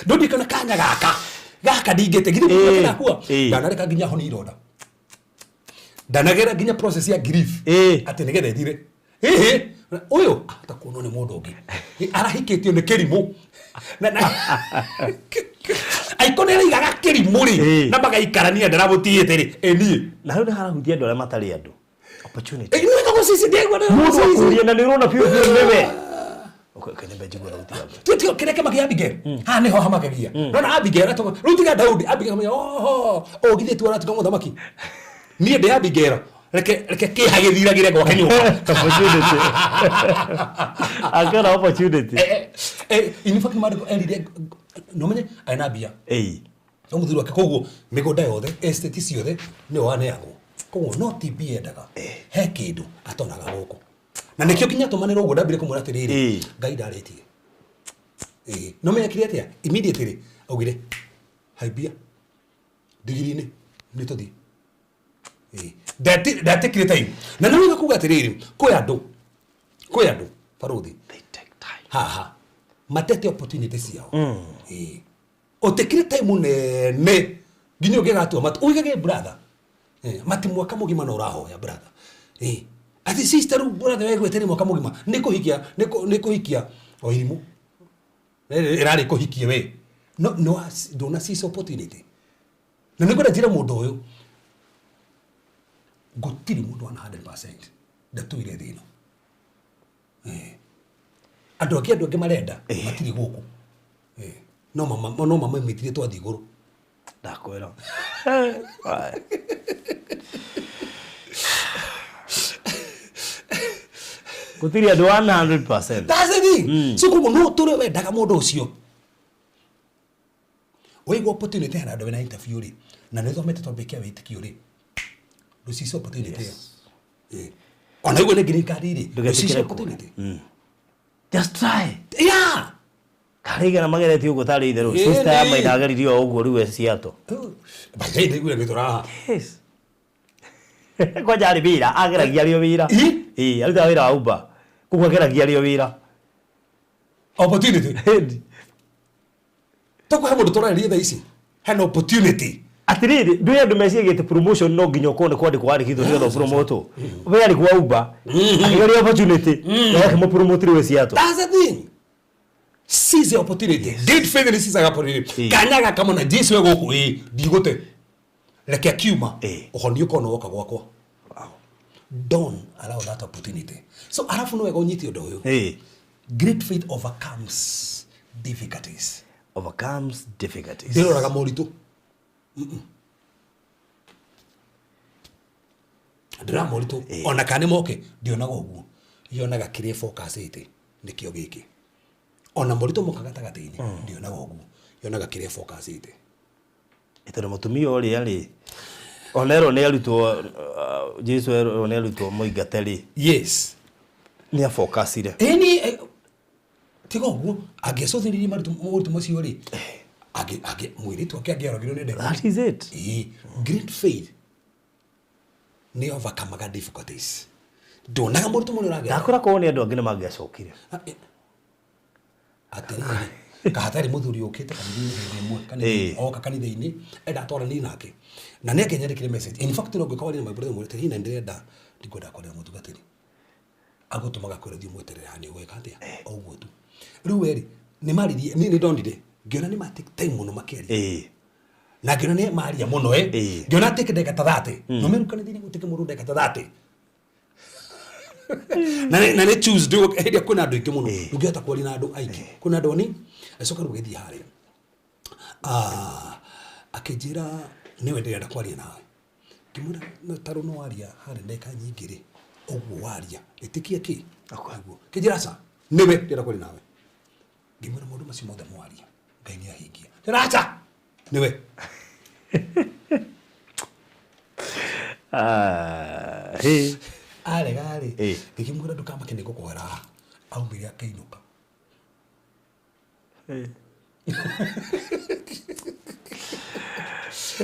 ndũndi kana kanya gaka ndingĩte githĩ nakua ndanareka nginya honi ironda ndanagera nginya process ya grief atĩ nĩgetha ethire ũyũ atakuonwo nĩ mũndũ ũngĩ arahikĩtio nĩ kĩrimũ aikonera igaga kĩrimũ rĩ na magaikarania ndaramũtiĩte rĩ eni na hau nĩ harahutia andũ arĩa matarĩ andũ opportunity nĩ wega gũcici ndĩgua mũndũ akũria na nĩ ũrona biũ nĩwe kanyamba njigua na utia tutio kireke magi Abigail ha niho hamakagia rona Abigail rutiga Daudi Abigail ogithe tu aratuka muthamaki nie de Abigail reke kihagithiragire gwake nyũmba opportunity akara opportunity in fact madu erire no menye ainabia omuthuru wake koguo migunda yothe estate ciothe ni wane yako koguo no TP endaga he kindu atonaga goko na nikio kinya tumanira ugo ndambire kumura atiriri Ngai ndaretie no meyakire atia immediately augire haibia digiri-inĩ nĩ tũthiĩ ndatekire time na nĩ wega kuga atiriri kwĩ andũ baruthi haha matete opportunity ciao ũtekire time nene nginya ũngĩgatua matu ũigage brother mati mwaka mũgima na ũrahoya brother ati sister brother wewe gwetere mwaka mũgima nĩ kũhikia o irimu ĩrarĩ kũhikia we no ndona seize opportunity na nĩngwenda njĩre mũndũ ũyũ gũtirĩ mũndũ ana 100% ndatũire thĩ ĩno andũ angĩ marenda matirĩ gũkũ no mamĩtire twathi igũrũ ndakwĩra gũtirĩ andũ 100%. That's the thing. So koguo no tũrĩ wendaga mũndũ ũcio wĩigua opportunity hena andũ wĩna interview rĩ na nĩ thomete twambĩkia wĩtĩkio rĩ ndũcice opportunity ĩyo ona igua nĩ green card rĩ ndũcice opportunity just try. Yeah. Kariga na mageretie ugo tari itherũ sister ya maina ageririo ũguo rĩu eciato baje nĩ gure gĩtũra yes kwa jari wĩra ageragia rio wĩra aruta wĩra wa Uber koguo ageragia rio wĩra opportunity toko he mũndũ tũraria thaa ici hena opportunity atiriri ndio andũ meciagĩte promotion no nginya ũkone kwandĩkwo wandĩkithwo nĩ getha promote we ari kwa Uber ageria opportunity yake mu promote rĩu eciato. That's the thing. Seize the opportunity. Great faith in seize opportunity. Kanyaga kama na Jesu wego gũkũ ndigũte reke akiuma ũhoni ũkono woka gwakwa. Don't allow that opportunity. So arafu no wego nyiti ũndũ ũyũ. Great faith overcomes difficulties. Overcomes difficulties. Ndiroraga moritũ. Ndĩra moritũ ona kana moke ndionaga ũguo. Yonaga kĩrĩa focus ĩte nĩkĩo gĩkĩ. Ona moritũ moka gatagatĩ-inĩ ndionaga ũguo. Yonaga kĩrĩa focus ĩte. Ĩtore mũtumia ũrĩa rĩ onero nĩ arutwo Jesu nĩ arutwo moingate rĩ. Yes. Nĩ a focus ire. Eni tiga ũguo angĩcũthĩrĩria moritũ macio rĩ age mwĩrĩtu angĩarogirwo nĩ ndege. That is it. Great faith nĩ overcome difficulties. Ndonaga moritũ mũno rage. Ndakora ko nĩ andũ angĩ nĩ mangĩacokire. Atĩrĩrĩ kahatari mũthuri ũkĩte kanitha-inĩ oka kanitha-inĩ ndatwarani nake na nĩ akĩnyandĩkire message. In fact no ngĩkorwo na my brother mwĩrĩte hina ndĩrenda ndikwenda kũrĩa mũtugatĩri agũtũmaga kwĩra thiĩ mweterera hani gwĩka atĩa ũguo tu rĩu rĩ nĩ maririe nĩ ndonire ngĩona nĩ matake time mũno makĩaria na ngĩona nĩ maria mũno ngĩona atĩ ndeka ta 30 no merukanĩthie gũtĩke mũndũ ndeka ta 30 na nĩ Tuesday hĩndĩ kwĩna andũ aingĩ mũno ndũngĩhota kwaria na andũ aingĩ kwĩna andũ ani acoka rũgĩthiĩ harĩa akĩnjĩra nĩwe ndĩrenda kwaria nawe ngĩmwĩra tarũ no waria harĩ ndeka nyingĩ rĩ ũguo waria ĩtĩkia kĩ akwaguo kĩnjĩra sa nĩwe ndĩrenda kwaria nawe ngĩmwĩra maũndũ macio mothe mwaria Ngai nĩ ahingia ndĩracha nĩwe aregari ngĩmwĩra ndũkamake nĩ ngũkwĩra aumire akĩinũka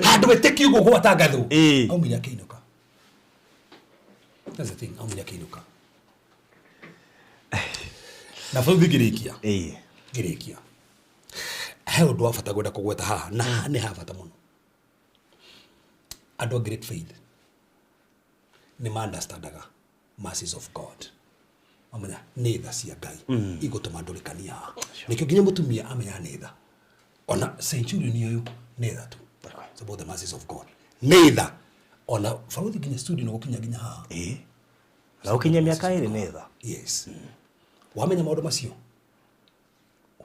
handũ wĩtĩkio ũguo gwatangathwo aumire akĩinũka. That's the thing, aumire akĩinũka na bũrũthi ngĩrĩkia he ũndũ wa bata gwenda kũgweta haha na nĩ ha bata mũno. Andũ a great faith nĩ ma-understandaga mercies of God. Amenya nĩ tha cia Ngai igũtũma ndũrĩkania nĩkĩo nginya mũtumia amenya nĩ tha ona centurion ũyũ nĩ tha tu. It's about the mercies of God. Nĩ tha ona bũrũthi nginya studio no gũkinya nginya haha na ũkinya mĩaka ĩrĩ nĩ tha. Yes. Wamenya maũndũ macio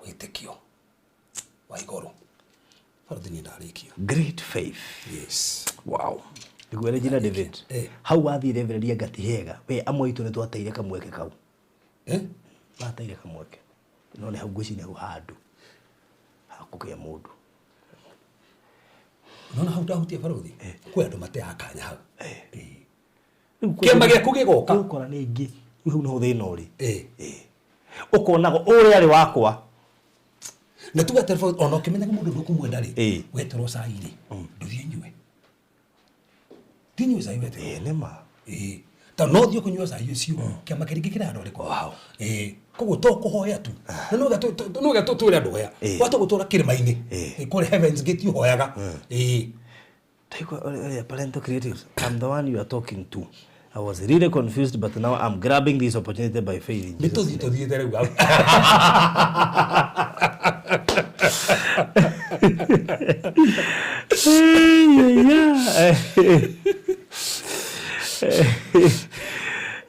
wĩtĩkio wa igũrũ bũrũthi nĩ ndarĩkia. Great faith. Yes. Wow. Niguo Regina David. Hau wathire Revereria Gatihega we amwe itu nĩ twateire kamweke kau. Bateire kamweke. No nĩ hau ngwĩciria hau handũ hakũgĩa mũndũ. Nona hau ndahutia bũrũthi kwĩ andũ mateaga kanya hau. Kĩama gĩaku gĩgoka ũkora nĩ ingĩ hau no thĩna ũrĩ. Ũkonago ũrĩa arĩ wakwa na tuga telefoni ona ũkĩmenyaga mũndũ ndũkũmwenda rĩ weterwo cai rĩ ndũthiĩ nyue thinyue cai weterwo nĩ ma ta no thiĩ kũnyua cai ũcio kĩama kĩrĩngĩ kĩrarĩ kũ koguo to kũhoya tu na no gatũtũre andũ hoya wata gũtũra kĩrĩma-inĩ kũrĩ Heavens Gate ũhoyaga Parental creatives, I'm the one you are talking to. I was really confused, but now I'm grabbing this opportunity by faith. Nĩ tũthiĩ rĩu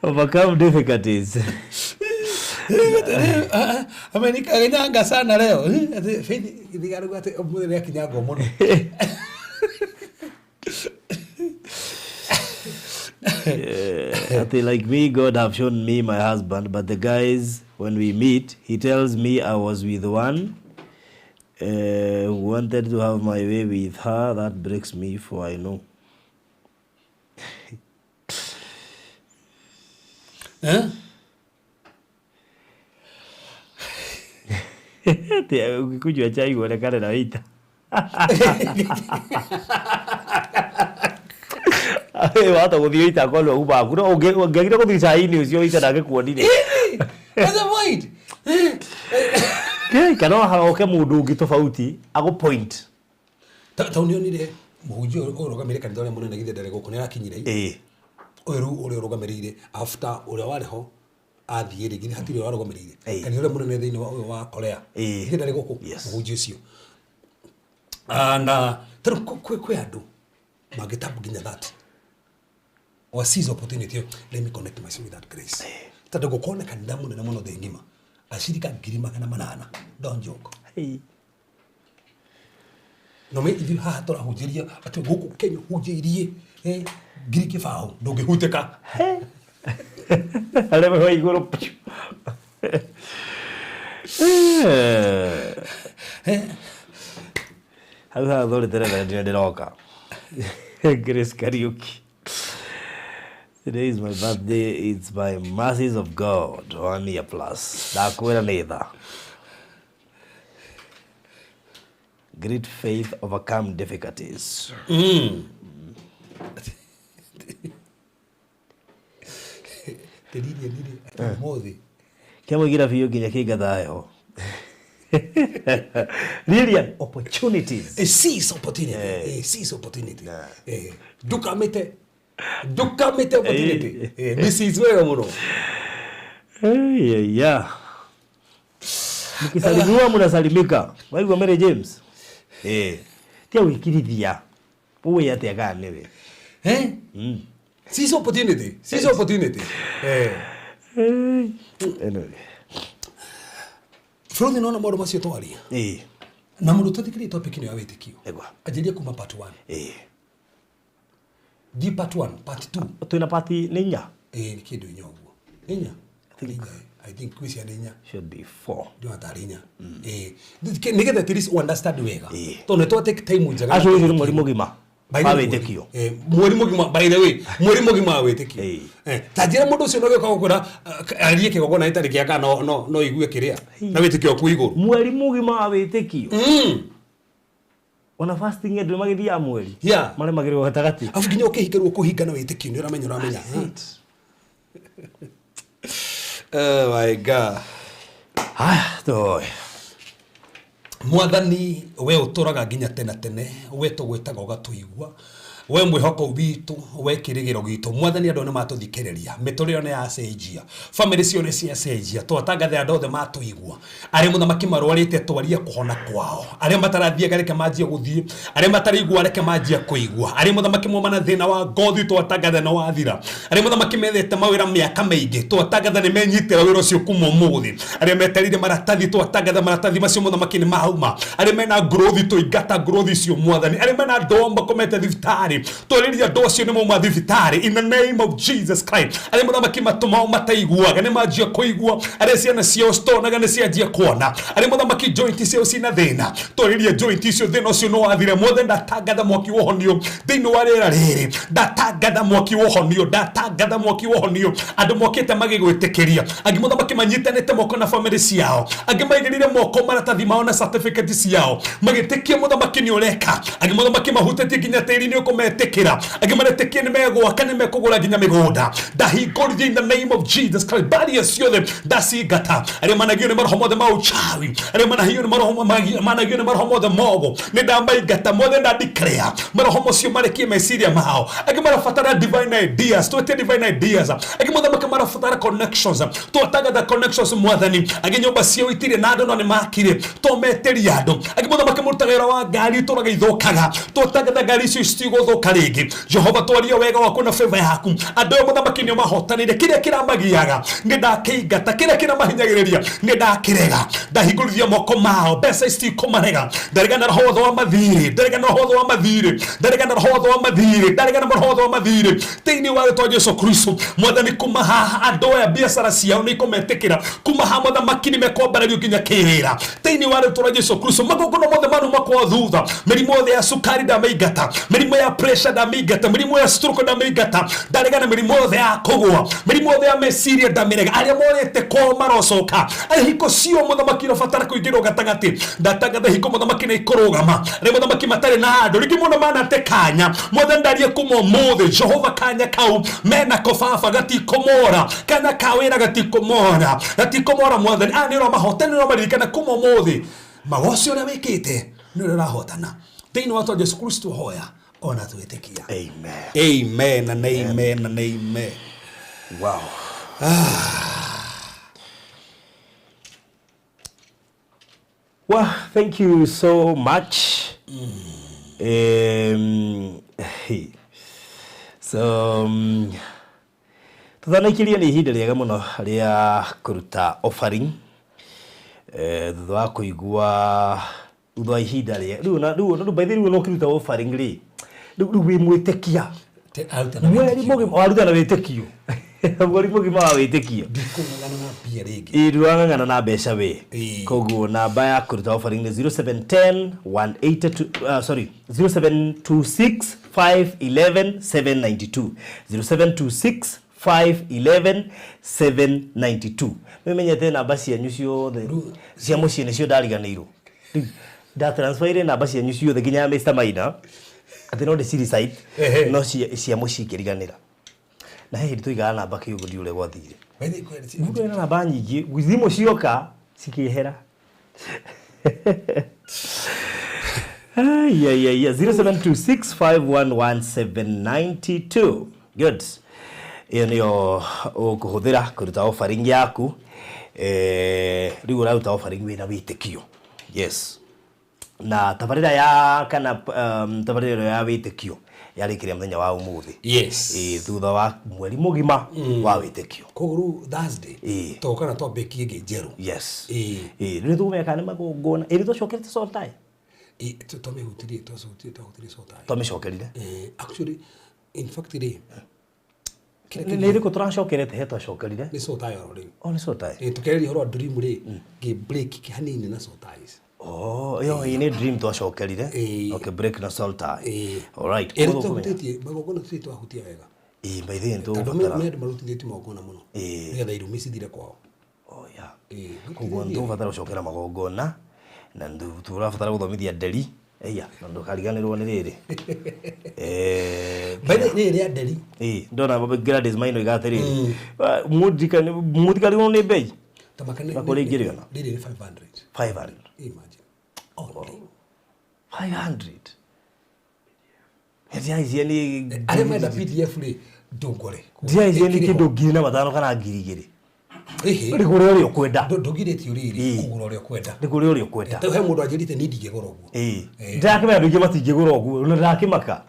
Overcome difficulties. Amenika nyanga sana leo. Ati Faith ndigaru ati omwe ya kinyago muno. I think like me, God have shown me my husband, but the guys, when we meet, he tells me I was with one who wanted to have my way with her. That breaks me, for I know. Huh? Ukikunywa chai uonekane na waiter. Watu guthii waiter kwa lwa uba kuna ungegira guthii chai ni ucio waiter ndangekuonire. As a void. Kana haroke mundu ungi tofauti ago point. Ta unionire muhunjio urogamire kanitha ule munene githe ndare guku ni arakinyire. Oru uri urogamirire after uri wariho athie ri githe hatire warogamirire. Kanitha ule munene thiini wa Korea. Githe ndare guku muhunjio ucio. Na tero kwe andu magitabu ginya that. Or seize opportunity, let me connect myself with that grace. Tado go kona kanitha munene muno thi ngima. Ashirika ngiri magana manana. Don't joke. No me ithi haha turahunjiria ati guku Kenya hunjirie ngiri kibao ndungihuteka. Ale me iguru. Haha dole tere ndiroka. Grace karaoke. Today is my birthday. It's by mercies of God. 1 year plus. Dakwera neither. Great faith overcome difficulties. Kama gira fiyo kinya kigathayo. Lilian, opportunities. A seize opportunity. A seize opportunity. Dukamete opportunity. This is where muno. Yeah. Mkisalimia mnasalimika. Waigwa Mary James. Tia wikirithia. Uwe yate agane we. Seize opportunity. Seize opportunity. Anyway. Frodi nona moro masio twaria. Na mundu tuthikiri topic ni ya witikio. Ajiria kuma part 1. Di part 1, part 2. Tuina part ninya. Ni kindu inyoguo. Ninya. I think kwisi ninya should be 4. Ndio atarinya. Nigetha at least understand wega. Tone to take time njaga. Acio ni mwalimu gima. Ba witikio. Mwalimu gima by the way, mwalimu gima witikio. Tajira mundu ucio no gika gukura arie kigogo na itari kiaka no igue kiria. Na witikio ku iguru. Mwalimu gima witikio. Ona fasting ndio magithia mweri. Mare magirwo gatagati. Afu ginya ukihikirwo kuhinga na witikio ni uramenya. Oh my God. Toi. Mwathani we uturaga nginya tene we tugwetaga ugatuigwa we mwihoko witu we kirigiro gitu mwathani andu ni matuthikiriria miturire ne ya cenjia family cione cia cenjia twatangathe andu othe matuigwa ari muthamaki marwarite twarie kuhona kwao ari matarathie gareke manjie guthie ari matarigwa reke manjie kuigwa ari muthamaki mumana thina wa ngothi twatangathe no wathira ari muthamaki methete mawira miaka maingi twatangathe ni menyitira wira ucio kuma muthi ari meterire maratathi twatangathe maratathi macio muthamaki ni mauma ari mena growth tuigata growth cio mwathani ari mena ndomba komete thibitari toriria docio ni muma thibitari in the name of Jesus Christ ari muthamaki matuma mataiguaga ni manjia kuigua ari ciana cio stonaga ni cianjia kuona ari muthamaki joint cio cina thina toriria joint cio thina cio no wathire mothe ndatangatha mwaki wohonio thini wa rera riri ndatangatha mwaki wohonio ndatangatha mwaki wohonio andu mokite magigwitikiria angi muthamaki manyitanite moko na family ciao angi maigirire moko maratathi mao na certificate ciao magitikia muthamaki ni ureka angi muthamaki mahutetie nginya tiri ni ukome maretekera angi maretekia ni megwaka ni mekugura nginya migoda ndahingũrithia in the name of Jesus Christ barriers ciothe ndacingata arĩa managio nĩ maroho mothe ma uchawi arĩa managio nĩ maroho mothe mogo nĩ ndamaingata mothe na declare maroho macio marekie meciria mao angi marabatara divine ideas twete divine ideas angi mothe marabatara connections twatagatha connections mwathani angi nyũmba cio itire na andũ no nĩ makire tometeria andũ angi mothe makĩmũrutaga wĩra wa ngari tũraga ithokaga twatagatha ngari icio citigũthũka rĩngĩ Jehova twaria wega waku na favor yaku andũ aya mũthamaki nĩ mahotanĩire kĩrĩa kĩramagiaga nĩ ndakĩingata kĩrĩa kĩramahinyagĩrĩria nĩ ndakĩrega ndahingũrithia moko mao mbeca citikũmarega ndarigana roho wothe wa mathirĩ ndarigana roho wothe wa mathirĩ ndarigana roho wothe wa mathirĩ ndarigana roho wothe wa mathirĩ thĩinĩ wa rĩĩtwa Jesũ Kristo mwathani kuma haha andũ aya biacara ciao nĩ ikũmetĩkĩra kuma haha mũthamaki nĩ mekwambarario nginya kĩrĩra thĩinĩ wa rĩĩtwa Jesũ Kristo magongona mothe manuma kwa thutha mĩrimũ yothe ya cukari ndamĩingata mĩrimũ ya pressure ndamĩingata mĩrimũ ya stroke ndamĩingata ndarigana mĩrimũ yothe ya kũgũa mĩrimũ yothe ya meciria ndamĩrega arĩa morĩte kwao marocoka arĩa hiko cio mũthamaki ũrabatara kũingĩrwo gatagatĩ ndatangatha hiko mũthamaki nĩ ikũrũgama arĩa mũthamaki matarĩ na andũ rĩngĩ mũno manate kanya mothe ndarie kuma ũmũthĩ Jehova kanya kau mena kobaba gatikũmora kanya ka wĩra gatikũmora mwathani nĩ ũramahotana nĩ ũramarikana kuma ũmũthĩ magocio ũrĩa wĩkĩte nĩ ũrĩa ũrahotana thĩinĩ wa Jesũ Kristo hoya ona twĩtĩkia amen and amen and amen. Wow. Well, thank you so much. Tuthanaikiria nĩ ihinda rĩega mũno rĩa kũruta offering thutha wa kũigua thutha wa ihinda rĩa rĩu by the way no kĩruta offering rĩ rĩu wĩ mwĩtĩkia mweri mũgima waruta na wĩtĩkio mweri mũgima wa wĩtĩkio ndũrang'ang'ana na mbeca we koguo namba ya kũruta offering nĩ 0710 0726 511 792 0726 511 792 memenyete namba cianyu ciothe cia mũciĩ nĩcio ndariganĩirwo da transfer namba cianyu ciothe nginya Mr. Maina atĩ no ndĩciri site no cia mũciĩ ngĩriganĩra na hĩndĩ tũigaga namba kĩũgũ ndiũrĩa gwathire mũndũ ena namba nyingĩ thimũ cioka cikĩhera 0726511792 good ĩyo nĩyo ũkũhũthĩra kũruta offering yaku rĩu ũraruta offering wĩna wĩtĩkio yes na tabarĩra ya kana tabarĩra ya wĩtĩkio yarĩkĩrĩa mũthenya wa ũmũthĩ yes thutha wa mweri mũgima wa wĩtĩkio koguo Thursday tokana twambĩkie ĩngĩ njerũ yes rĩu tũmeka nĩ magongona ĩrĩ tũcokerete sotai twamĩhutirie sotai twamĩcokerire actually in fact rĩ nĩ rĩkũ tũracokerete he twacokerire nĩ sotai rĩ nĩ sotai tũkerĩrie horo dream rĩ ngĩ break hanini na sotai yo ine dream twacokerire okay break na solta all right tũhutĩtie magongona twahutia wega by the end tũbatara marutithĩtie magongona mũno nĩgetha irumi cithire kwao koguo tũbatara gũcokera magongona na tũrabatara gũthomithia nderi na ndũkariganĩrwo nĩ rĩrĩ nĩ rĩa nderi ndona Gladys Maina igate rĩrĩ mũthikarirwo nĩ bei nakũrĩ ingĩrĩ ona rĩrĩ nĩ 500 imagine 500 Ndiaizia ni ale menda PDF rĩ ndongore ndiaizia ni kĩndũ 5,000 kana 2,000 Rigore uri ukwenda. Ndugireti uriri kugura uri ukwenda. Rigore uri ukwenda. He mundu ajirite ni ndigegora uguo. Ndakime andu ingi matingegora uguo. Ndakimaka.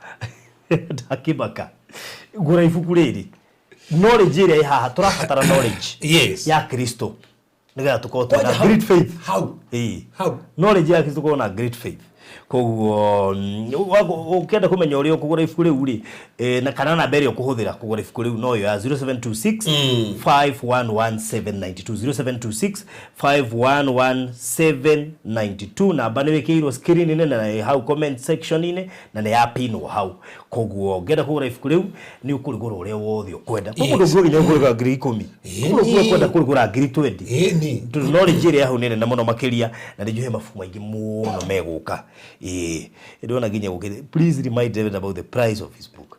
Ndakimaka. Gura ibuku riri. Knowledge iri haha turabatara knowledge. Yes. Ya Kristo. Niga tuko na great faith. How? How? Knowledge ya Kristo na great faith. Koguo ukienda kumenya uri ukugura ibuku riu ri na kana na mbere ukuhuthira kugura ibuku riu no yo ya 0726 511792 0726 namba ni wikirwo screen nene na hau comment section ine na ne ya pin hau koguo ngenda kugura ibuku riu ni ukurigura uri wothe ukwenda mundu nginya kugura ngiri 10 mundu ukwenda kugura ngiri 20 knowledge iri hau nene na muno makiria na ndijuhe mabuku maingi muno meguka Ndona nginya gukire. Please remind David about the price of his book.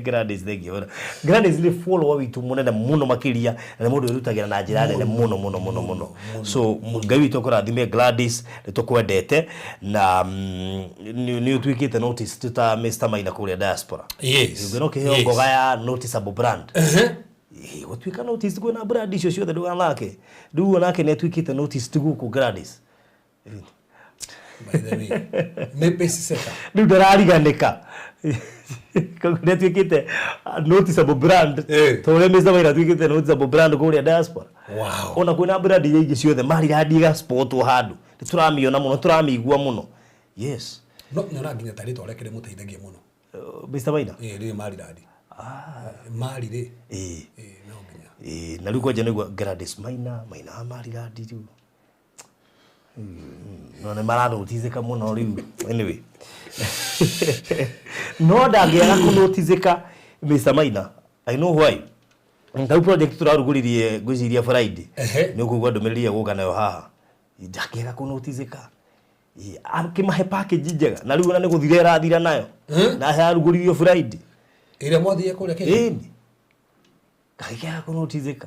Gladys, thank you. Gladys ni follow witu munene muno makiria na mundu wirutagira na njira nene muno. So Ngai witu akurathime Gladys nitukwendete na ni utwikite notice tuta Mr. Maina kuria diaspora. Yes. Ngeno kiheo ngoga ya noticeable brand. Watwika notice kwina brand icio ciothe nduganake. Ndugu nake ni atwikite notice tuguku Gladys. By the way, mepesi seta. Ndu ndarariganika. Kagure twikite noticeable brand. Tole Mr. Maina twikite noticeable brand kuria diaspora. Wow. Ona kwina brand nyingi ciothe mari radiga sport handu. Turamiona muno turamigua muno. Yes. No nyona nginya tari twarekere muteithagia muno. Mr. Maina. Ri mari radi. Mari ri. No nginya. Na ruko jana Gladys Maina mari radi tu. No ne marado utizeka muno riu. Anyway. No ndangĩaga kũnotizĩka Mr. Maina. I know why. Ndau project turaruguririe gwiciria Friday. Nĩ ũkugwa ndũmĩrĩri gũka nayo haha. Ndangĩaga kũnotizĩka. Akĩmahe package njega. Na rĩu ona nĩ gũthire rathira nayo. Na yaruguririo Friday. Ĩrĩa mwathie kũrĩa Kenya. Ndangĩaga kũnotizĩka.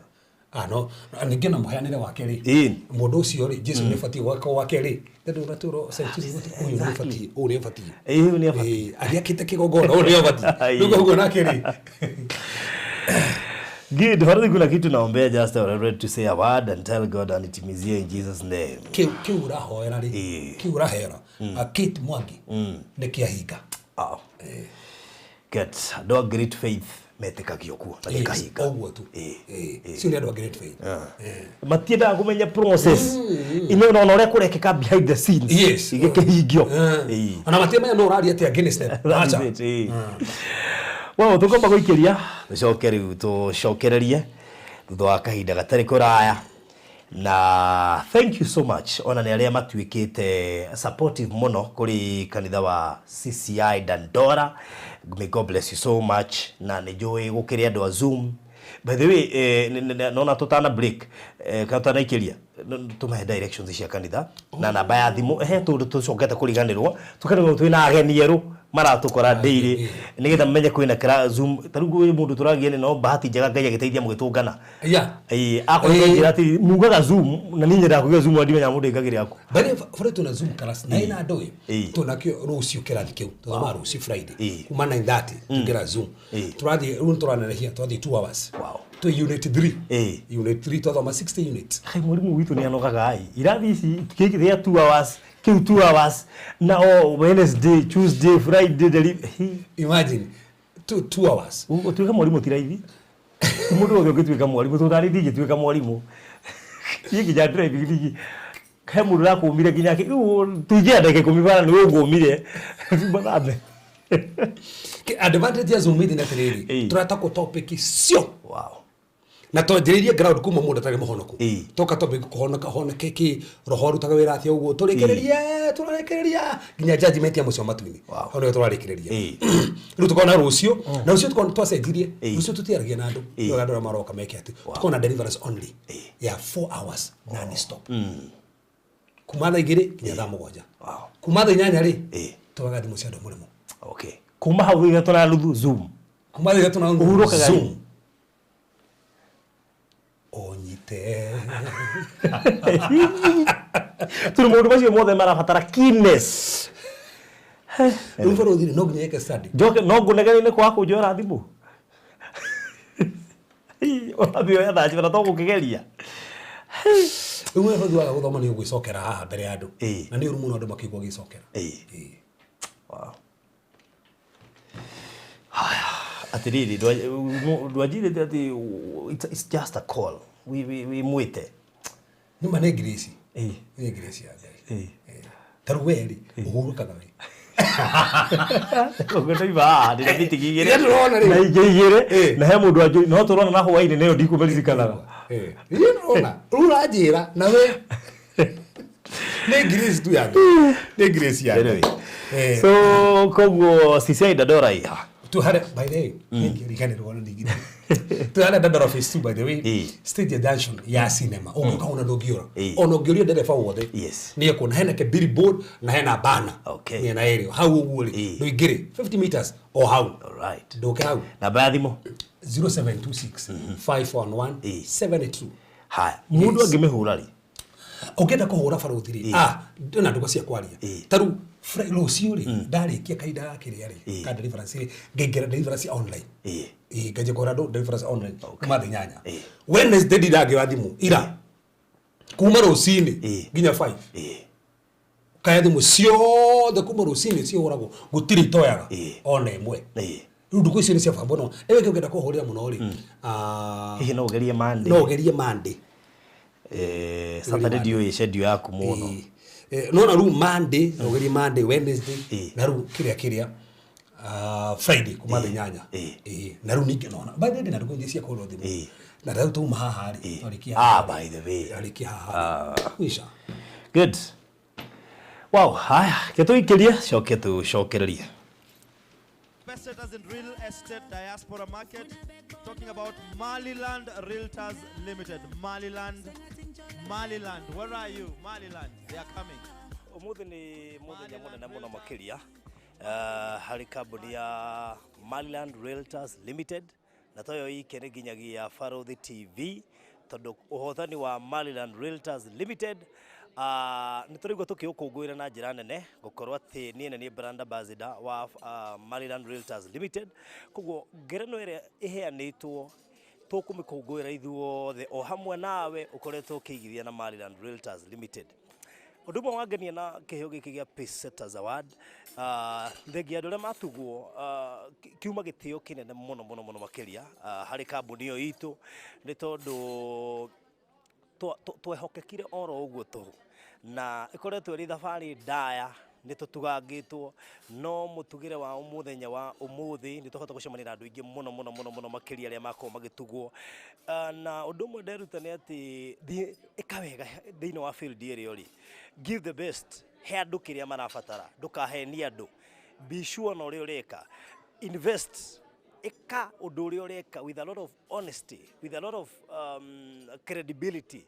No ninge na muheanire wake ri mundu ucio ri Jesu ni fati wake ri ndu naturo sentiri uyu ni fati uri fati ni fati aliakite kigogora uri fati ndugu huko nake ri Good, hadi kuna kitu naombea just ready to say a word and tell God and itimizie in Jesus name. Kiura hoera ri kiura hera akit mwangi ne kiahiga get do great faith meteka kioku na gikahiga ogwo tu sio ndio great faith matienda kumenya process ine unaona ure kurekeka behind the scenes igikihingio ana matienda no rari ati against them acha wow tukomba guikiria tucokererie thutha wa kahinda gatari kuraya na thank you so much ona ni aria matwikite supportive muno kuri kanitha wa CCI Dandora. May God bless you so much na nijoi gukiria andu a Zoom. By the way nona tutana break katana ikiria tumahe directions cia kanitha na namba ya thimu tundu tucokete kuriganirwo tukanirwo twina ageni eru maratukora daily nigetha menye kwina Zoom tarugu mundu turagie no bahati njega Ngai agiteithia mugitungana akorwo njira ati mugaga Zoom na ninyi ndakugia Zoom ndimenya mundu igagiria aku bali fore tuna Zoom class na ina ndoi tunakio rucio kirathi kiu tuma rucio Friday kuma 9:30 tugira Zoom turathi runturanarehia twathi 2 hours to unit 3 unit 3 twthoma 60 units murimu witu ni anogaga irathi ici kikithia 2 hours kiu 2 hours na Wednesday Tuesday Friday imagine 2 hours utuika mwalimu tiraithi mundu ogyo gitwika mwalimu tutarithi gitwika mwalimu yiki ja drive gigi kemu ra kumire kinya ki tuige ndeke kumibana ni ungumire bathabe advantage ya Zoom meeting atiriri turata ko topic cio na twanjiririe ground kuma mundu tari muhonoku toka topic kuhonoka honeke roho rutaga wira atia uguo turarekereria nginya judgment ya mucio matuini ono turarekereria riu tukona rucio na rucio tukona twacenjirie rucio tutiaragia na andu andu maroka meke ati tukona deliverance only ya 4 hours non stop kuma thaa 2 nginya thaa 7 kuma thaa 8 ri tugaga thimu cia andu murimo okay kuma hau igatona nuthu Zoom kuma igatona nuthu Zoom onyite turu mundu macio mothe marabatara keenness ufaro thiri no nginya eke study joke no ngunegere kwa kunjora thimu ona bio ya thaji na to gukigeria umwe hodwa guthoma ni ugwicokera haha mbere ya andu na ni urumu andu makigwa gicokera wow atiriri dwajire ati it's just a call we mwite nima ne grace ne grace ya Ngai taruweri uhurukaga we kogoto iba ndira bitigigire na igigire na he mundu ajui no turona na hwaini neyo ndikumerizikanaga rona urajira na we ne grace tu ya ne grace ya so kogo CCI Dandora iha tu hare by the way ngikanirwo na ndigire Tunaenda Dandora phase 2 by the way. State junction ya cinema. Ukaona ndogiora. Ona ndogiora ndereba wothe. Yes. Ni kuna hena ke billboard na hena banner. Okay. Ni na area. How ugule. No igire 50 meters or how. All right. Ndoke how. Na baadhimo 0726 511 782. Haya. Mundu angimehura ri. Ogenda kuhura baruthi ri. Ndona ndugo cia kwaria. Taru Lucio ri ndarikia kaida yake ri ka deliverance ngengera deliverance online. Ngaje kora deliverance online. Kuma nyanya. Wednesday ndage wa thimu ira. Kuma rucini nginya 5. Kaya thimu ciothe kuma rucini cio urago gutiri toyaga ona imwe. Ndugo icio ni cia baba no. Ewe ngenda kuhurira muno ri. Hihi no gerie Monday. No gerie Monday. Saturday dio schedule yaku muno. No na ru Monday, no gerie Monday, Wednesday, na ru kiria Friday kuma nyanya. Na ru ningi nona. By the way na ndugo cia kuhurira thimu. Na rau tu maha ri. By the way. Aliki haha. Wisha. Good. Wow, haya, ketuikiria shokereria. Investors in real estate diaspora market, talking about Maliland Realtors Limited. Maliland, where are you? Maliland, they are coming. Umuthi ni muthenya munene muno makiria hari kambuni ya Maliland Realtors Limited na toyo ike ni ginyagia Farothi TV tondu uhothani wa Maliland Realtors Limited niturigwo tukiukungwira na njira nene gukorwo ati niene ni brand ambassador wa Maliland Realtors Limited kuguo ngereno ire iheanitwo tukumikungwira ithuothe o hamwe nawe ukoretwo ukigithia na Maliland Realtors Limited. Uduma wangenia na kiheo giki gia Pacesetters Award thegi andu aria matugwo kiuma gitio kinene muno makiria hari kambuni yo itu ni tondu twehokekire oro uguo tu na ikoretwo ri thabari ndaya ni tutugangitwo no mutugire wa umuthenya wa umuthi ni tuhota gucemania na andu ingi muno makiria aria makoma magitugwo na undu mwe nderuta ni ati ikawega thiini wa field area ri give the best he andu kiria marabatara ndukahenia andu be sure no ri ureka invest eka undu uri ureka with a lot of honesty, with a lot of credibility.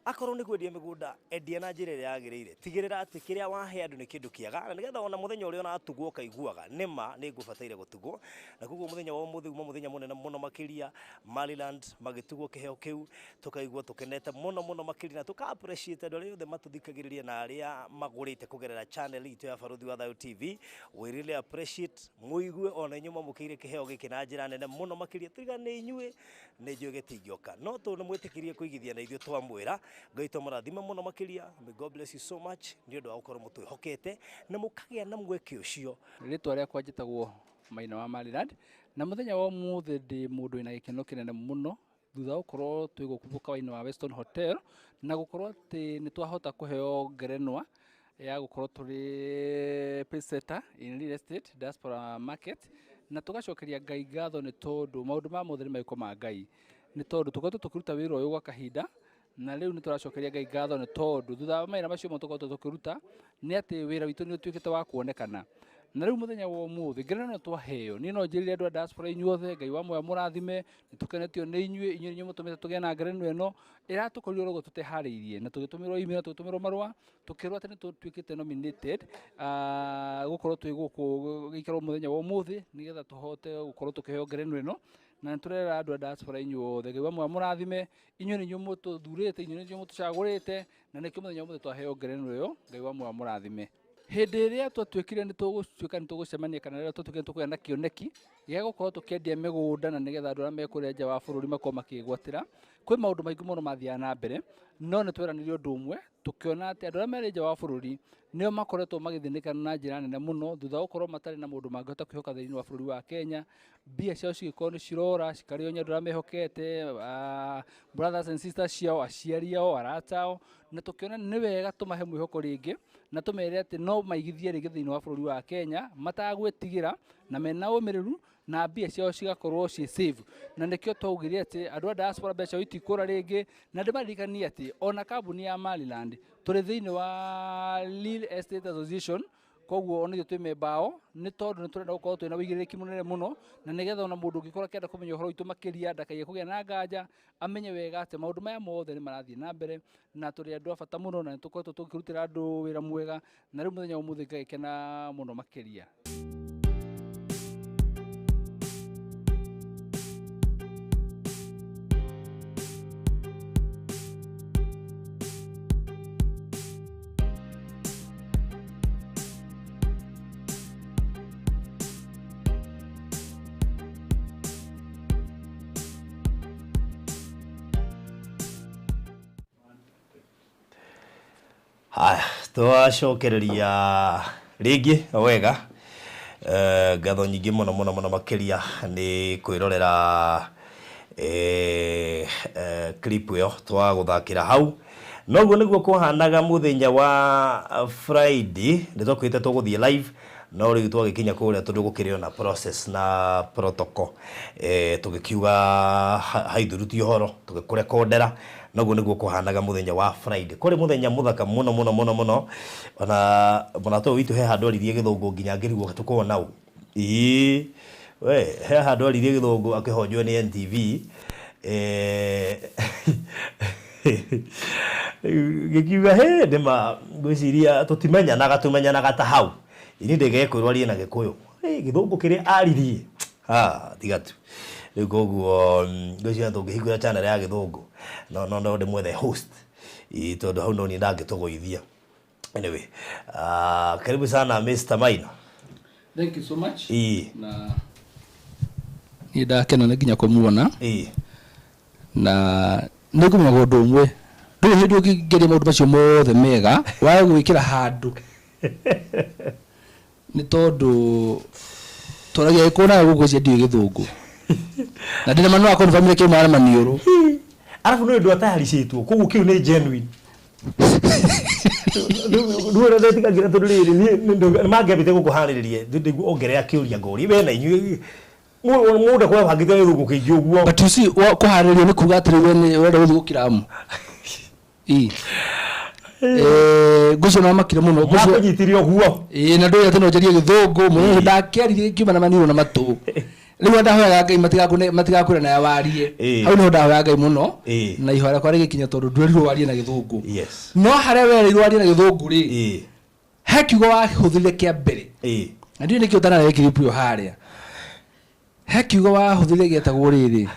Akorwo ni kwendia migunda endia na njira iria yagirire tigirira ati kiria wahe andu ni kindu kiaga na nigetha ona muthenya uria onatugwo kaiguaga nima ni ngubataire gutugwo na kuguo muthenya wa umuthi muthenya munene muno makiria Maliland magitugwo kiheo kiu tukaigwa tukenete muno makiria na tuka appreciate andu aria othe matuthikagiriria na aria magurite kugerera channel itu ya Farothi wa Thayo TV. We really appreciate muigwe ona inyuma mukire kiheo giki na njira nene muno makiria tiga ni inyue ni njue gitingioka no tu ni mwitikirie kuigithia na ithuo twamwira ngaito marathima muno makiria. May God bless you so much ni undu wa gukorwo mutwihokete na mukagia na mweke ucio. Ritwa ria kwa njitagwo Maina wa Maliland na muthenya wa muthi ndi mundu ina gikeno kinene muno thutha gukorwo twigukumbuka waini wa Weston Hotel na gukorwo ati ni twahota kuheo ngerenwa ya gukorwo turi Pacesetter in real estate diaspora market na tugacokeria Ngai ngatho ni tondu maundu ma muthi ni maikoma Ngai ni tondu tukoretwo tukiruta wira uyu gwa kahinda na riu ni turacokeria Ngai ngatho ni tondu thutha maina macio tukoretwo tukiruta ni ati wira witu ni utuikite wa kuonekana na riu muthenya wa umuthi ngerenwa twaheo ni no njirire andu a diaspora inyuothe Ngai wa moyo murathime nitukenetio ni inyuĩ mutumite tugie na ngerenwa ino iratukorirwo rogo tutehariirie na tugitumirwo email tugitumirwo marua tukirwo ati ni tutuikite nominated gukorwo twi guku gikarwo muthenya wa umuthi nigetha tuhote gukorwo tukiheo ngerenwa ino na turera andu a diaspora inyuothe Ngai wa moyo murathime inyuĩ ni inyuĩ mututhurite inyuĩ ni inyuĩ mutucagurite na nikio muthenya wa umuthi twaheo ngerenwa iyo Ngai wa moyo murathime. Hindi iria twatwikire ni tugutuika ni tugucemania kana riria twatwikire tukuya na kioneki gia gukorwo tukiendia migunda na nigetha andu aria mekuria nja wa bururi makorwo makigwatira kwi maundu maingi muno mathiaga na mbere no ni twiranirio undu umwe tukiona ati andu aria meri nja wa bururi nio makoretwo magithinikana na njira nene muno thutha gukorwo matari na mundu mangihota kwihoka thiini wa bururi wa Kenya mbia ciao cigikorwo ni cirora cikario nyandu aria mehokete brothers and sisters ciao aciari ao aratao na tukiona ni wega tumahe mwihoko ringi na tumere ati no maigithie ringi thiini wa bururi wa Kenya matagwitigira na mena umiriru na mbia ciao cigakorwo ci save na nikio twaugire ati andu a diaspora mbeca itikura ringi na ndimaririkanie ati ona kambuni ya Maliland turi thiini wa Real Estate Association koguo onithio twi membao ni tondu ni turenda gukorwo twina wigiriki munene muno na nigetha ona mundu ngikora kenda kumenya uhoro witu makiria ndakaye kugia na nganja amenye wega ati maundu maya mothe ni marathie na mbere na turi andu abata muno na tukoretwo tukirutira andu wira mwega na riu muthenya umuthi ngagikena muno makiria. Haya, twacokereria ringi wega ngatho nyingi muno muno muno makiria ni kwirorera clip yo twa guthakira hau noguo niguo kuhanaga muthenya wa Friday nitwakwite tuguthie live no riu twagikinya kuria tondu gukirio na process na protocol tugikiuga haithuruti horo tugikurekondera noguo niguo kuhanaga muthenya wa Friday kuri muthenya muthaka muno muno muno muno ona munato witu he handu aririe githungu nginya ngirigwo tukuona u we he handu aririe githungu akihonjwo ni NTV gikiuga he ndema gwiciria tutimenyanaga tumenyanaga ta hau ini ndegekwirwo arie na gikuyu githungu kiria aririe tigatu riu koguo ngwiciria tungihingura channel ya githungu no ndimwe the host tondu hau no ni ndangitugoithia anyway karibu sana Mr. Maina. Thank you so much. Na ni ndakena na nginya kumuona na nigumenya gundu umwe ndu hindu ngigeria maundu macio mothe mega wa gwikira handu ni tondu toragia ikona gugucia ndio githungu na ndina manu akon family ke mara maniuru arafu no ndu atayaricitwo koguo kiu ni genuine nduora ndetigagira tondu riri ni mangevite gukuhaniririe ndigwo ongerea kiuria ngori we na inyu muda kwa bangite githungu kingi uguo but you see kuharirio ni kuga atiri we ni urenda guthukira mu gucio na makire muno gucio nyitirio guo na ndu ya teno jerie githungu mwe ndakeririe kiuma na maniru na matu riu ndahoyaga Ngai matigakure na yawarie hau no ndahoyaga Ngai muno na ihora kwa rigikinya tondu ndwerirwo warie na githungu no hare werirwo warie na githungu ri he kiugo wahuthire kia mbere na ndio nikio tana na clip yo haria he kiugo wahuthire getagwo riri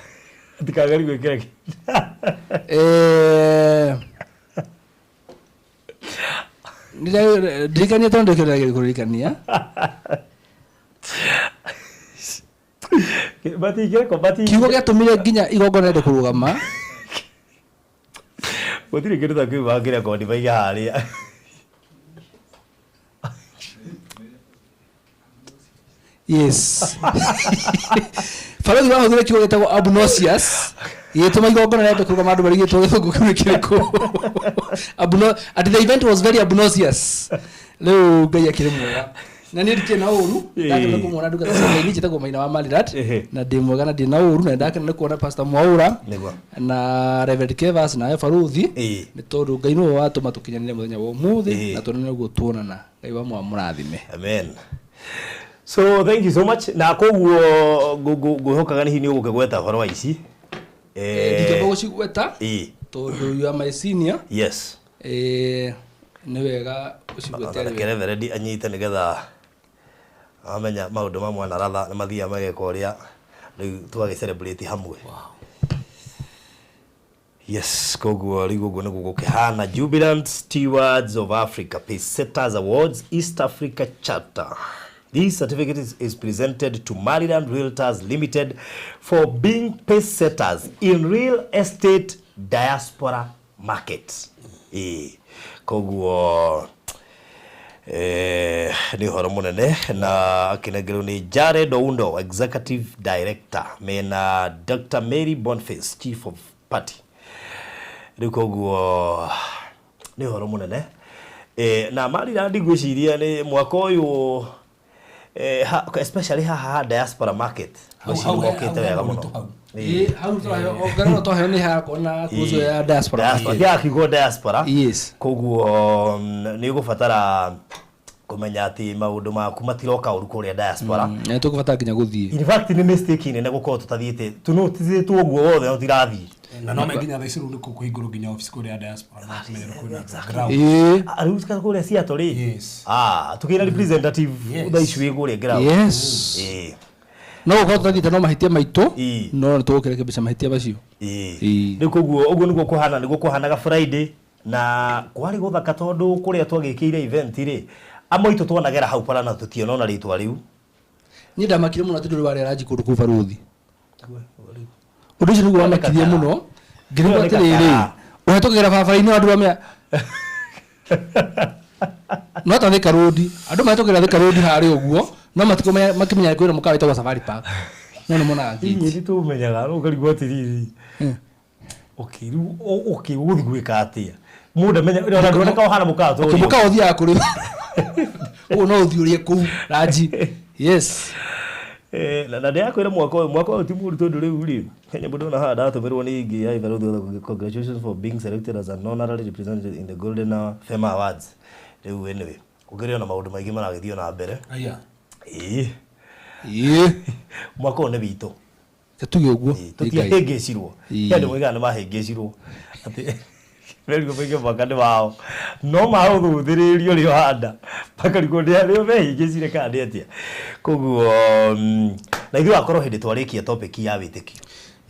ndikagari gwikira ndirikania tondu kiragiri kurikania kiugo giatumire nginya igongona rende kurugama gutire kindu ta kiu bangira kondi baiga haria yes Farothi wahuthire kiugo gietagwo abunosius yetuma igongona rende kurugama andu barigitwo githungu kiu kiriko the event was very abunosius riu Ngai akiri mwega na ni ndike na uru ndakena kumwona nduka sasa ni chitagwo Maina wa Malirat na ndimwega na ndina uru na ndakena kuona Pastor Mwaura na Reverend Kevas na Farothi ni tondu Ngai no watuma tukinyanire muthenya wa umuthi na tondu niguo tuonana Ngai wa murathime amen. So thank you so much na koguo guhokaga ni hini ugukegweta horo wa ici ndike gucigweta tondu you are my senior yes ni wega ucigwete Reverend anyite nigetha amenya maundu mamwe na ratha na mathia mageka uria riu twage celebrate hamwe yes koguo riu guo niguo gukihana Jubilant Stewards of Africa Pacesetters Awards East Africa Chapter. This certificate is presented to Maryland Realtors Limited for being pacesetters in real estate diaspora market. Koguo ni horo munene na kinegero ni Jared Oundo, Executive Director, mena Dr. Mary Boniface, Chief of Party. Koguo ni horo munene na Maryland gwiciria ni mwaka uyu especially ha diaspora market gwicirokete wega muno hau ogaro to ni ha kona kuzo ya diaspora ya kigo diaspora yes koguo ni gufatara kumenya ati maundu maku matiroka uru kuria diaspora na tukubata nginya guthie in fact ni mistake nene gukorwo tutathiite tunotithitwo uguo wothe no tirathie na no menginya thaici ni kuhingũrwo nginya office kuria diaspora na kumenyera kwina ground aruska kuria Seattle ri tukira representative thaici wi kuria ground no uko tutathiite no mahitia maitu no tukireke bica mahitia bacio ni kuguo uguo niguo kuhanaga Friday na kwari guthaka tondu kuria twagikiire event ri amoito twanagera hau para na tutiona ritwa riu ni ndamakire muno tondu wari araji kundu ku baruthi undu ucio niguo wamakirie muno ngirigwo atiriri uhetũkĩra barabara-inĩ andũ amea no ta Thika Road andũ mahetũkĩra Thika Road harĩ ũguo no matiko makimenya kwĩra mũkawa wĩtagwo Safari Park no nĩ monaga ngiti tumenyaga no ngarigwo atiriri okay gũthi gwĩka atia mũndũ menya ona ndoneka hana mũkawa to mũkawa ũthiaga kũrĩ ũguo no ũthiũrie kũu Raji yes na ndakwĩra mwaka ũyũ ti mũru tondu rĩu rĩ Kenya bado na hada atũmirwo nĩ ingi ya Ivarothi. Congratulations for being selected as an honorary representative in the Golden Fema Awards. Rĩu anyway ũgerio na maũndũ maingĩ maragĩthio na mbere aya mwaka ũyũ nĩ witũ tuge ũguo tũtiahĩngĩcirwo andũ moigaga nĩ mahĩngĩcirwo atĩ Velgo peke bakande wao no maũthũthĩrĩrio rĩo handa bakarigwo rĩo mehingĩcire kana nĩ atia koguo na ithuĩ wakorwo hĩndĩ twarĩkia topic ya wĩtĩkio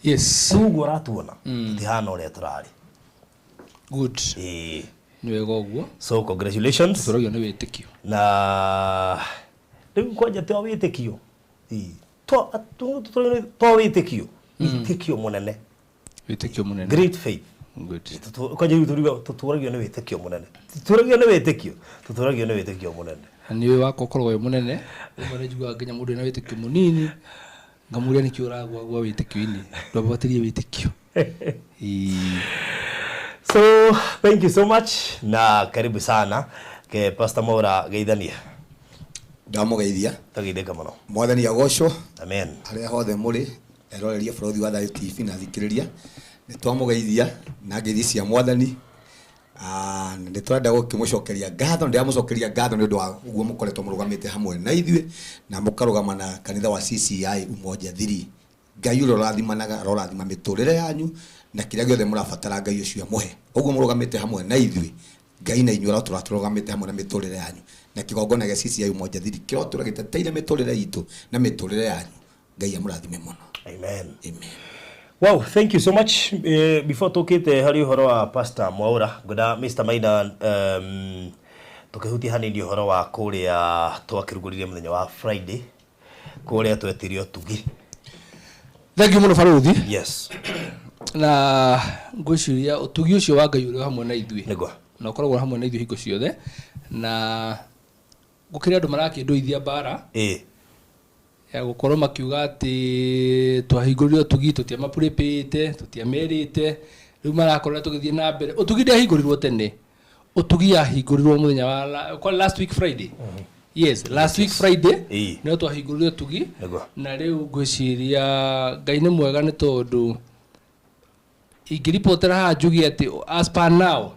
yes ũguo ũratuona tũtihana ũrĩa tũrarĩ good nĩ wega ũguo so congratulations tũragio nĩ wĩtĩkio na rĩu kwanja twa wĩtĩkio to wĩtĩkio mũnene wĩtĩkio mũnene great faith good kwanja tũtũragio nĩ wĩtĩkio mũnene tũtũragio nĩ wĩtĩkio mũnene nĩ wako korwo mũnene ũmwe njiguaga nginya mũndũ ena wĩtĩkio mũnini ngamuria nĩkĩo ũragwa wĩtĩkio-inĩ ndwambatarie wĩtĩkio so thank you so much na karibu sana ke Pastor Maura geithania ndamugeithia tageithĩka mũno mwathani agocwo amen harĩa hothe mũrĩ eroreria bũrũri wa Thayo TV na thikĩrĩria nĩ twamugeithia na ngeithi cia mwathani nĩ twenda gũkĩmũcokeria ngatho ndĩramũcokeria ngatho nĩ ũndũ wa ũguo mũkoretwo mũrũgamĩte hamwe na ithuĩ na mũkarũgama na kanitha wa CCI Umoja 3 Ngai ũrĩa ũrathimanaga arorathima mĩtũrĩre yanyu na kĩrĩa gĩothe mũrabatara Ngai ũcio amũhe ũguo mũrũgamĩte hamwe na ithuĩ Ngai na inyuĩ tũrũgamĩte hamwe na mĩtũrĩre yanyu na kĩgongona gĩa CCI Umoja 3 kĩrotũra gĩteteire mĩtũrĩre itũ na mĩtũrĩre yanyu Ngai amũrathime mũno amen amen. Wow, thank you so much. Before tukite hari uhoro wa Pastor Mwaura, ngoda Mr. Maina tukihuti hani ndio uhoro wa kuria twakiruguririe muthenya wa Friday kuria twetirio tugi. Thank you muno Faruthi. Yes. Na ngwiciria utugi ucio wa Ngai uri hamwe na ithuĩ. Nego. Na ukoragwo hamwe na ithuĩ hingo ciothe na gukiri andu marakinduithia bara. Ya gukorwo makiuga ati twahingũririo tugi tutiamapurĩpĩte tutiamerĩte rĩu marakorwo tũgĩthiĩ na mbere utugi ndĩahingũrirwo tene utugi yahingũrirwo mũthenya wa last week Friday yes last week Friday nĩ twahingũririo tugi na rĩu ngwĩciria Ngai nĩ mwega nĩ tondũ ingĩripotera haha njuge atĩ as per now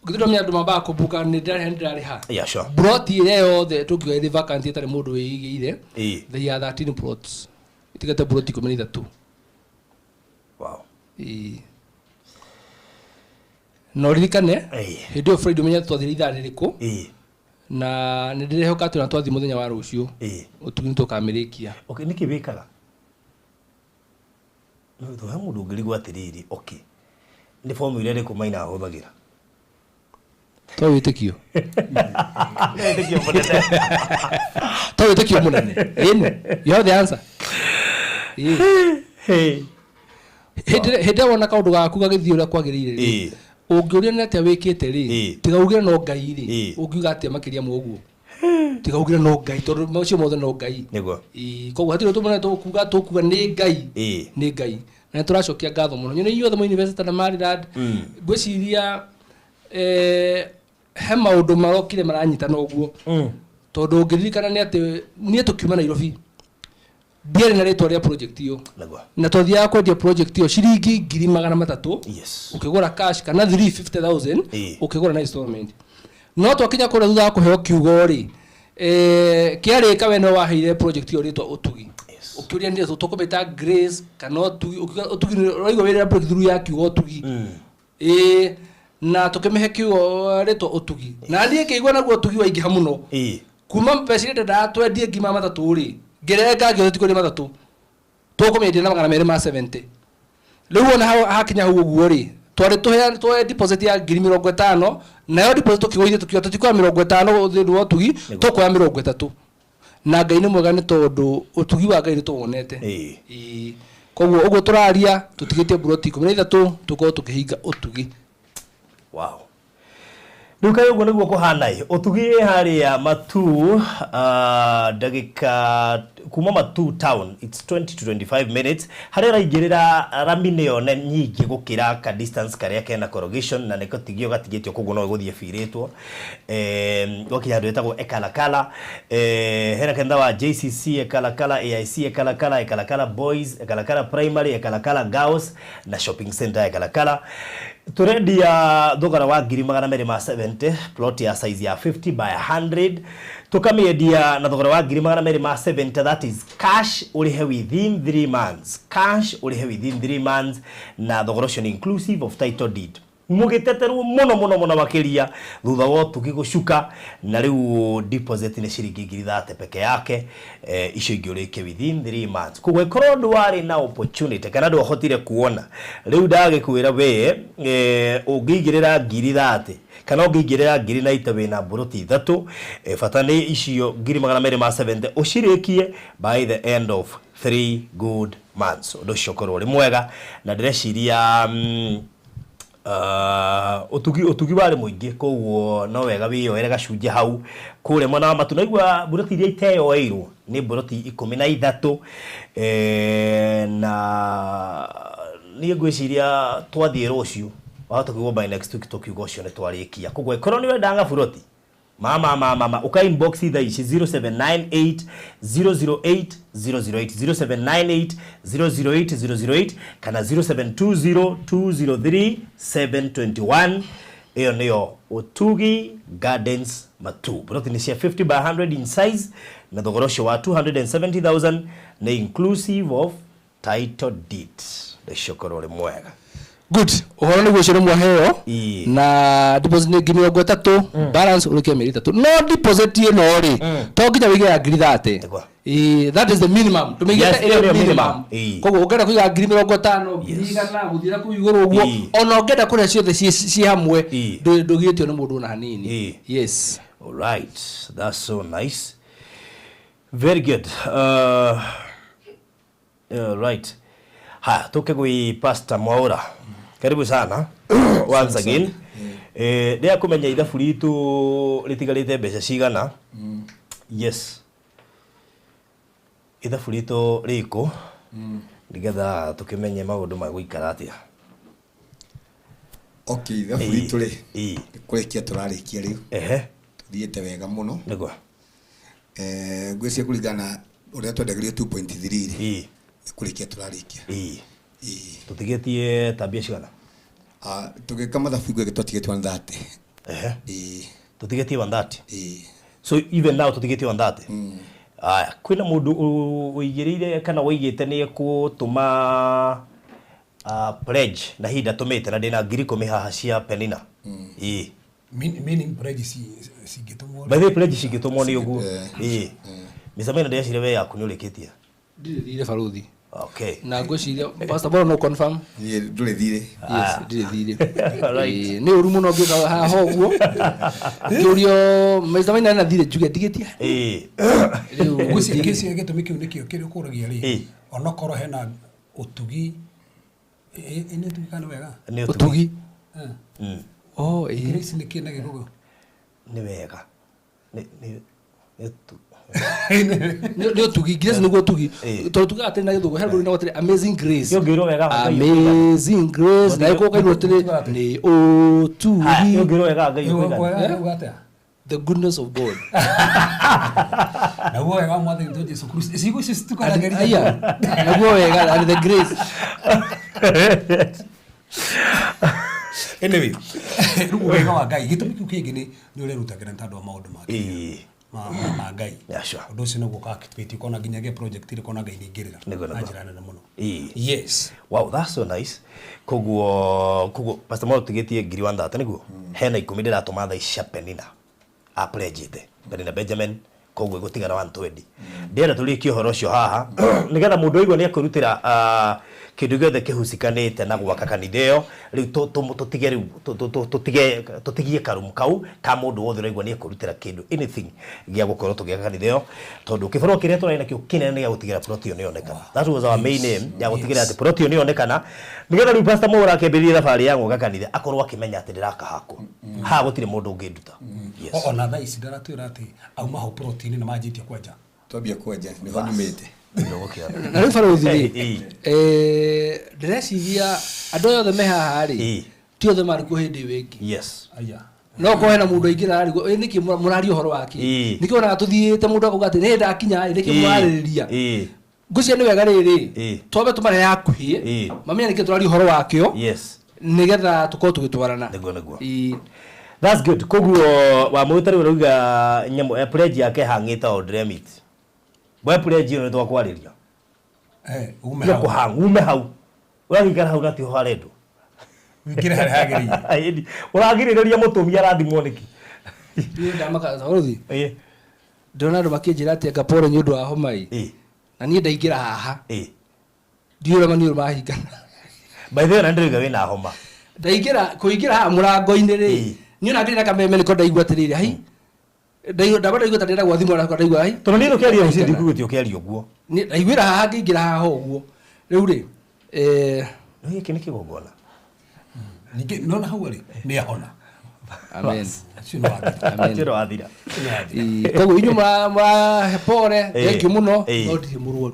githiro mi andu mamba kubuka ni ndirari ha yeah sure broti ile yothe tukiwa ile vacant itare mundu wiigire they are 13 plots itigate broti 13 wow no ririkane hindio Friday menya twathire ithaa ririku na ni ndirehoka tu na twathi muthenya wa rucio utugi tukamirikia okay niki wikaga no to ha mundu ngirigwa atiriri okay ni form ile ri kumaina ahuthagira to wĩtĩkio to wĩtĩkio mũnene you have the answer hĩndĩ wona kaũndũ gaku gagĩthiĩ ũrĩa kwagĩrĩire rĩ ũngĩũria nĩ atĩa wĩkĩte rĩ tiga ugire no Ngai rĩ ũngiuga atĩa makĩria mũguo tiga ugire no Ngai tondũ macio mothe no Ngai nĩguo koguo hatirĩ tũmene tũkuga nĩ Ngai na tũracokia ngatho mũno nyone inyuothe mo university na Maryland ngwĩciria he maundu marokire maranyitana uguo tondu ngiririkana ni ati nie tukiuma Nairobi ndiere na ritwa ria project iyo na twathiaga kwendia project iyo ciringi 300,000 yes ukigura cash kana 350,000 ukigura na installment no twakinya kå rä a thutha wa kå heo kiugo rä kä arä ka we no waheire project ä yo rä twa å tugi å kä å ria nä tå kå mä ta grace kana å tugi roigwo wä rä breakthrough ya kiugo å tugi na tå kä mä he kiugo rä twa å tugi na niä kä igua naguo å tugi waingä ha må no kuma mbeca ndendaga twendie ngima matatå rä ngerenga ngä ti kå rä matatå tå kå mä endia na 270 rä u ona hakinya hau å guo rä twarä tå deposit ya 50,000 nayo deposit tũkĩgũithie tũkiuga tũtikoya 50,000 thĩinĩ wa ũtugi tũkoya 30 na Ngai nĩ mwega nĩ tondũ ũtugi wa Ngai nĩ tũwonete koguo ũguo tũraria tũtigĩtie buroti 13 tũkorwo tũkĩhinga ũtugi. Wow. Rĩu kaĩ ũguo nĩguo kũhana ũtugi harĩa Matu ndagĩka kuma Matu town it's 20 to 25 minutes harĩa raingĩrĩra rami nĩ yone nyingĩ gũkĩra ka distance karĩa kena corrugation na nĩko tigio gatigĩtio koguo no gũthiĩ birĩtwo gũkinya handũ hetagwo Ekalakala hena kenda wa JCC Ekalakala AIC Ekalakala Boys Ekalakala Primary Ekalakala Girls na shopping center Ekalakala turendia thogora wa 270 plot ya size ya 50 by 100 tukamiendia na thogora wa 270 that is cash urihe within 3 months cash urihe within 3 months na thogora cio inclusive of title deed mugeteterwo muno makiria thutha wa tugi gucuka na riu deposit ni ciringi 30 peke yake icio ingĩ ũrĩke within 3 months kugwe korwo ndwari na opportunity kana ndwahotire kuona riu ndagĩkwĩra we ũngĩigĩrĩra 30 kana ũngĩigĩrĩra 90 wĩna buroti 3 bata nĩ icio 270 ũcirĩkie by the end of 3 good months ũndũ ũcio korwo ũrĩ mwega na ndĩreciria utugi wari muingi koguo no wega wiyoere gacunje hau kure mwana wa Matu naigua buroti iria iteyoeirwo ni buroti 13 na ni ngwiciria twathie rucio wahota kuigwo by next week tukiuga ucio ni twarikia koguo korwo ni wendanga buroti mama uka inbox either 0798 008 008 0798 008 kana 0720 203 721 iyo niyo Utugi Gardens Matu buroti ni cia 50 by 100 in size na thogora ucio wa 270,000 na inclusive of title deed the shokoro mwega. Good. Uhoro niguo cio mwaheo na deposit ni 30 balance uruke 3 no deposit ino ri to nginya wige ya 30 that is the minimum tumigeta ile minimum koguo ungenda kuiga 50,000 ngirigana guthira ku iguru uguo ona ungenda kuria ciothe ci hamwe ndugitio ni mundu na hanini. Yes, all right, that's so nice, very good. Right, ha toke gwi Pastor Mwaura, karibu sana once again. Ndia kumenya ithabu ritu ritigarite mbeca cigana. Yes, ithabu ritu riko nigetha tukimenye maundu ma guikara atia. Okay, ithabu ritu ri kurikia turarikia riu tuthiete wega muno nigwa ngwiciria kuringana uria twendagirio 2.3 ri kurikia turarikia tutigetie tabia cigana tugika mathabu igwe gitwatigetwe 30 tutigetie 30 so even now tutigetie 30 aya kwina mundu uigirire kana waigite ni gutuma pledge na hinda tumite na ndina ngiri 10 haha cia Penina meaning pledge si gitumwo by the pledge si gitumwo ni uguo misamena ndia cire we yaku ni urikitie ndire baruthi. Okay. Na ngwiciria Pastor Bora no confirm ni ndure thire. Yes, ndire thire. Right. Ni uru muno ngika haha uguo ngiurio misamena na thire juge digetia riu ngwiciria kesi gitumi kiu nikio kiri kuragia ri onokoro hena utugi ene tukana wega utugi Grace ni kina gihugo ni wega ni ni utugi Grace ni utugi to tuga atena githugo hello ni wotre Amazing Grace ngiro wega Amazing Grace na iko kaino tele ni utugi ngiro wega ngai the goodness of God na huo wega mwathi ndio Yesu Kristo siku sisi tukana gari aya na huo wega and the grace. Anyway, Rugo wega wa Ngai gitumi kiu kingi ni uri rutagira ntandu wa maundu maki ma Ngai undu ucio niguo activate kona nginya project iri kona Ngai ni ngirira na njira nene muno. Yes, wow, that's so nice. Koguo Pastor Molo tigetie ngiri 130 niguo hena 10 ndiratuma tha icia Penina a pledgete Penina Benjamin koguo gutigara 120 ndira turikie horo ucio haha nigetha mundu aigua ni akurutira kindu giothe kihusikanite na gwaka kanitha iyo riu tutige riu tutigie karumu kau ka mundu wothe aigua ni akurutira kindu anything gia gukorwo tugiaka kanitha iyo tondu kibarua kiria turaina kio kinene ni gutigira plot iyo ni onekana. That was our main aim ya gutigira ati plot iyo ni onekana nigetha riu Pastor Mora akembiria thabari ya gwaka kanitha akorwo akimenya ati ndiraka hako ha gutire mundu unginduta. Yes, ona tha ici ndaratwira ati auma ho plot ni majitie kwanja twambia kwanja ni ho nyumite na rä barothi ndäreciria andå othe me haha rä ti othe marä kå hä ndä wä ngä no ko hena må ndå aingä ra nä kä må raria å horo wake nä kä onaga tå thiä te må ndå akauga atä nä ndakinya nä kä må rarä rä ria ngå cia nä wega rä rä twambe tå marehe hakuhä mamenya nä kä tå raria å horo wakio nä getha tå korwo tå gä twarana. That's good. Koguo wa må tarä å rauga nyamå pledge yake hangä ta o Dremit bwe pledge ino twa kwariria ume hau uragikara hau nati ho harendu wikire hari hagiri uragiriria mutumia arathimwo niki ndio ndamaka zarothi ndona andu makinjira ati ngapore ni undu wa homai na nie ndaingira haha ndio rama ni mahingana by the way ndiriga wina homa ndaingira kuingira haha murango-ini ri ni ona ngirira kameme niko ndaigua atiriri hai ndabada igota ndira gwa thimu arakwa ndaigua hai tono nino kiaria ucindi kuguti ukiaria uguo ni ndaiguira haha ngingira haha uguo riu ri giki ni kigongona ningi nona hau ri ni ahona. Amen. Chiro athira koguo inyu ma hepore thank you muno no ndi murwo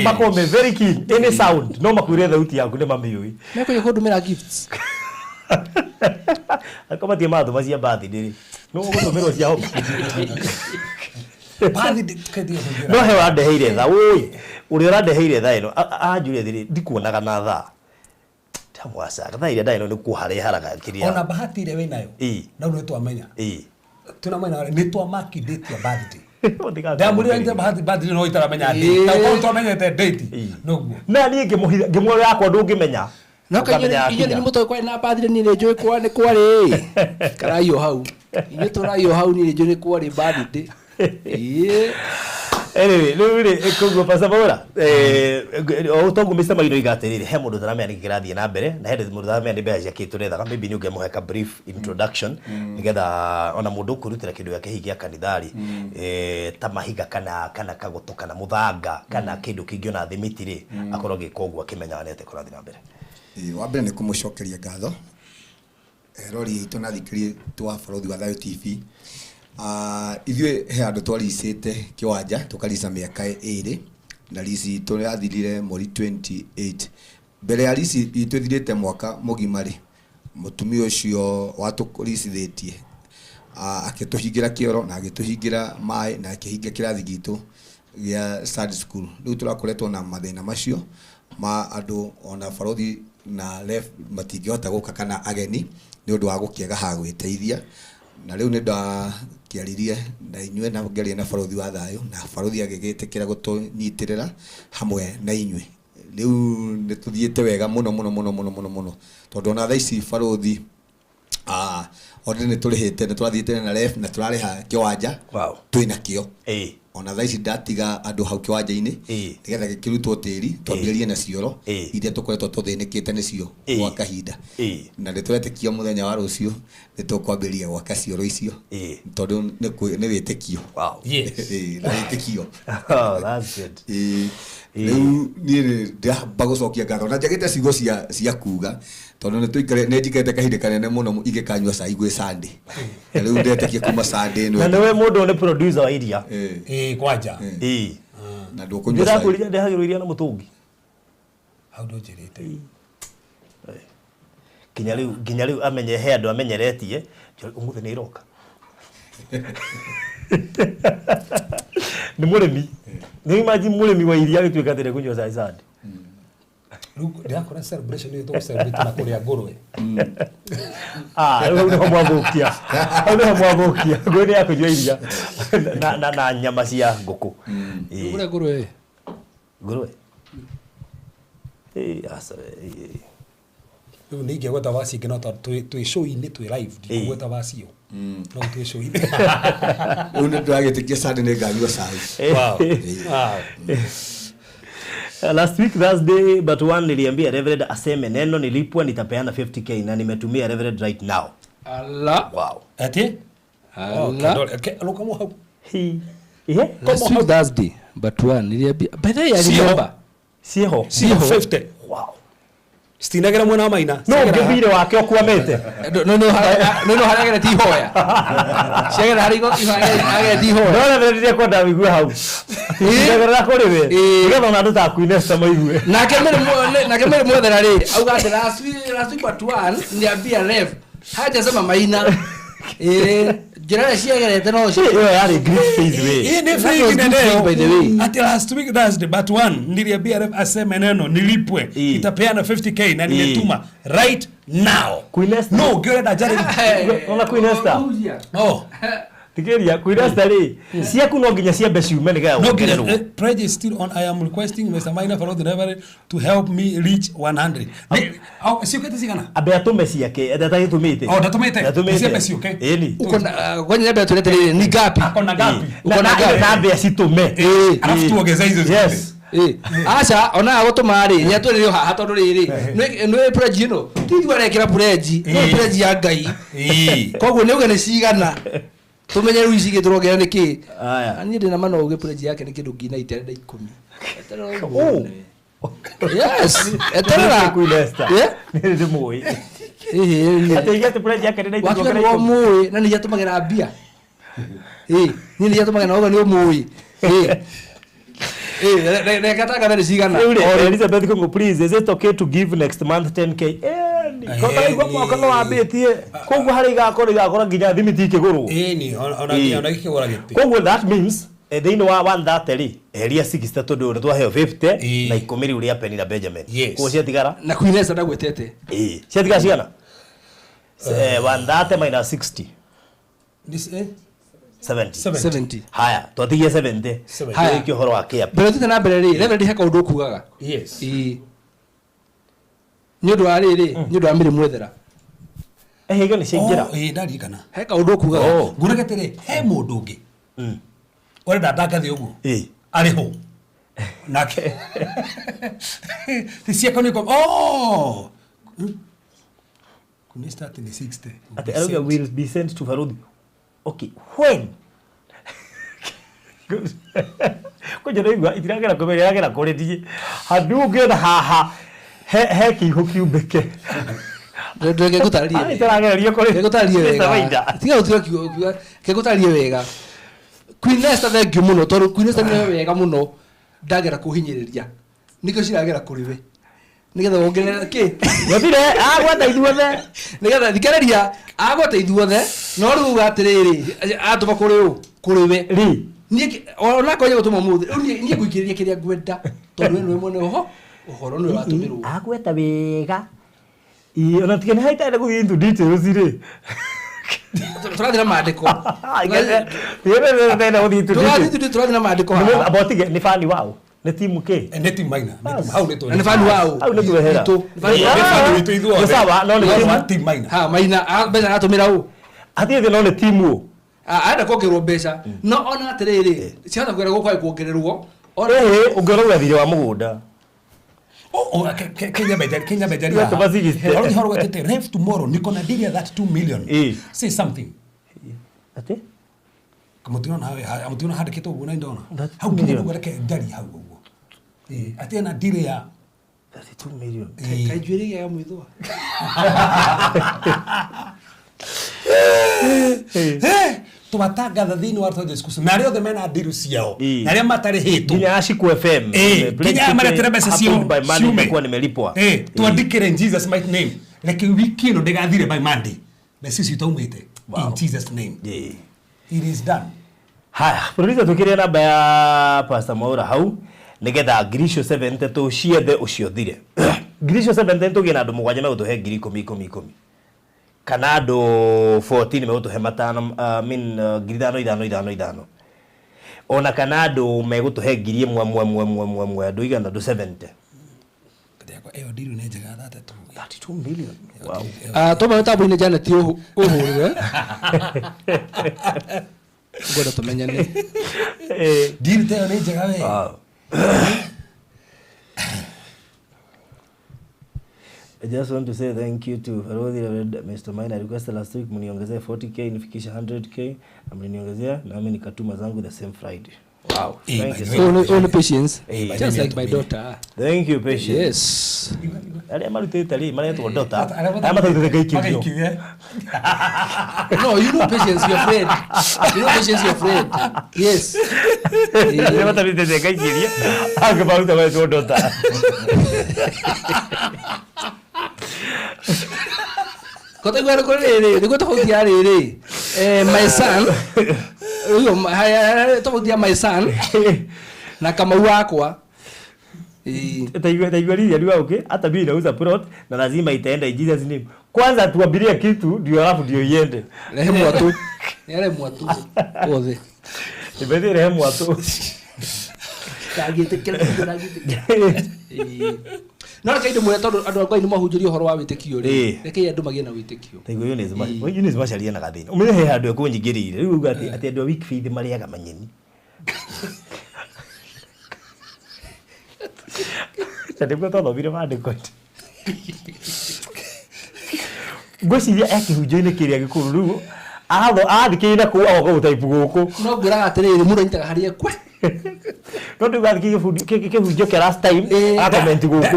makome very keen any sound no makwire thauti yaku ni mamiui meko yo kudumira gifts akoma tie mathu macia birthday no gutumirwo cia hope birthday kedio no he wandeheire tha ui uri urandeheire tha ino anjure thiri ndikuonaga na tha tamwasa tha iria ndaino ni kuhare haraga kiria ona bahati ile we nayo na ndo twamenya tuna mwana ni twamaki date ya birthday ndamuri nje bahati birthday no itaramenya ati na kwa twamenya te date noguo na ni ngimwe yakwa ndungimenya no kanyene inye ni muto kwa na birthday ni njoi kwa ni kwa ri karayo hau inye turayo hau ni njoi ni kwa ri birthday anyway luri koguo Pastor Mora o tongu Mr. Mairo igatiriri he mundu taramenya nikirathie na mbere na he mundu taramenya ni mbeca ciakiturethaga maybe ni ungemuhe ka brief introduction nigetha ona mundu kurutira kindu yake higia kanithari ta mahiga kana kagutukana muthanga kana kindu kingi ona thimitiri akorwo gikoguo akimenya anete kurathi na mbere wa mbere ni kumucokeria ngatho rori itu nathikirie twa Barothi wa Thayo TV ithuĩ he andũ twaricĩte kĩwanja tũkarica mĩaka 2 na rici tũrathirire mweri 28 mbere ya rici itũ ithirĩte mwaka mũgima rĩ mũtumia ũcio watũricithĩtie akĩtũhingĩra kĩoro na agĩtũhingĩra maĩ na akĩhinga kĩrathi gitũ gĩa Sunday school rĩu tũrakoretwo na mathĩna macio ma andũ ona Barothi na left matingĩhota gũka kana ageni nĩ ũndũ wa gũkĩaga ha gwĩteithia na riu nenda kiaririe na inywe na ngeria na Barothi wa Thayo na Barothi agĩgĩtĩkĩra gũtũnyitirĩra hamwe na inywe riu nĩ tuthiĩte wega mũno tondũ ona thaa ici Barothi onde nĩ tũrĩhĩte nĩ twathiĩte na ref na tũrarĩha kĩwanja twĩna kĩo ona thaa ici ndatiga andũ hau kĩwanja-inĩ nĩgetha gĩkĩrutwo tĩri twambĩrĩrie na cioro iria tũkoretwo tũthĩnĩkĩte nĩcio gwa kahinda na nĩ twetĩkia mũthenya wa rũciũ nĩ tũkwambĩrĩria gwaka cioro icio tondũ nĩ wĩtĩkio na wĩtĩkio rĩu niĩ ndĩramba gũcokia ngatho na njagĩte ciugo cia kuga tondũ nĩ tũikare nĩ njikarĩte kahinda kanene mũno igĩkanyua cai gwĩ Sunday na rĩu ndetĩkia kuma Sunday ĩno na nĩwe mũndũ nĩ producer wa iria kwanja na ndũkũnyua cai ndĩrakũria ndĩhagĩrwo iria na mũtũngi hau ndũnjĩrĩte nginya rĩu amenye he andũ amenyeretie ũmũthĩ nĩ iroka nĩ mũrĩmi nĩ imagine mũrĩmi wa iria gĩtuĩka atĩ nĩkũnyua cai Sunday ndakora celebration ile to celebrate na kuria ngurwe Rĩu nĩho mwagũkia. Rĩu nĩho mwagũkia. Ngũĩ ya kũnyua iria na nyama cia ngũkũ. Ule ngũrwe. Ngũrwe. Asa. Rĩu nĩ ingĩgweta waci ngĩ no twĩ show-inĩ twĩ live ndikũgweta wacio. No twĩ show-inĩ. Rĩu nĩ ndĩragĩtĩkia Sunday nĩ nganyua cai. Wow. Last week Thursday but one niliambia Reverend aseme neno nilipwa nitapeana 50k na nimetumia Reverend right now. Allah. Wow. Ati? Allah. Okay, look kama hapo. Last week Thursday but one niliambia by the way aliomba. Sieho. 50. Wow. Stinagera mwana wa maina. No ngibire wake okuamete. No haragera ti hoya. Shagera harigo haragera ti hoya. No Reverend ndiye kwenda wigue hau. Ngagera kuriwe. Ngetha na nduta kuinesta maigue. Nake mere mwethera ri auga ati last week but one niliambia Rev haja sema maina. Jirani shiagerete no shi. Yo yari great faith way. Ni faith by the way. Ati last week Thursday but one niliambia Rev aseme neno nilipwe itapeana 50k na nimetuma right now. Kuinesta. No, ngirenda jari. Ona kuinesta. Oh. Tigeria kuinesta ri. Ciaku no nginya ciambe ciume ni gaya. No, Pledge is still on. I am requesting Mr. Maina for the Reverend to help me reach 100. Si ukete sigana? Abe atume ciake, atagitumite. Oh, datumite. Siambe si okay? Eli. Uko kwenye abe tulete ni gapi? Akona gapi? Uko na gapi? Na abe asitume. Alafu tuongeze hizo. Yes. Acha ona agutuma ri nya turi haha tondu riri nwe pledge ino tigwa rekira pledge pledge ya ngai koguo ni uge ni cigana tumenye ru ici giturongerera niki aya ani ndina mano uge pledge yake ni kindu ngina iterenda 10 yes eterera kuilesta ni moi ataiga pledge yake ni iterenda 10 wa moi na ni yatumagira mbia ni ni yatumagira na uga ni moi rekataga ni cigana Elizabeth Kongo please is it okay to give next month 10k kota igwa mwaka no ambitie koguo hari igakora nginya thimiti ikiguru ni ona ikigura giti koguo that means thĩinĩ wa 130 eria 60 tondu nĩ twaheo 50 na 10 riu ria Penny na Benjamin koguo ciatigara na kuinesa ndagwetete ciatigara cigana 130 minus 60 this 70 haya twatigie 70 haya ikio horo akia mbere tete na mbere ri Reverend heka undu kugaga yes ni undu wa riri ni undu wa miri mwethera higo ni cingira ndari kana heka undu kugaga nguragetire he mundu ungi urenda ndakathi uguo ari ho nake tisia koni ko kuni start ni 60 ati aruga will be sent to Farudi. Okay, when? Kujana igwa itiragera kumeragera kuredi handuge na haha he kihukiumbeke ndege gutarie itiragera kuri gutarie wega tiga utiga gutarie wega Queen Esther thank you muno tondu Queen Esther ni wega muno ndagera kuhinyiriria nikio ciragera kuriwe nigetha wongerera ki gotire agwata ithuothe nigetha thikereria agwata ithuothe no riu gatiriri atuma kuriwe ri nie ona ko gutuma muthi nie kuikiriria kiria ngwenda tondu ni mwene uhoro ni watumirwo agweta wega ona tikene haita guthii into details ri turathira maandiko yere ndenda guthii into details turathira maandiko abotige ni fani wao ni timu ke ni timu Maina hau ni to ni fani wao au ni tuhera ni fani witu ithuothe sawa no ni timu Maina ha Maina beca atumira u atiye no ni timu aenda kuongererwo mbeca no ona atiriri ciana kwera kuongererwo ungerwo thire wa mugunda Kenya Bejari already horo gete Rev tomorrow niko na deal that 2 million say something ati kamutiona hada kitu buna ndona hau ndio ngoreke ndari hau ugo ati na deal ya 32 million kaijwiri ya mwithwa tubatangatha thini wa Arthur discussion na rio the mena deal ciao na ria matari hitu nginya Ashiku FM nginya maretera mbeca cio ciume kwa nimelipwa tuandikire in Jesus mighty name like wiki ino ndigathire by Monday mbeca cio taumite in Jesus name it is done. Haya, producer tukiria namba ya Pastor Mwaura hau nigetha Grisho 7 to ciethe ucio thire Grisho 7 tugina andu mugwanja me gutuhe 10,000 kana andu 14 me gutuhe matano $5,500 ona kana andu me gutuhe 1,000 andu igana andu 70 eyo diru ne njega 32 million. Wow. Toma tabu-inĩ Janet ũhũrĩre ngwenda tũmenyane diru teyo ne njega we. I just want to say thank you to Mr. Maina requested last week mniongezea 40k nifikisha 100k na mniongezea na mimi nikatuma zangu the same Friday. Wow. Thank you so much. Only patience. Just like my daughter. Thank you, patience. Yes. Ale malutete maleto daughter. Ama tutete kikio. No, you know patience, your friend. You know patience, your friend. Yes. Ama tutete kikio. Anga baluta maleto daughter. Kota gwara kore ni kota hoti ari ri. My son. Tofautia my son na kama wakwa taigwa lilia okay hata mimi nauza plot na lazima itaenda in Jesus name. Kwanza tuabiria kitu ndio alafu ndio iende. Rehemu watu. Othe. Ibedi rehemu watu. Kagite kile kagite. No kaide mwe tondu andu akwa ni mahunjirio horo wa witikio ri. Reke andu magie na witikio. Taigwa yone zima. Yone zima sharia na gathini. Umenye he andu akunyingirire. Riu uga ati andu week feed mariaga manyeni. Tadibwa todo vire mande kote. Ngociria akihunjio-inĩ kĩrĩa gĩkũrũ rĩu athikĩrĩire kũu agoka gũtaipu gũkũ no ngwĩraga atĩrĩrĩ mũndũ anyitaga harĩa kwe no ndĩuga kĩhunjio kĩa last time akomenti gũkũ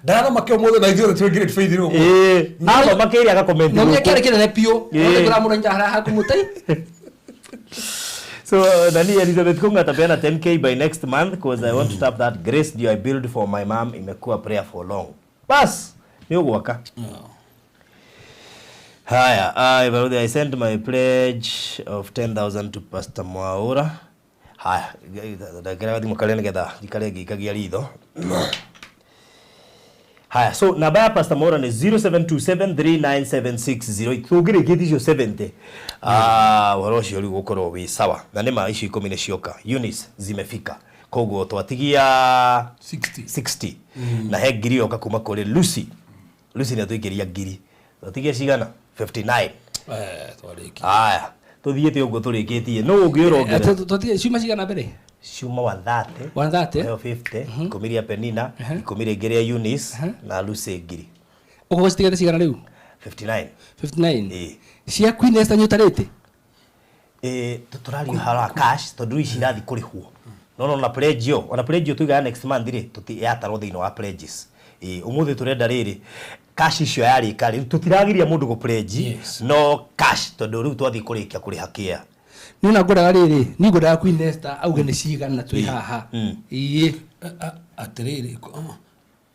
ndanoma kĩo mũthĩ na ithuothe twĩngire faith rũmũ athoma kĩrĩa agakomenti gũkũ no kĩarĩ kĩnene biũ ngwĩra mũndũ anyitaga harĩa hakũmũtai. So Nani Elizabeth Kunga tapeana 10k by next month because I want to tap that grace I build for my mom imekuwa prayer for long. Bas, ni ugwaka. Haya, I sent my pledge of 10,000 to Pastor Mwaura. Haya, ndagera wathi mukalene getha jikare gikagia ritho. Haya, so namba ya Pastor Mwaura ni 0727397608. Tugire githicio 70. Waro cio riu gukorwo wi sawa. Na nima ici 10 ni cioka. Units zimefika. Koguo twatigia 60. Na he ngiri yoka kuma kuri Lucy. Lucy ni atuikiria ngiri. Twatigia cigana 59. Twariki. Haya. Tuthiete uguo turikitie. No ungirongera. Twatigia ciuma cigana mbere? Ciuma 130. Leo 50. Kumiria Penina, kumiria ngiri ya Eunice na Lucy ngiri. Uko citigate cigana riu? 59. Cia Queen Esther nyotarete? Tuturari hara cash tondu ici irathi kurihwo. No na pledge yo, ona pledge yo tuiga next month ri tuti yatarwo thiini wa pledges. Umuthi turenda riri cash icio yari kari tutiragiria mundu go pledge no cash tondu riu twathi kurikia kuriha kia. Ni na ngodaga riri ni ngodaga Queen Esther auge ni cigana na twi haha. Atiriri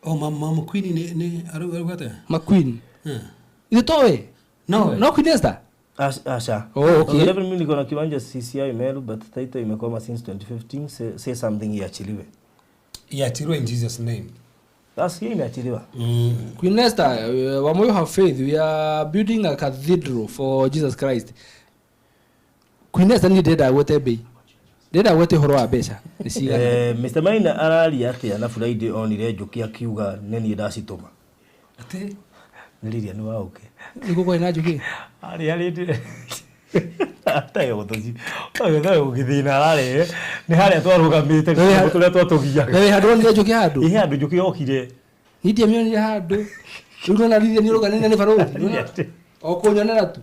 mama Queen ni arugate ma Queen ile towe no Queen Esther Asha. Okay. Never mimi niko na kiwanja CCI Meru but title imekoma since 2015 say something iachiliwe. Iachiliwe in Jesus name. That's him iachiliwa. Queen Esther, wamoyo have faith. We are building a cathedral for Jesus Christ. Queen Esther ni deda wote bei. Deda wote horo wa beca. Mr. Maina arali atia na Friday onire njuki akiuga neni ndacituma. Ate niliria ni wa uke. Niko kwa ina njuki. Ali tayo tozi. Tayo githina rare ni haria twarugamite turia twatugia. Wewe hadu ni njuki hadu. Ihe hadu njuki okire. Nidia mio ni hadu. Runo na lidia ni roga ni farodi. Okonyonera tu.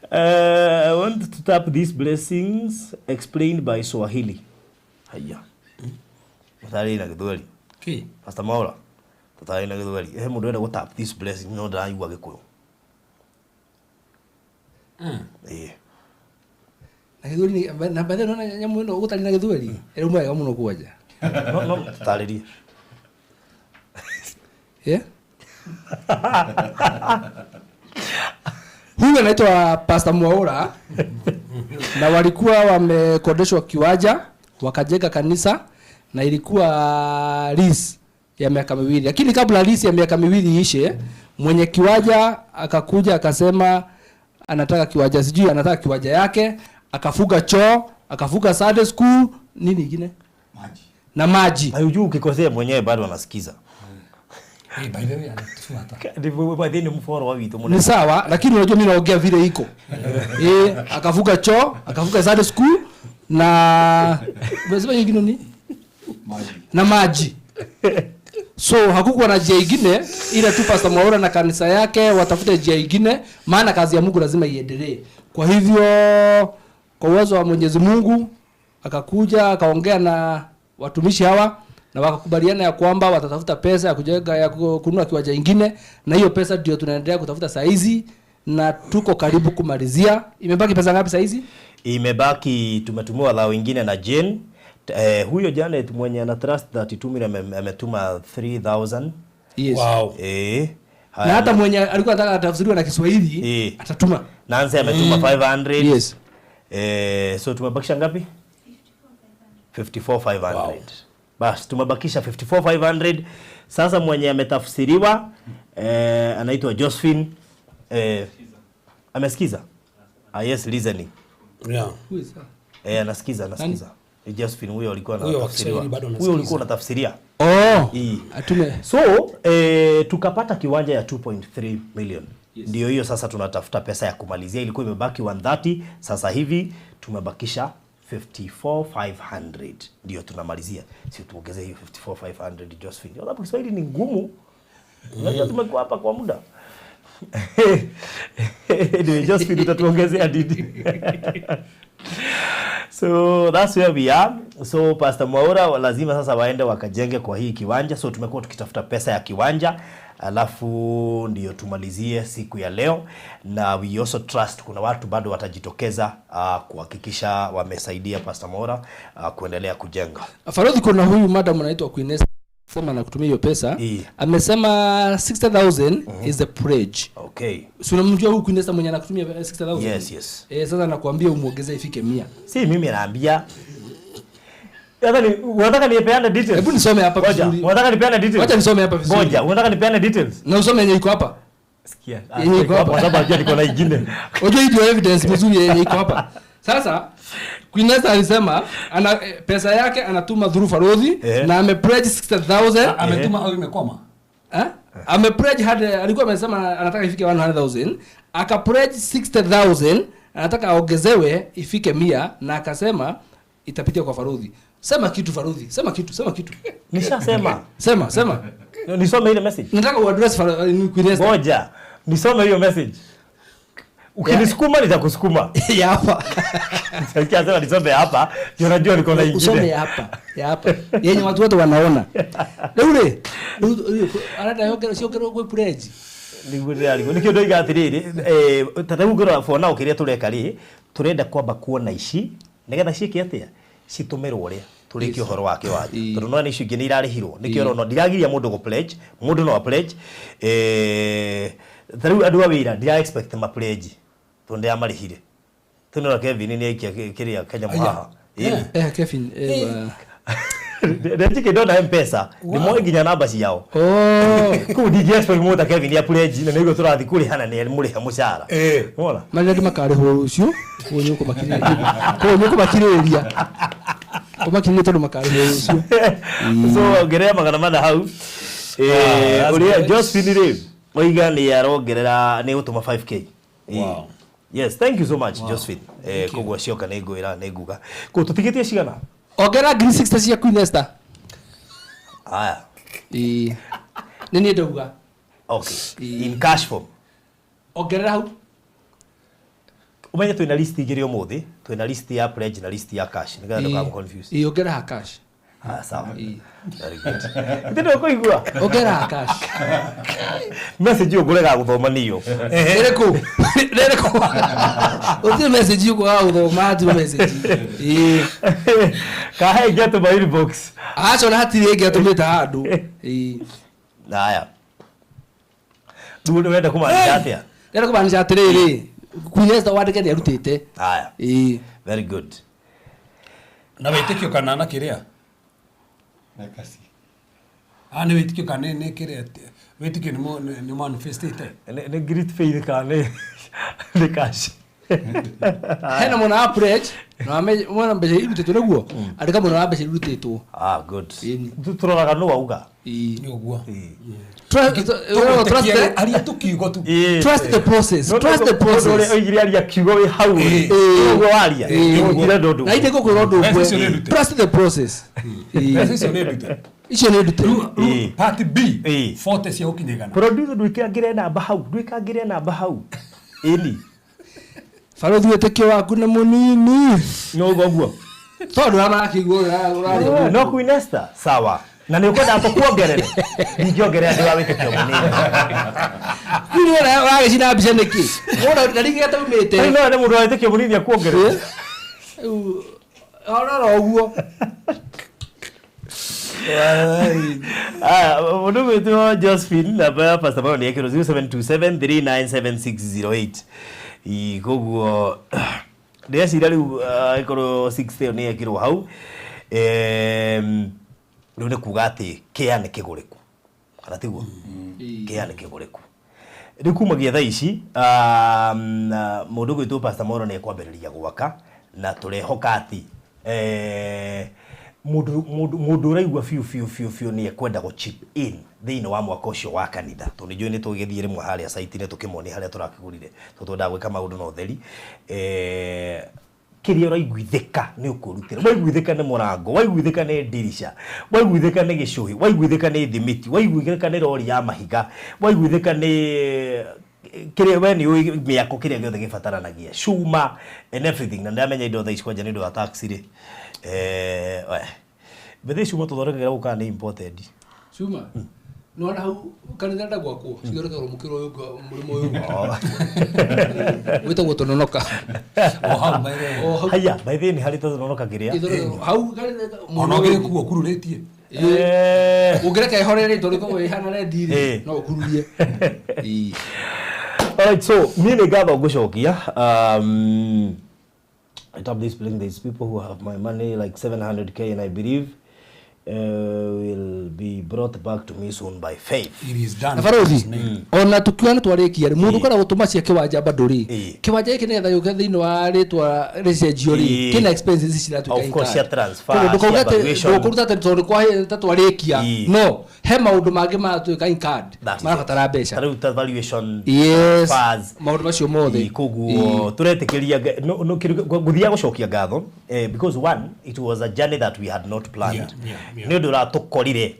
I want to tap these blessings explained by Swahili. Haya. Mutari na githweri. Okay. Pastor Maura. Mutari na githweri. Mundu enda go tap these blessings no ndaraigua gikuyu. Na githweri na bade no nyamu no gutari na githweri. Ero mwega muno kuaja. No tutaririe. Huyu anaitwa Pastor Mwaura na walikuwa wamekodeshwa kiwanja wakajenga kanisa na ilikuwa lease ya miaka miwili, lakini kabla lease ya miaka miwili ishe, mwenye kiwanja akakuja akasema anataka kiwanja, sijui anataka kiwanja yake, akafuga choo, akafuga Sunday school, nini ingine? Maji. Na maji. Hayujui ukikosea mwenyewe bado anasikiza. By the way anatufuata. Ndivyo baadhi ni mforo wa vitu mwana. Ni sawa, lakini unajua mimi naongea vile iko. Akafuga choo, akafuga Sunday school na unasema nyingine ni maji. Na maji. So hakukuwa na njia ingine ila tu Pastor Mwaura na kanisa yake watafute njia ingine, maana kazi ya Mungu lazima iendelee. Kwa hivyo kwa uwezo wa Mwenyezi Mungu akakuja akaongea na watumishi hawa na wakakubaliana ya kwamba watatafuta pesa ya kujenga, ya kununua kiwanja kingine, na hiyo pesa ndio tunaendelea kutafuta saa hizi na tuko karibu kumalizia. Imebaki pesa ngapi saa hizi? Imebaki tumetumiwa la wengine na Jane. Huyo Janet mwenye ana trust 32 million ametuma 3000. Yes. Wow. Na hata mwenye alikuwa anataka atafsiriwe na Kiswahili atatuma. Nancy ametuma 500. Yes. So tumebakisha ngapi? 54500. Wow. Bas tumebakisha 54500. Sasa mwenye ametafsiriwa anaitwa Josephine. Amesikiza? Yes, listening. Yeah. Who is that? Anasikiza. Josephine huyo alikuwa anatafsiriwa. Huyo ulikuwa unatafsiria. Atume. So tukapata kiwanja ya 2.3 million. Yes. Ndio hiyo sasa tunatafuta pesa ya kumalizia, ilikuwa imebaki 130, sasa hivi tumebakisha 54500 ndio tunamalizia. Si tuongeze hiyo 54500 Josephine. Sababu Kiswahili ni ngumu. Unajua tumekuwa hapa kwa muda. Ndio Josephine tutatuongezea didi. So that's where we are. So Pastor Mwaura lazima sasa waende wakajenge kwa hii kiwanja. So tumekuwa tukitafuta pesa ya kiwanja, alafu ndio tumalizie siku ya leo, na we also trust kuna watu bado watajitokeza kuhakikisha wamesaidia Pastor Mwaura kuendelea kujenga. Farodhi, kuna huyu madam anaitwa Queen sema na kutumia hiyo pesa. Amesema 60000 is the pledge. Okay. So unamjua huyu Queen mwenye anakutumia 60000? Yes. Sasa nakwambia umuongezee ifike 100. Si mimi naambia. Unataka nipeane details? Hebu nisome hapa vizuri. Unataka nipeane details? Acha nisome hapa vizuri. Ngoja, unataka nipeane details? Na usome yenye iko hapa. Sikia. Yenye iko hapa sababu hajui niko na ingine. Unajua hiyo evidence vizuri yenye iko hapa. Sasa Queen alisema ana pesa yake anatuma through Farodhi na amepledge 60000. Ametuma au imekwama? Amepledge hadi alikuwa amesema anataka ifike 100000, akapledge 60000, anataka aongezewe ifike 100 na akasema itapitia kwa Farodhi. Sema kitu Farodhi, sema kitu. Nishasema. Sema. Nisome ile message. Nataka uaddress Queen. Ngoja. Nisome hiyo message. Ukinisukuma nitakusukuma. Ya hapa. Sasa sema nisome hapa, ndio unajua niko na ingine. Usome hapa. Yenye watu wote wanaona. Ule anataka yokero sio kero kwa pledge. Nikio ndoiga atiriri tatagukira fona ukiria tureka ri turenda kwamba kuona ici nigetha ciike atia citumirwo uria turiki uhoro wake wathi tondu no ni ici ingĩ nĩ irarĩhirwo nikio rono ndiragiria mũndũ go pledge mũndũ no pledge tariu andũ a wĩra ndira expect ma pledge tondu ya marĩhire tondu Kevin nĩ aikia kĩrĩa Kenya mwaha Kevin Ndeti kidogo na M-Pesa ni moyo nginya namba ciao. Ku DJ for mo ta Kevin ya pledge na nigo turathi kuri hana ni muri ha mushara. Unaona? Mali makare ho ucio wonyuko makiriria. Umakiriria tondu makare ho ucio. So gerea magana mana hau. Uria Josephine ri oiga ni arongerera ni gutuma 5k. Wow. Yes, thank you so much Josephine. Kogwa cioka ni ngwira ni nguga. Ku tutigitie cigana? Ogera green 60 cia Queen Esther. Aya. Nini ndauga? Okay. In cash form. Ogera hau. Umenya twina list igiri umuthi, twina list ya pledge na list ya cash. Nigatha ndukam confused. Ogera ha cash. Sawa. Very good. Ndio kuigua. Ogera ha cash. Message ugurega guthoma niyo. Ereko. Othi message ugurega guthoma tu message. Kahe get to my inbox. Acha na hatire get to meta handu. Haya. Ndio wenda kumaanisha atia? Ndio kumaanisha atiriri. Queen Esther wandike ni arutite. Haya. Very good. Na waitikio kana na kiria? na kasi Ani witikio kana ne kirete. Witikio ni manifestate. Ne great faith kana ne kashi. Hena mwana approach na mwana mbeje irutitwo naguo andika mwana wa mbeje irutitwo Good turoraga no auga Ni ogua. trust Aria tukiugo tu. trust the process Ore oigire aria kiugo wi hau ugo waria ugire ndondo na inde gukura ndu trust the process Pesa ni ndute. icio ni ndute Part B. Forte cia ukinyegana. producer ndwikangire namba hau ini Farothi wetekio waku na munini no goguo tondu amakiguo uraria no Queen Esther sawa na nä å kwenda atå kuongerere ndingiongerera ndä wawä tä kio må nini wagä cina mbica nä kä na rä gä taumä te no nä må ndå wawä tä kio må nini akuongerere orora å guo må ndå gwä two Josephine namba ya Pastor Mao nä ekärwo 0727397608 koguo ndärecira rä u äkorwo 60 nä ekärwo hau rä u nä kuga atä kä nä kä gå rä ku kana tiguo kä nä kä gå rä ku rä kumagia tha ici må ndå gwä two Pastor Mao nä ekwambä rä ria gwaka na tå rehoka atä mundu uraigua fiu ni ekwenda go chip in thiini wa mwaka ucio wa kanitha to nijui ni tugithie rimwe haria site ni tukimoni haria turakigurire to twenda gwika maundu no theri kiria uraiguithika ni ukurutira waiguithika ni murango waiguithika ni dirisha waiguithika ni gicuhi waiguithika ni thimiti waiguithika ni rori ya mahiga waiguithika ni kiria we ni miako kiria giothe gibataranagia cuma and everything na ndamenya indo tha icio kwanja ni ndo ya taxi ri bethe cuma tuthondekagĩra gũka nĩ imported cuma no na hau kanitha ndagwakwo cigerekagwo mukiro uyu murimo uyu witagwo tononoka haya by the way harĩ tononoka kĩrĩa hau kanitha monogere kuo kururetie ungereka ihorere to riko ihana rendire no ukururie alright so mimi nĩ ngatho ngũcokia at top this building there's people who have my money like 700k and I believe will be brought back to me soon by faith. It is done. Na Farothi ona tukiwa ni twarikia mundu kana gutuma cia kiwanja banduri kiwanja iki ni thayo thiini wa ritwa recenjio ri kina expenses ciratuika of course ya transfer ndukuruta tondu kwa tatwarikia no he maundu mangi matuika in card marabatara mbeca taruta valuation yes maundu macio mothe koguo turetikiria no guthia gucokia ngatho because one it was a journey that we had not planned ni undu ratukorire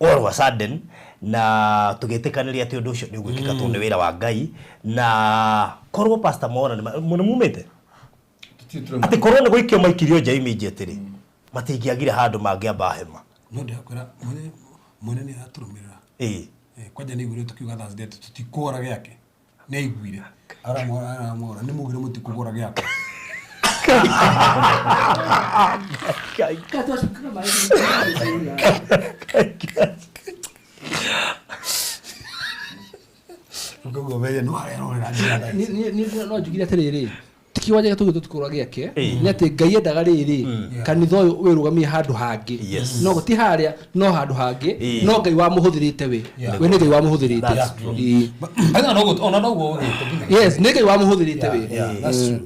all of a sudden na tugetekaniria ati undu ucio ni gwikika tu ni wira wa Ngai na korwo Pastor Mora ni mumete ati korwo ni gwikio maikirio nja immediately matingiagire handu mangiamba hema no ndakora mwene ni aturumira kwanja ni gwire tukiuga Thursday tutikora giake ni aiguire aramora ni mugire mutikugora giake Ngogo veye no arera njira no njugire atiriri tikiwanja tugitu tukura giake ni ati Ngai endaga riri kanitha uyu wirugamie handu hangi no guti haria no handu hangi no Ngai wa muhuthirite we ni Ngai wa muhuthirite ona no go yes ni Ngai wa muhuthirite we that's true.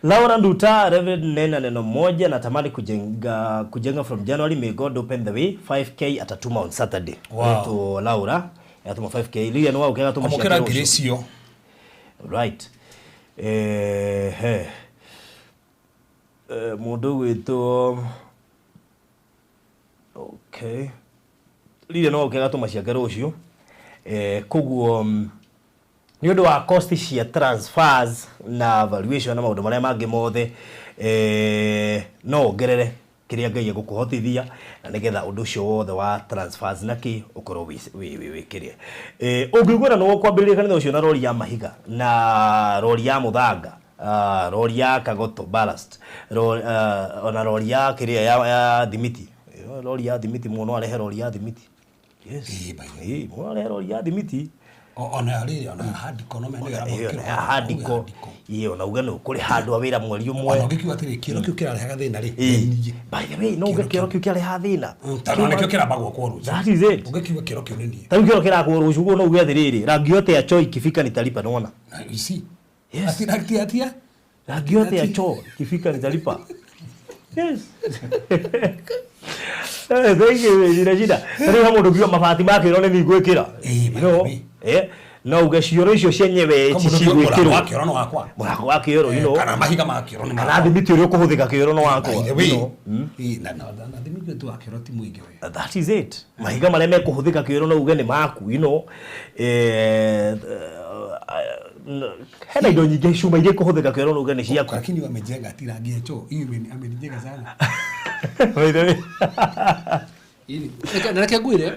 Laura Nduta Reverend nena neno moja natamani kujenga from January. May God open the way. 5k atatuma on Saturday. Wow. To Laura atuma 5k liya no ukega tuma amukira Gresio right mundu gwito okay liya no ukega tuma ciake rucio koguo ni undu wa cost cia transfers na valuation na maundu maria mangi mothe no ngerere kiria Ngai gukuhotithia na nigetha undu ucio wothe wa transfers naki ukorwo wikirie ungigwira no kwambiriria kanitha ucio na rori ya mahiga na rori ya muthanga rori ya kagoto ballast ona rori ya kiria ya thimiti rori ya thimiti muno arehe rori ya thimiti yes mwana arehe rori ya thimiti ona hard economy ni gara handiko iyo na ugano kuri handu awira mweri umwe ona gikiwa atiri kiro kiu kirarehaga thina ri by the way no gikiro kiu kirareha thina tano nikio kirabagwo kworu that is it ugikiwa kiro kiu ni nie taru kiro kiragwo rucugo no uge thiriri rangi yote ya choo ikifika nitalipa naona isi yes atia rangi yote ya choo ikifika nitalipa yes Jina Tari hamu ndugiwa mabati make rone ni gwikira. No. No ugacioro icio cienyewe cicigwikirwo. Wakĩoro wakwa. Mwako wakĩoro, you know. Kana mahiga makĩoro ni. Kana thimiti ũrĩa ũkũhũthĩka kĩoro no wakwa. Na thimiti tu wakĩoro ti mũingĩ we. That is it. Mahiga marĩa mekũhũthĩka kĩoro no uge nĩ maku, you know. Hena indo nyingĩ cuma iria ikũhũthĩka kĩoro no uge nĩ ciaku. Lakini wamejenga tirangia choo. Hiyo amenijenga sana. Ili nake ngwire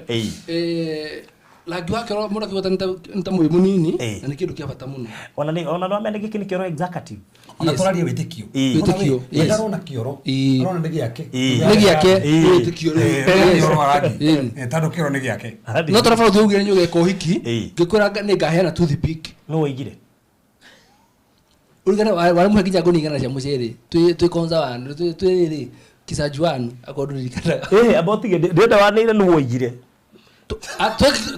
rangi wake mũndũ akĩgota nĩ ta mũrĩ mũnini na nĩ kĩndũ kĩa bata mũno. Ona no amenye gĩkĩ nĩ kĩoro executive. Ona tũraria wĩtĩkio. Wĩtĩkio. Ndarona kĩoro. Arona nĩ gĩake. Nĩ gĩake wĩtĩkio rĩu. Kĩoro aragi. Tandũ kĩoro nĩ gĩake. No tũrabara ũthiĩ nyũge ko hiki. Ngĩkwĩra nĩ ngaheana toothpick. No woigire. Urigana wale mwe kinya goni ngana cia mucere. Twi konza wanu. Twi kisajuanu akodurikana. Abotige ndenda wanire no woigire.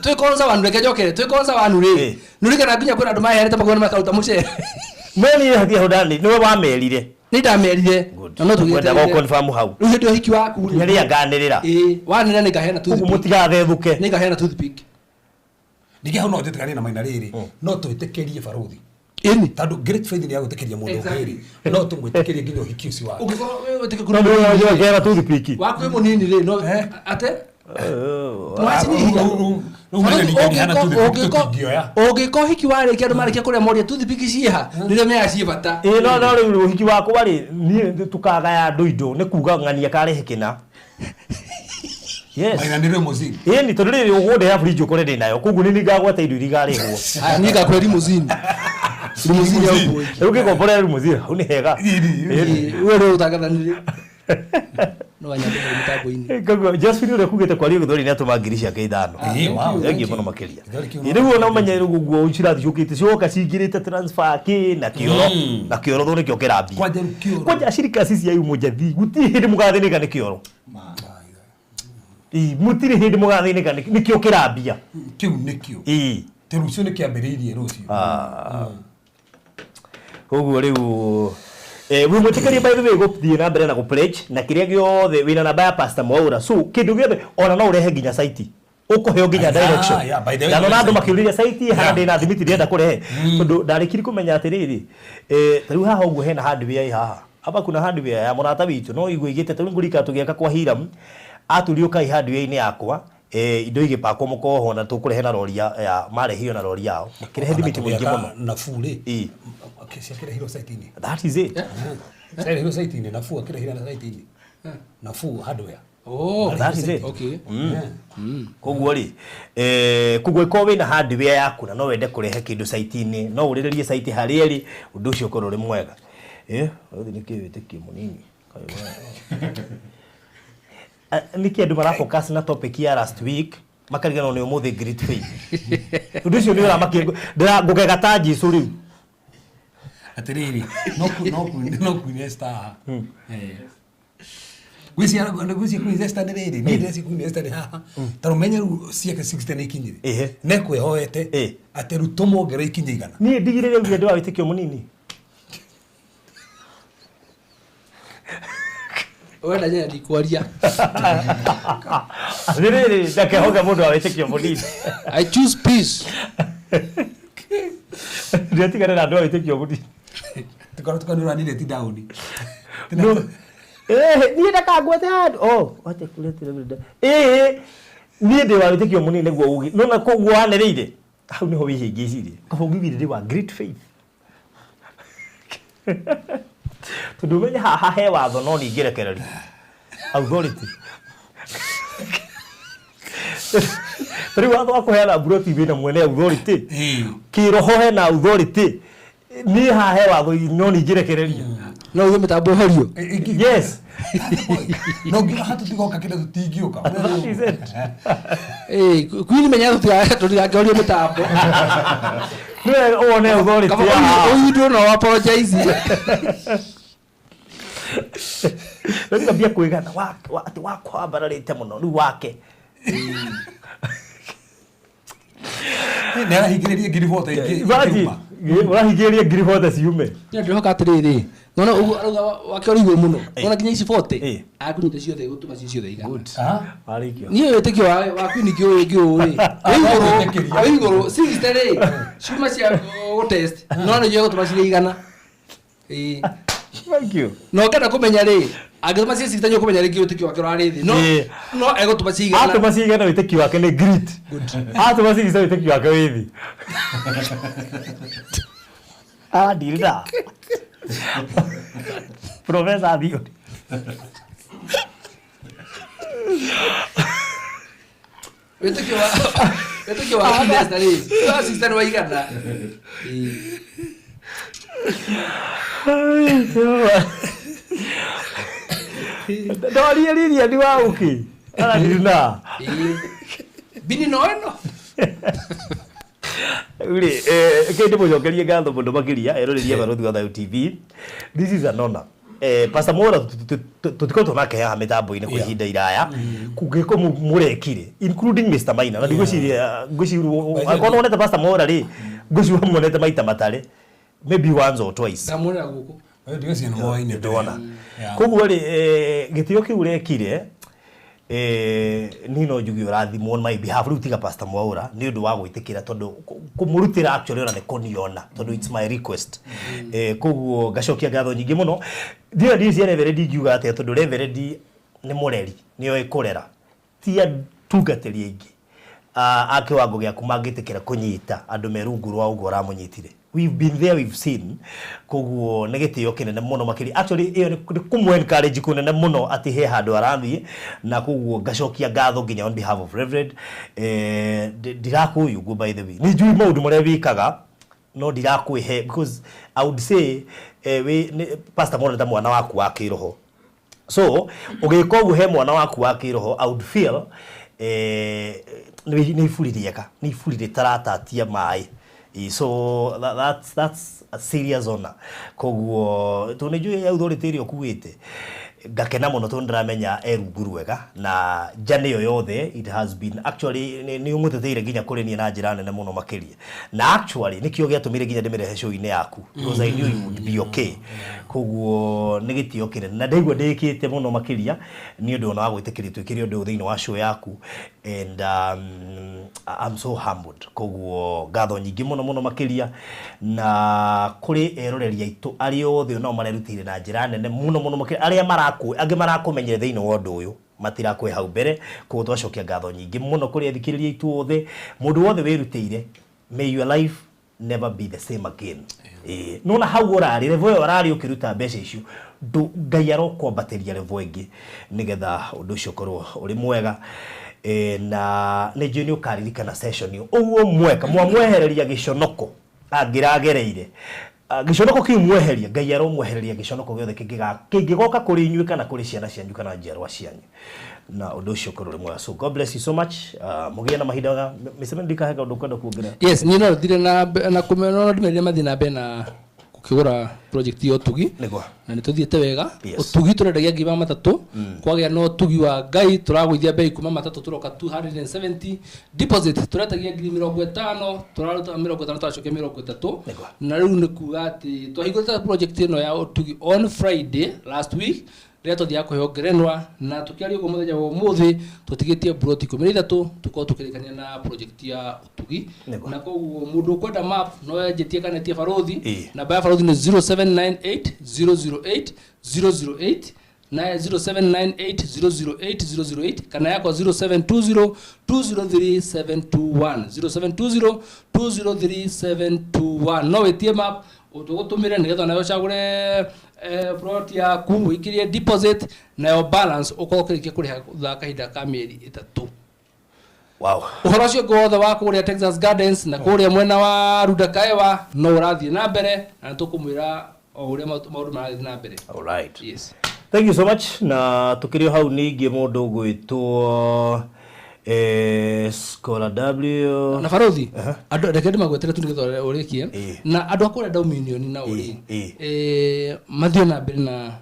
Twi konza wanu reke jokere. Twi konza wanu ri. Nurikana nginya kwina andu maherete magona makauta mucere. Mweni hathia hodani niwe wamerire. Ni ndamerire. No tugenda go confirm hau. Riu ndio hiki waku. Ni ria nganirira. Wanira ni kahena toothpick. Mutigathethuke. Ni kahena toothpick. Nige hau no njetekania na maina riri. No twitekerie baruthi. Ini tando great faith ni yagutekeria mundu ngiri no tumwitekerie nginya uhiki uci wake ugikorwo weteke kuna mundu ngera toothpick waku munini ri no ate ugiko hiki warĩkia andũ marĩkia kũrĩa moria toothpick ciha rĩrĩa mega ciĩ bata no rĩu ũhiki wako warĩ niĩ tukagaya andũ indo nĩ kuga ng'ania karehe kĩna yes maina nire muzini ni tondũ rĩrĩ ũgũnde ya fridge ũkore ndĩ nayo koguo nĩ ngagweta indo iria igarĩhwo aya niĩ ngakwĩra limousine limousine ya ũguo rĩu ngĩkombora limousine hau nĩ hega wewe utagathanire no anyambe mtambo-inĩ koguo Josephine ũrĩa kugĩte kwa rĩu gĩthori nĩ atũma ngiri ciake 5 wow thengi mũno makĩria rĩu ona ũmenye guo ũcirathi ciũkĩte cioka cingĩrĩte transfer kĩ na kĩoro thũ nĩkĩo kĩrambia kwanja shirika sisi ya umoja thi gũtirĩ hĩndĩ mũgathĩnĩka nĩ kĩoro mutiri hindi mugathĩnĩka nĩkĩo kĩrambia kĩu nĩkĩo te rũcio nĩ kĩambĩrĩirie rũcio koguo rĩu we mũtĩkĩrie by the way gũthiĩ na mbere na gũ-pledge na kĩrĩa gĩothe wĩna namba ya Pastor Mwaura so kĩndũ gĩothe ona no ũrehe nginya site ũkũheo nginya direction na no andũ makĩũrĩria site hana ndĩna thimiti ndĩrenda kũrehe tondũ ndarĩkiri kũmenya atĩrĩrĩ tarĩu haha ũguo hena hardware haha hapa kuna hardware ya mũrata witũ no igwe igĩte tarĩu ngũrika tũgĩaka kwa Hiram atũrio kai hardware-inĩ yakwa indo igĩpakwo mũkoho na tũkũrehe na rori ya marehio na rori yao makĩrehe thimiti mũingĩ mũno na bure ciakĩre hiro site-inĩ that is it ciakĩre hiro site-inĩ na fu akĩre hiro site-inĩ na fu hardware that is it okay koguo rĩ koguo ĩkorwo wĩna hardware yaku na no wende kũrehe kĩndũ site-inĩ no ũrĩrĩrie site harĩa ĩrĩ ũndũ ũcio ũkorwo ũrĩ mwega ũthi nĩ kĩwĩtĩkio mũnini niki andu marafocus na topic ya last week makarigana ni umuthi great faith undu cio ni ura makingo ndira ngugega ta Jesu riu atiriri no ku star gwisi ku star ni riri ni ndesi ku star ni haha tarumenya ciake 60 ni kinyire ne kwehoete ateru tumongere ikinye igana ni ndigire riu ndio awitikio munini wenda nyanya ndikwaria rĩrĩ ndake hoga mũndũ awĩtĩkio mũnini I choose peace ndĩtigane na andũ awĩtĩkio mũnini tukanũra nile ti down niĩ ndakangwete handũ wate kuletire niĩ ndĩ wa wĩtĩkio mũnini nĩguo ugi nona koguo wanĩrĩire hau nĩho wĩhĩngĩcirie kaba ũgĩgirĩrĩ wa great faith tondũ menye haha he watho no ningĩrekereria authority rĩu watho wa kũheana mburoti wĩna mwene authority kĩroho hena authority niĩ haha he watho no ningĩrekereria no uge mĩtambo horio yes No nginya hatu tigoka kile tutingioka. That is it. Kwini menya tutigaoria mitambo. No one authority. You don't know apologize. Ndio bia kuigana wako abararite muno ni wake. Nera higiriria girivota ingi. Baji, urahigiriria girivota ciume. Ndio hoka atiriri. Nona uga wake uri iguru muno. Nona kinya ici 40. Akunyite ciothe gutuma ciothe igana. Arikio. Niyo wetekio wa kwini kio uri. Iguru sister ri. Cuma cia go test. Nona yo gutuma ciothe igana. Thank you. No kana kumenya ri. Agituma cia sister nyo kumenya ri kio wetekio wake uri thi. No egutuma ciothe igana. Atuma ciothe igana wetekio wake ni grit. Atuma ciothe wetekio wake withi. Dirida. Professor Dio. Wetekio wa sister ri. Wa sister wa igana. Ndoriria ni wa uki. Ala dirina. Bini noeno. Uri kende mucokerie ngatho mundu makiria eroririe Baruthi wa Thayo TV. This is an honor. Pastor Mora tutikoto nake ya mitambo-ini kwa ihinda iraya kugiko murekire including Mr. Maina na ngwiciru akono onete Pastor Mora ri ngwiciru monete maita matare maybe once or twice Samura guku ndio cio no ine ndona koguo ri gitio kiu rekire nino njugi urathimo on my behalf rutiga Pastor Mwaura ni undu wa gwitikira tondu kumurutira actually ona ne koniona tondu it's my request koguo gacokia ngatho nyingi muno ndio ndisi reverend ngiuga ate tondu reverend ni mureri niyo ikurera ti atungatiri ingi akiwango gya kumangitikira kunyita andu merungu rwa ugo ramunyitire. We've been there, we've seen koguo negitio kinene muno makiri actually iyo ni kumu encourage kunene muno ati he handu arathi na koguo gacokia ngatho nginya on behalf of Reverend ndirakuyu go by the way ni njui maundu maria wikaga no ndirakwihe because I would say Pastor Mora mwana waku wa kiroho so ugikogu he mwana waku wa kiroho I would feel ni ifurire tarata tia mai. So that's a serious honor koguo tunijue ya authority rio kuwite gakena muno tundramenya erunguru wega na jane yo yothe it has been actually ni umuteteire ginya kurenia na njira nene muno makiria na actually nikio giatumire ginya ndimire show-ini yaku because I knew you would be okay koguo nigitio kire na ndaigwa ndikite muno makiria ni undu ona wagwitikiria twikire undu thiini wa show yaku and I'm so humbled koguo ngatho nyingi muno makiria na kuri eroreria itu ari othe no marerutire na njira nene muno makiria aria angi marakumenyere thiini wa undu uyu matirakwe hau mbere koguo twacokia ngatho nyingi muno kuri athikiriria itu othe mundu wothe wirutire may your life never be the same again. Nona hau urari level urari ukiruta mbeca icio ngai arokwambateria level ingi nigetha undu ucio korwo uri mwega na ni juni ukaririkana session iyo uguo mweka mwamwehereria giconoko angiragereire giconoko kiu mweheria ngai aromwehereria giconoko giothe kingigoka kuri inyuĩ kana kuri ciana cianyu kana njiarwa cianyu na undu ucio korwo uri mwega. So God bless you so much. Mugie na mahinda miseme ndikahega undu kwenda kuongerera. Yes ni no thire na kumeno ndimeria mathina be na kukigura project yo tugi Nigwa na nituthiete wega utugi turendagia ngiba matatu kwagĩa no tugi wa ngai turagwithia bei kuma matatu turoka 270 deposit turetagia 50 turaruta 50 twacokia 30 na riu ni kuga ati twahingũrĩte project ino ya utugi on Friday last week ria tuthia kuhongerenwa na tukiaria ugo muthenya wa umuthi tutigitie broti 13 tuko tukirikania na project ya utugi na koguo mundu kwenda map no yejetie kanetie Baruthi na ba Baruthi ni 0798 008 na 0798008008 kana yako 0720 203721 0720 203721 no wetie map utugutumire nigetha nayo chagure plot yaku ikirie deposit nayo balance ukokirikia kuriha thutha kahinda ka mieri 3. Wow. Uhoro ucio gothe wa kuria Texas Gardens na kuria mwena wa Rudakaewa no urathie na mbere na tukumwira o uria maundu marathie na mbere. All right. Yes. Thank you so much. Na tukirio hau ningi mundu gwitwo Scholar W na Farothi andu reke ndimagwetera tu nigitho urikie na andu akura Dominion na uri mathio na mbere na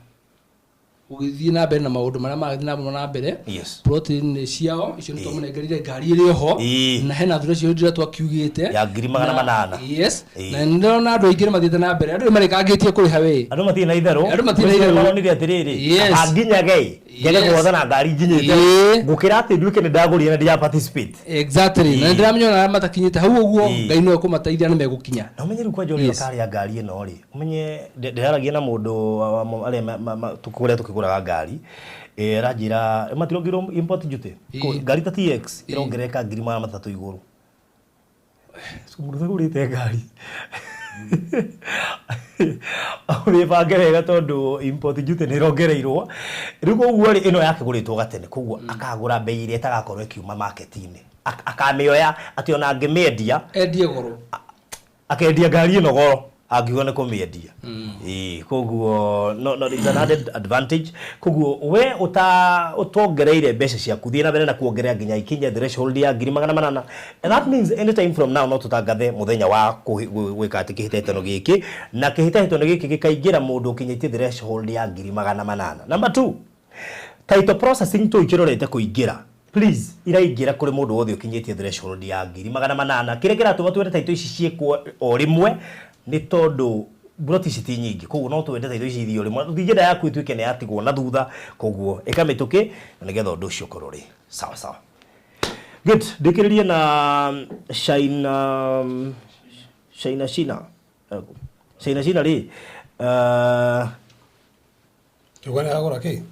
ugithii na mbere na maundu maria magathii na mbere protein ciao icio ni twamunengerire ngari iri ho na hena thure cio ndira twakiugite ya 800 yes na ndona andu aingi mathiite na mbere andu marekangitie kuriha we andu mathii na itharu andu mathii na itharu ni atiriri aginya gei ngene kuothana ngari nginyite ngukira ati nduike ni ndagurire na ndia participate exactly na ndiramenya matakinyite hau uguo ngai no kumateithia ni megukinya na umenye kwa jori kari ya ngari ino ri umenye ndiharagia na mundu ari tukuria tukiguraga ngari ranjira matirongiro import duty ngari ta TX irongereka 300 iguru mundu gurite ngari uri bange wega tondu import duty ni rongereirwo riu koguo ri ino yake guritwo gatene koguo akagura bei ire tagakorwo ikiuma market-ini akamioya ati ona angimiendia endie goro akendia ngari ino goro angiuga ni kumiendia koguo no is an added advantage koguo we utongereire mbeca ciaku thie na mbere na kuongerea nginya ikinya threshold ya 800 and that means anytime from now no tutangathe muthenya wa gwika ati kihitahitano giki na kihitahitano giki gikaingira mundu ukinyitie threshold ya 800. Number 2, title processing to ikirorete kuingira please iraingira kuri mundu wothe ukinyitie threshold ya 800 kire kiratuma twende title ici ciekwo o rimwe ni tondu broti citi nyingi koguo no twende title ici ithio rimwe thigenda yaku ituike ni yatigwo na thutha koguo ikamituki na nigetha undu ucio korori sawa sawa good ndikiririe na Shaina Shina ri kigwana agora ki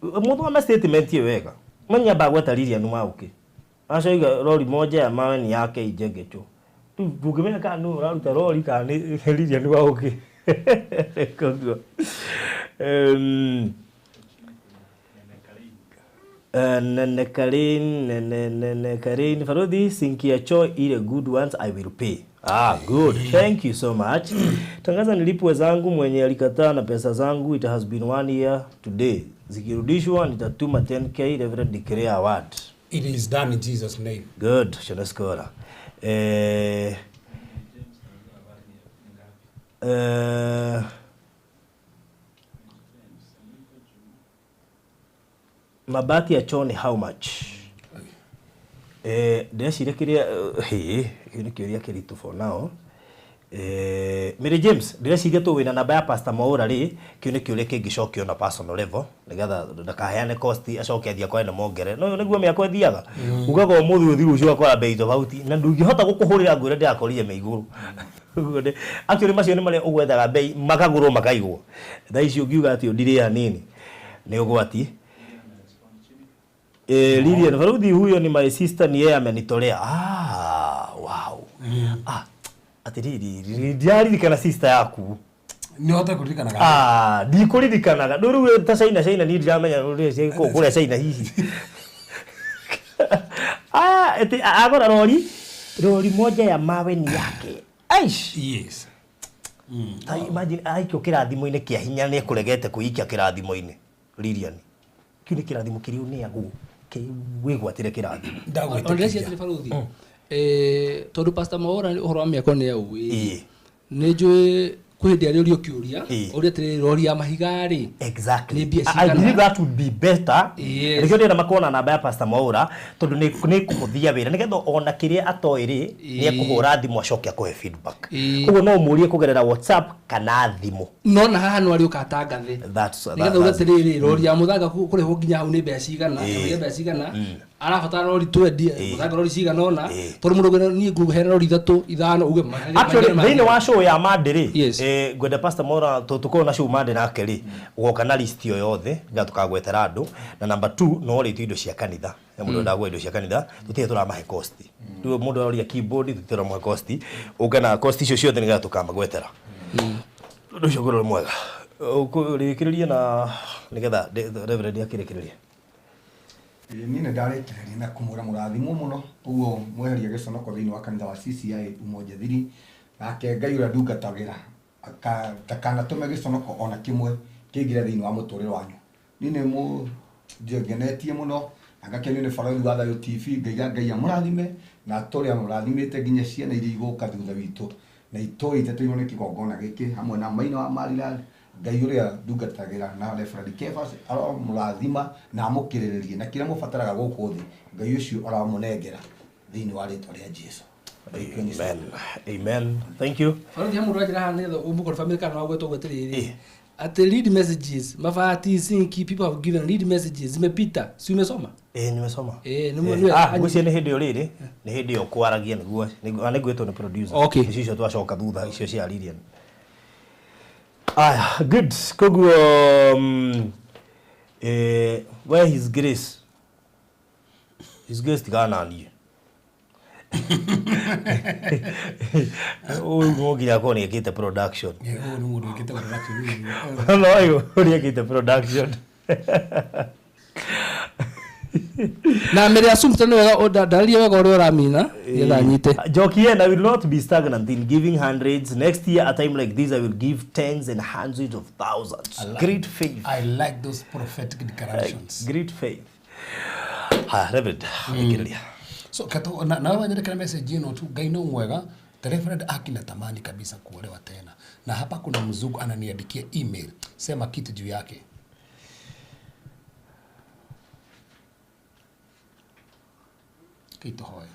mundu wa statement ye wega manya bagweta Lilian Mauki acoiga rori moja ya mawe ni yake ijengecho ndungimenya kana no uraruta rori kana Lilian Mauki koguo nene Karin Farothi sinkia cho ile good ones I will pay. Good. Thank you so much. Tangaza nilipwe zangu mwenye alikataa na pesa zangu, it has been 1 year today. Zikirudishwa nitatuma 10k Reverend Declare Award. It is done in Jesus name. Good. Shona skora. Mabati ya choo ni how much? Ndeciria kiria ni kiuria kiritu for now. Mary James, ndeciria tu wina namba ya Pastor Mwaura ri kiu ni kiuria kingicokio na personal level nigetha ndakaheane cost acoke athia kwa ene mongere no niguo miako thiaga ugaga umuthi uthiru ucio akora bei tofauti na ndungihota gukuhurira ngwire ndiakorire me iguru actually macio ni mari ugwethaga bei makagurwo makaigwo tha icio ngiuga ati ndiri hanini ni ugwati Lilian Farothi huyo ni my sister, ni yeye amenitolea. Wow. Atiriri ndiaririkana sister yaku. Ni hota kuririkanaga. Ndikuririkanaga. Nduru ta Shaina ni ndiramenya uri kure Shaina hihi. Agora rori moja ya mawe ni yake. Aish. Yes. Imagine aikio kirathimo-ini kia hinya ni kuregete kuikia kirathimo-ini. Lilian. Kiuni kirathimo kiriu ni agu. Wigwatire kirathimo. Ndagwetire Farothi. Tondu Pastor Mwaura uhoro wa miako ni au ni njui kuhindi ari urio kiuria uria tiri rori ya mahigari exactly. I believe that would be better. Rikio ndira makona namba ya Pastor Mwaura tondu ni kuhuthia wira nigetha ona kiria atoiri ni akuhura thimu acokia kuhe feedback. Koguo no murie kugerera WhatsApp kana thimu. No na haha no ari ukatangathe. That's nigetha uria tiri rori ya muthanga kuriho nginya hau ni mbeca cigana mbeca cigana arabatara rori twendi muthanga rori cigana ona tondu mundu ni nguhe rori 3 5 uge actually thini wa show ya Mandiri gwenda Pastor Mwaura tuko na show Mandiri nake ri ugoka na list yo yothe ngatukagwetera andu na number 2 no ri indo cia kanitha ya mundu ndagwe indo cia kanitha tutie turamahe cost tu mundu ori ya keyboard tutira mu cost ugana cost icio ciothe nigatukambagwetera ndu cogoro mwega ukurikiria na nigetha Reverend akirekiria ni ndarekereria na kumura murathimo muno uguo mweheria giconoko thiini wa kanitha wa CCI umoja thiri nake Ngai uria ndungatagira takana tume giconoko ona kimwe kĩingĩre thĩinĩ wa mũtũrĩre wanyu niĩ nĩ ngenetie mũno na ngakenio nĩ barathi wa Thayo TV Ngai amũrathime na tũrĩa mũrathimĩte nginya ciana iria igũka thutha witũ na itũĩ iteteirwo nĩ kĩgongona gĩkĩ hamwe na Maina wa Mariland Ngai ũrĩa ndungatagĩra na Reverend Kefas aramũrathima na amũkĩrĩrĩrie na kĩrĩa mũbataraga gũkũ thĩ Ngai ũcio aramũnengera thĩinĩ wa rĩtwa rĩa Jesũ. Amen. Thank you. Barathi amũragira hana nĩgetha ũmũkora family kana wagwetwo gweterere. At the lead messages, mafati sinki people have given lead messages. Zimepita. Si umesoma? Nimesoma. Ngwĩciria nĩ hĩndĩ rĩrĩ, nĩ hĩndĩ yo kwaragia nĩguo nĩngwĩtwo nĩ producer. Okay. Icio twacoka thutha icio cia Lilian. Good. Koguo where his grace? His grace tigananie. Nginya ko nĩ ekĩte production. Nĩ mũndũ ekĩte production. No, nĩ ekĩte production. Na mere assumpta no wega ndaria wega ũrĩa ũramina getha nyite. Jokie, I will not be stagnant in giving hundreds. Next year at a time like this I will give tens and hundreds of thousands. Great faith. I like those prophetic declarations. Great faith. Reverend, So kato na wanyelekana message yenu tu Ngai no mwega. The Reverend akina tamani kabisa kuolewa tena. Na hapa kuna mzungu ananiandikia email. Sema kitu juu yake. Kitu hoya.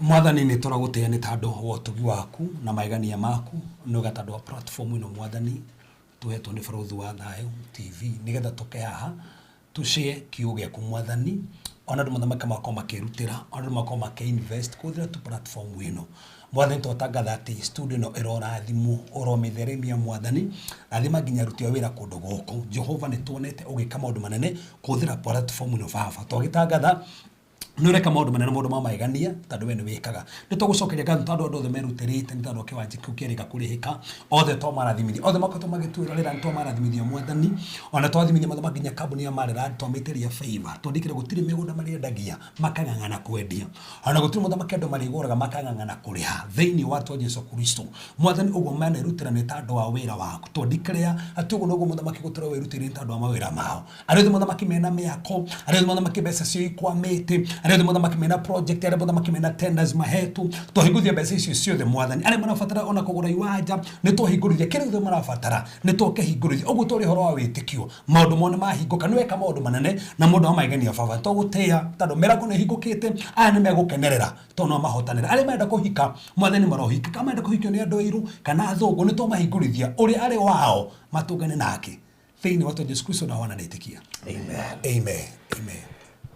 Mwathani nĩ tũragũtĩĩa nĩ tondũ wa ũtugi waku na maigania maku nĩ gatandũ wa platform ĩno Mwathani tuhetwo nĩ barathi wa Thayo TV nĩgetha tũke haha tushare kiugo gĩaku Mwathani ona andũ mathamaka makoo makĩrutĩra ona andũ makoo makĩinvest kũthĩra tu platform ĩno Mwathani tũtangatha atĩ studio ĩno ĩrorathimwo ũromĩtheremia Mwathani rathima nginya aruti a wĩra kũndũ gũkũ Jehova nĩ tuonete ũgĩka maũndũ manene kũthĩra platform ĩno baba twagĩtangatha nureka maũndũ manene maũndũ ma maigania tondũ we nĩ wĩkaga nĩ tũgũcokeria ngatho tondũ andũ othe merutĩrĩte nĩ tondũ kĩwanja kĩu kĩrĩka kũrĩhĩka othe twamarathimithia othe makoretwo magĩtuĩra rĩra nĩ twamarathimithia Mwathani ona twathimithia mathamaki nginya kambuni ya Mariland twamĩtĩria favor twandĩkire gũtirĩ mĩgũnda marĩendagia makang'ang'ana kwendia ona gũtirĩ mũthamaki andũ marĩgũraga makang'ang'ana kũrĩha thĩinĩ wa rĩĩtwa Jesũ Kristo Mwathani ũguo manerutĩra nĩ tondũ wa wĩra waku twandĩkĩra atĩ ũguo noguo mũthamaki gũtũra wĩrutĩire nĩ tondũ wa mawĩra mao arĩa othe mũthamaki mena mĩako arĩa othe mũthamaki mbeca cio ikwamĩte arĩa mũthamaki mena project arĩa mũthamaki mena tenders mahetu twahingũthia mbeca icio ciothe Mwathani arĩa marabatara ona kũgũra iwanja nĩ twahingũrithia kĩrĩa gĩothe marabatara nĩ twakĩhingũrithia ũguo tũrĩ horo wa wĩtĩkio maũndũ mone mahingũka nĩ weka maũndũ manene na mũndũ wa maigania baba tũgũtĩĩa tondũ mĩrango nĩ hingũkĩte aya nĩ megũkenerera tondũ no mahotanĩra arĩa marenda kũhika Mwathani marohika kama marenda kũhikio nĩ andũ airũ kana athũngũ nĩ twamahingũrithia ũrĩa arĩ wao matũngane nake thĩinĩ wa Jesũ Kristo na wana nĩtĩkia. Amen.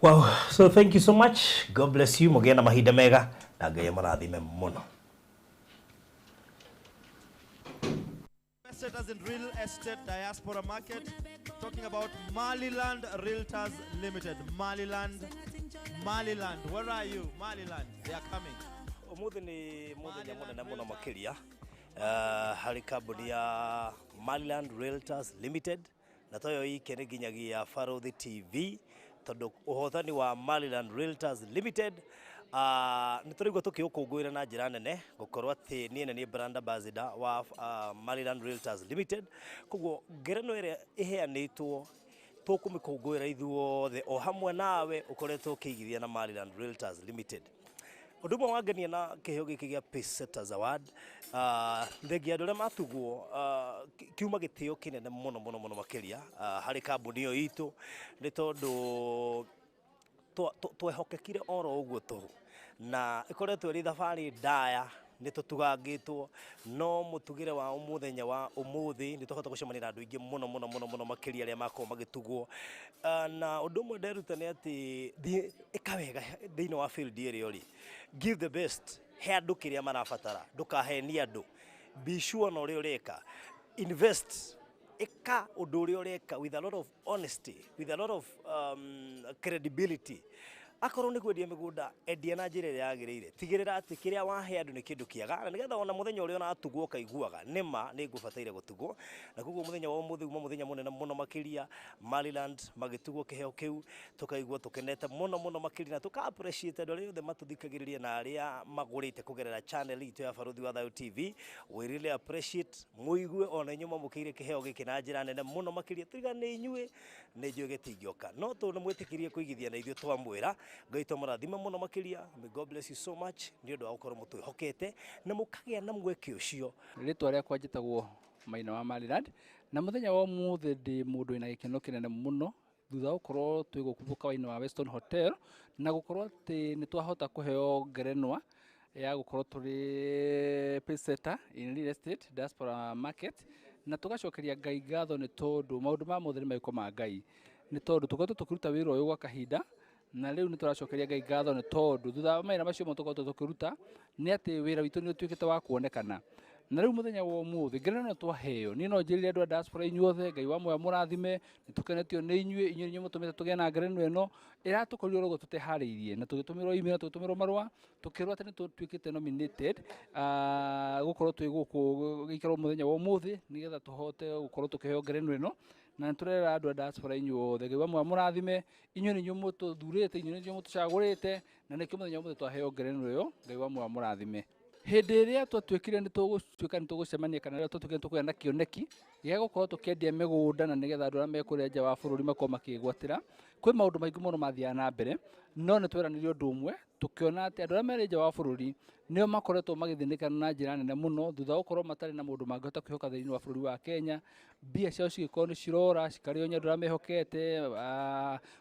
Wow, so thank you so much. God bless you. Mũgĩe na mahinda mega na Ngai amũrathime mũno. Investors in real estate diaspora market, talking about Mariland Realtors Limited. Mariland. Where are you? Mariland, they are coming. Ũmũthĩ nĩ mũthenya mũnene mũno makĩria harĩ kambuni ya Mariland Realtors Limited na toyo ike nĩ nginyagia Barathi TV tondũ ũhothani wa Mariland Realtors Limited nĩ tũrĩgua tũkĩũkũngũĩra na njĩra nene gũkorwo atĩ niĩ nĩ brand ambassador wa Mariland Realtors Limited koguo ngerenwa ĩrĩa ĩheanĩtwo tũkũmĩkũngũĩra ithuothe o hamwe nawe ũkoretwo ũkĩigithia na Mariland Realtors Limited. Ũndũ ũmwe wangenia na kĩheo gĩkĩ gĩa Pace Setters Award thengia andũ arĩa matugwo kiuma gĩtĩo kĩnene mũno makĩria harĩ kambuni ĩyo itũ nĩ tondũ twehokekire oro ũguo tũhũ na ĩkoretwo ĩrĩ thabarĩ ndaya nĩ tũtugangĩtwo no mũtugĩre wa mũthenya wa ũmũthĩ nĩ tũhota gũcemanĩra andũ aingĩ mũno makĩria arĩa makorwo magĩtugwo na ũndũ ũmwe nderuta nĩ atĩ ĩka wega thĩinĩ wa field ĩrĩa ũrĩ give the best he andũ kĩrĩa marabatara ndũkahenia andũ be sure na ũrĩa ũreka invest ĩka ũndũ ũrĩa ũreka with a lot of honesty with a lot of credibility akorwo nĩ kwendia mĩgũnda endia na njĩra ĩrĩa yagĩrĩire tigĩrĩra atĩ kĩrĩa wahe andũ nĩ kĩndũ kĩega na nĩgetha ona mũthenya ũrĩa onatugwo ũkaiguaga nĩma nĩ ngũbataire gũtugwo na koguo mũthenya wa ũmũthĩ uma mũthenya mũnene mũno makĩria Maliland magĩtugwo kĩheo kĩu tũkaigua tũkenete mũno makĩria na tũka appreciate andũ arĩa othe matũthikagĩrĩria na arĩa magũrĩte kũgerera channel itũ ya Barũthi wa Thayũ TV. We really appreciate mũigue ona inyuĩ mwamũkĩire kĩheo gĩkĩ na njĩra nene mũno makĩria tiga nĩ inyuĩ nĩ njũĩ gĩtingĩoka no tondũ nĩ mwĩtĩkĩrie kũigithia na ithuĩ twamwĩra Ngai tũmũrathime mũno makĩria. May God bless you so much nĩ ũndũ wa gũkorwo mũtwĩhokete na mũkagĩa na mweke ũcio. Rĩtwa rĩakwa njĩtagwo Maina wa Maliland na mũthenya wa ũmũthĩ ndĩ mũndũ wĩna gĩkeno kĩnene mũno thutha wa gũkorwo twĩgũkũ kawainĩ wa Weston Hotel na gũkorwo atĩ nĩ twahota kũheo ngerenwa ya gũkorwo tũrĩ pacesetter in real estate diaspora market na tũgacokeria Ngai ngatho nĩ tondũ maũndũ ma mothe nĩ magĩko ma Ngai nĩ tondũ tũkoretwo tũkĩruta wĩra ũyũ gwa kahinda na rĩu nĩ tũracokeria Ngai ngatho nĩ tondũ thutha wa mawĩra macio tũkoretwo tũkĩruta nĩ atĩ wĩra witũ nĩ ũtuĩkĩte wa kuonekana na rĩu mũthenya wa ũmũthĩ ngerenwa twaheo niĩ no njĩrĩre andũ a diaspora inyuothe Ngai wa moya mũrathime nĩ tũkenetio nĩ inyuĩ mũtũmĩte tũgĩe na ngerenwa ĩno ĩratũkorire ũrũgo tũteharĩirie na tũgĩtũmĩrwo email na tũgĩtũmĩrwo marũa tũkĩrwo atĩ nĩ tũtuĩkĩte nominated gũkorwo twĩ gũkũ gĩikaro mũthenya wa ũmũthĩ nĩgetha tũhote gũkorwo tũkĩheo ngerenwa ĩno na nĩtũrera andũ a diaspora inyuothe Ngai wa moya mũrathime inyuĩ nĩ inyuĩ mũtũthurĩte inyuĩ nĩ inyuĩ mũtũcagũrĩte na nĩkĩo mũthenya wa ũmũthĩ twaheo ngerenwa ĩyo Ngai wa moya mũrathime. Hĩndĩ ĩrĩa twatuĩkire nĩ tũgũtuĩka nĩ tũgũcemania kana rĩrĩa twatuĩkire nĩ tũkũgĩa na kĩoneki gĩa gũkorwo tũkĩendia mĩgũnda na nĩgetha andũ arĩa me kũrĩa nja wa bũrũri makorwo makĩĩgwatĩra kwĩ maũndũ maingĩ mũno mathiaga na mbere no nĩ tweranĩire ũndũ ũmwe tũkĩona atĩ andũ arĩa marĩ nja wa bũrũri nĩo makoretwo magĩthĩnĩka na njĩra nene mũno thutha wa gũkorwo matarĩ na mũndũ mangĩhota kwĩhoka thĩinĩ wa bũrũri wa Kenya mbia ciao cigĩkorwo nĩ cirora cikarĩo nĩ andũ arĩa mehokete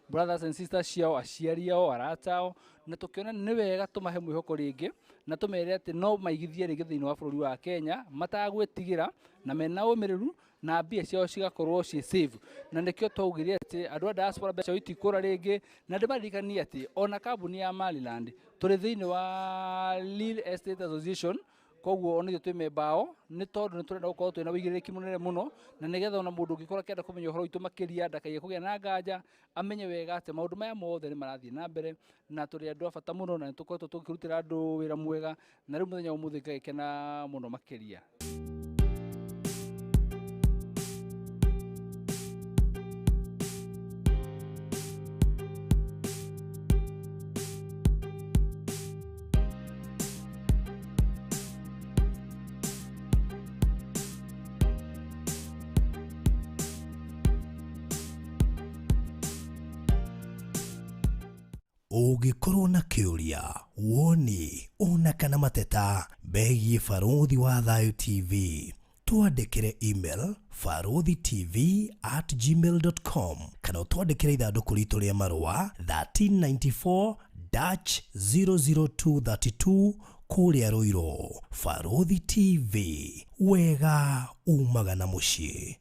brothers and sisters ciao aciari ao arata ao na tũkĩona nĩ wega tũmahe mwĩhoko rĩngĩ na tũmere atĩ no maigithie rĩngĩ thĩinĩ wa bũrũri wa Kenya matagwĩtigĩra na mena ũmĩrĩru na mbia ciao cigakorwo ciĩ save na nĩkĩo twaugire atĩ andũ a diaspora mbeca itikũra rĩngĩ na ndĩmaririkanie atĩ ona kambuni ya Maliland tũrĩ thĩinĩ wa Real Estate Association koguo ona ithuĩ twĩ memba ao nĩ tondũ nĩ tũrenda gũkorwo twĩna ũigĩrĩrĩki mũnene mũno na nĩgetha ona mũndũ ũngĩkorwo akĩenda kũmenya ũhoro witũ makĩria ndakaige kũgĩa na nganja amenye wega atĩ maũndũ maya mothe nĩ marathiĩ na mbere na tũrĩ andũ a bata mũno na nĩ tũkoretwo tũkĩrutĩra andũ wĩra mwega na rĩu mũthenya wa ũmũthĩ ngagĩkena mũno makĩria. Ũngĩkorwo na kĩũria woni ona kana mateta begiĩ Barũthi wa Thayũ TV twandĩkĩre email farothitv@gmail.com kana twandĩkĩre ithandũkũ ritũ rĩa marũa 1394-00232 kũrĩa Rũirũ. Barũthi TV wega umaga na mũciĩ.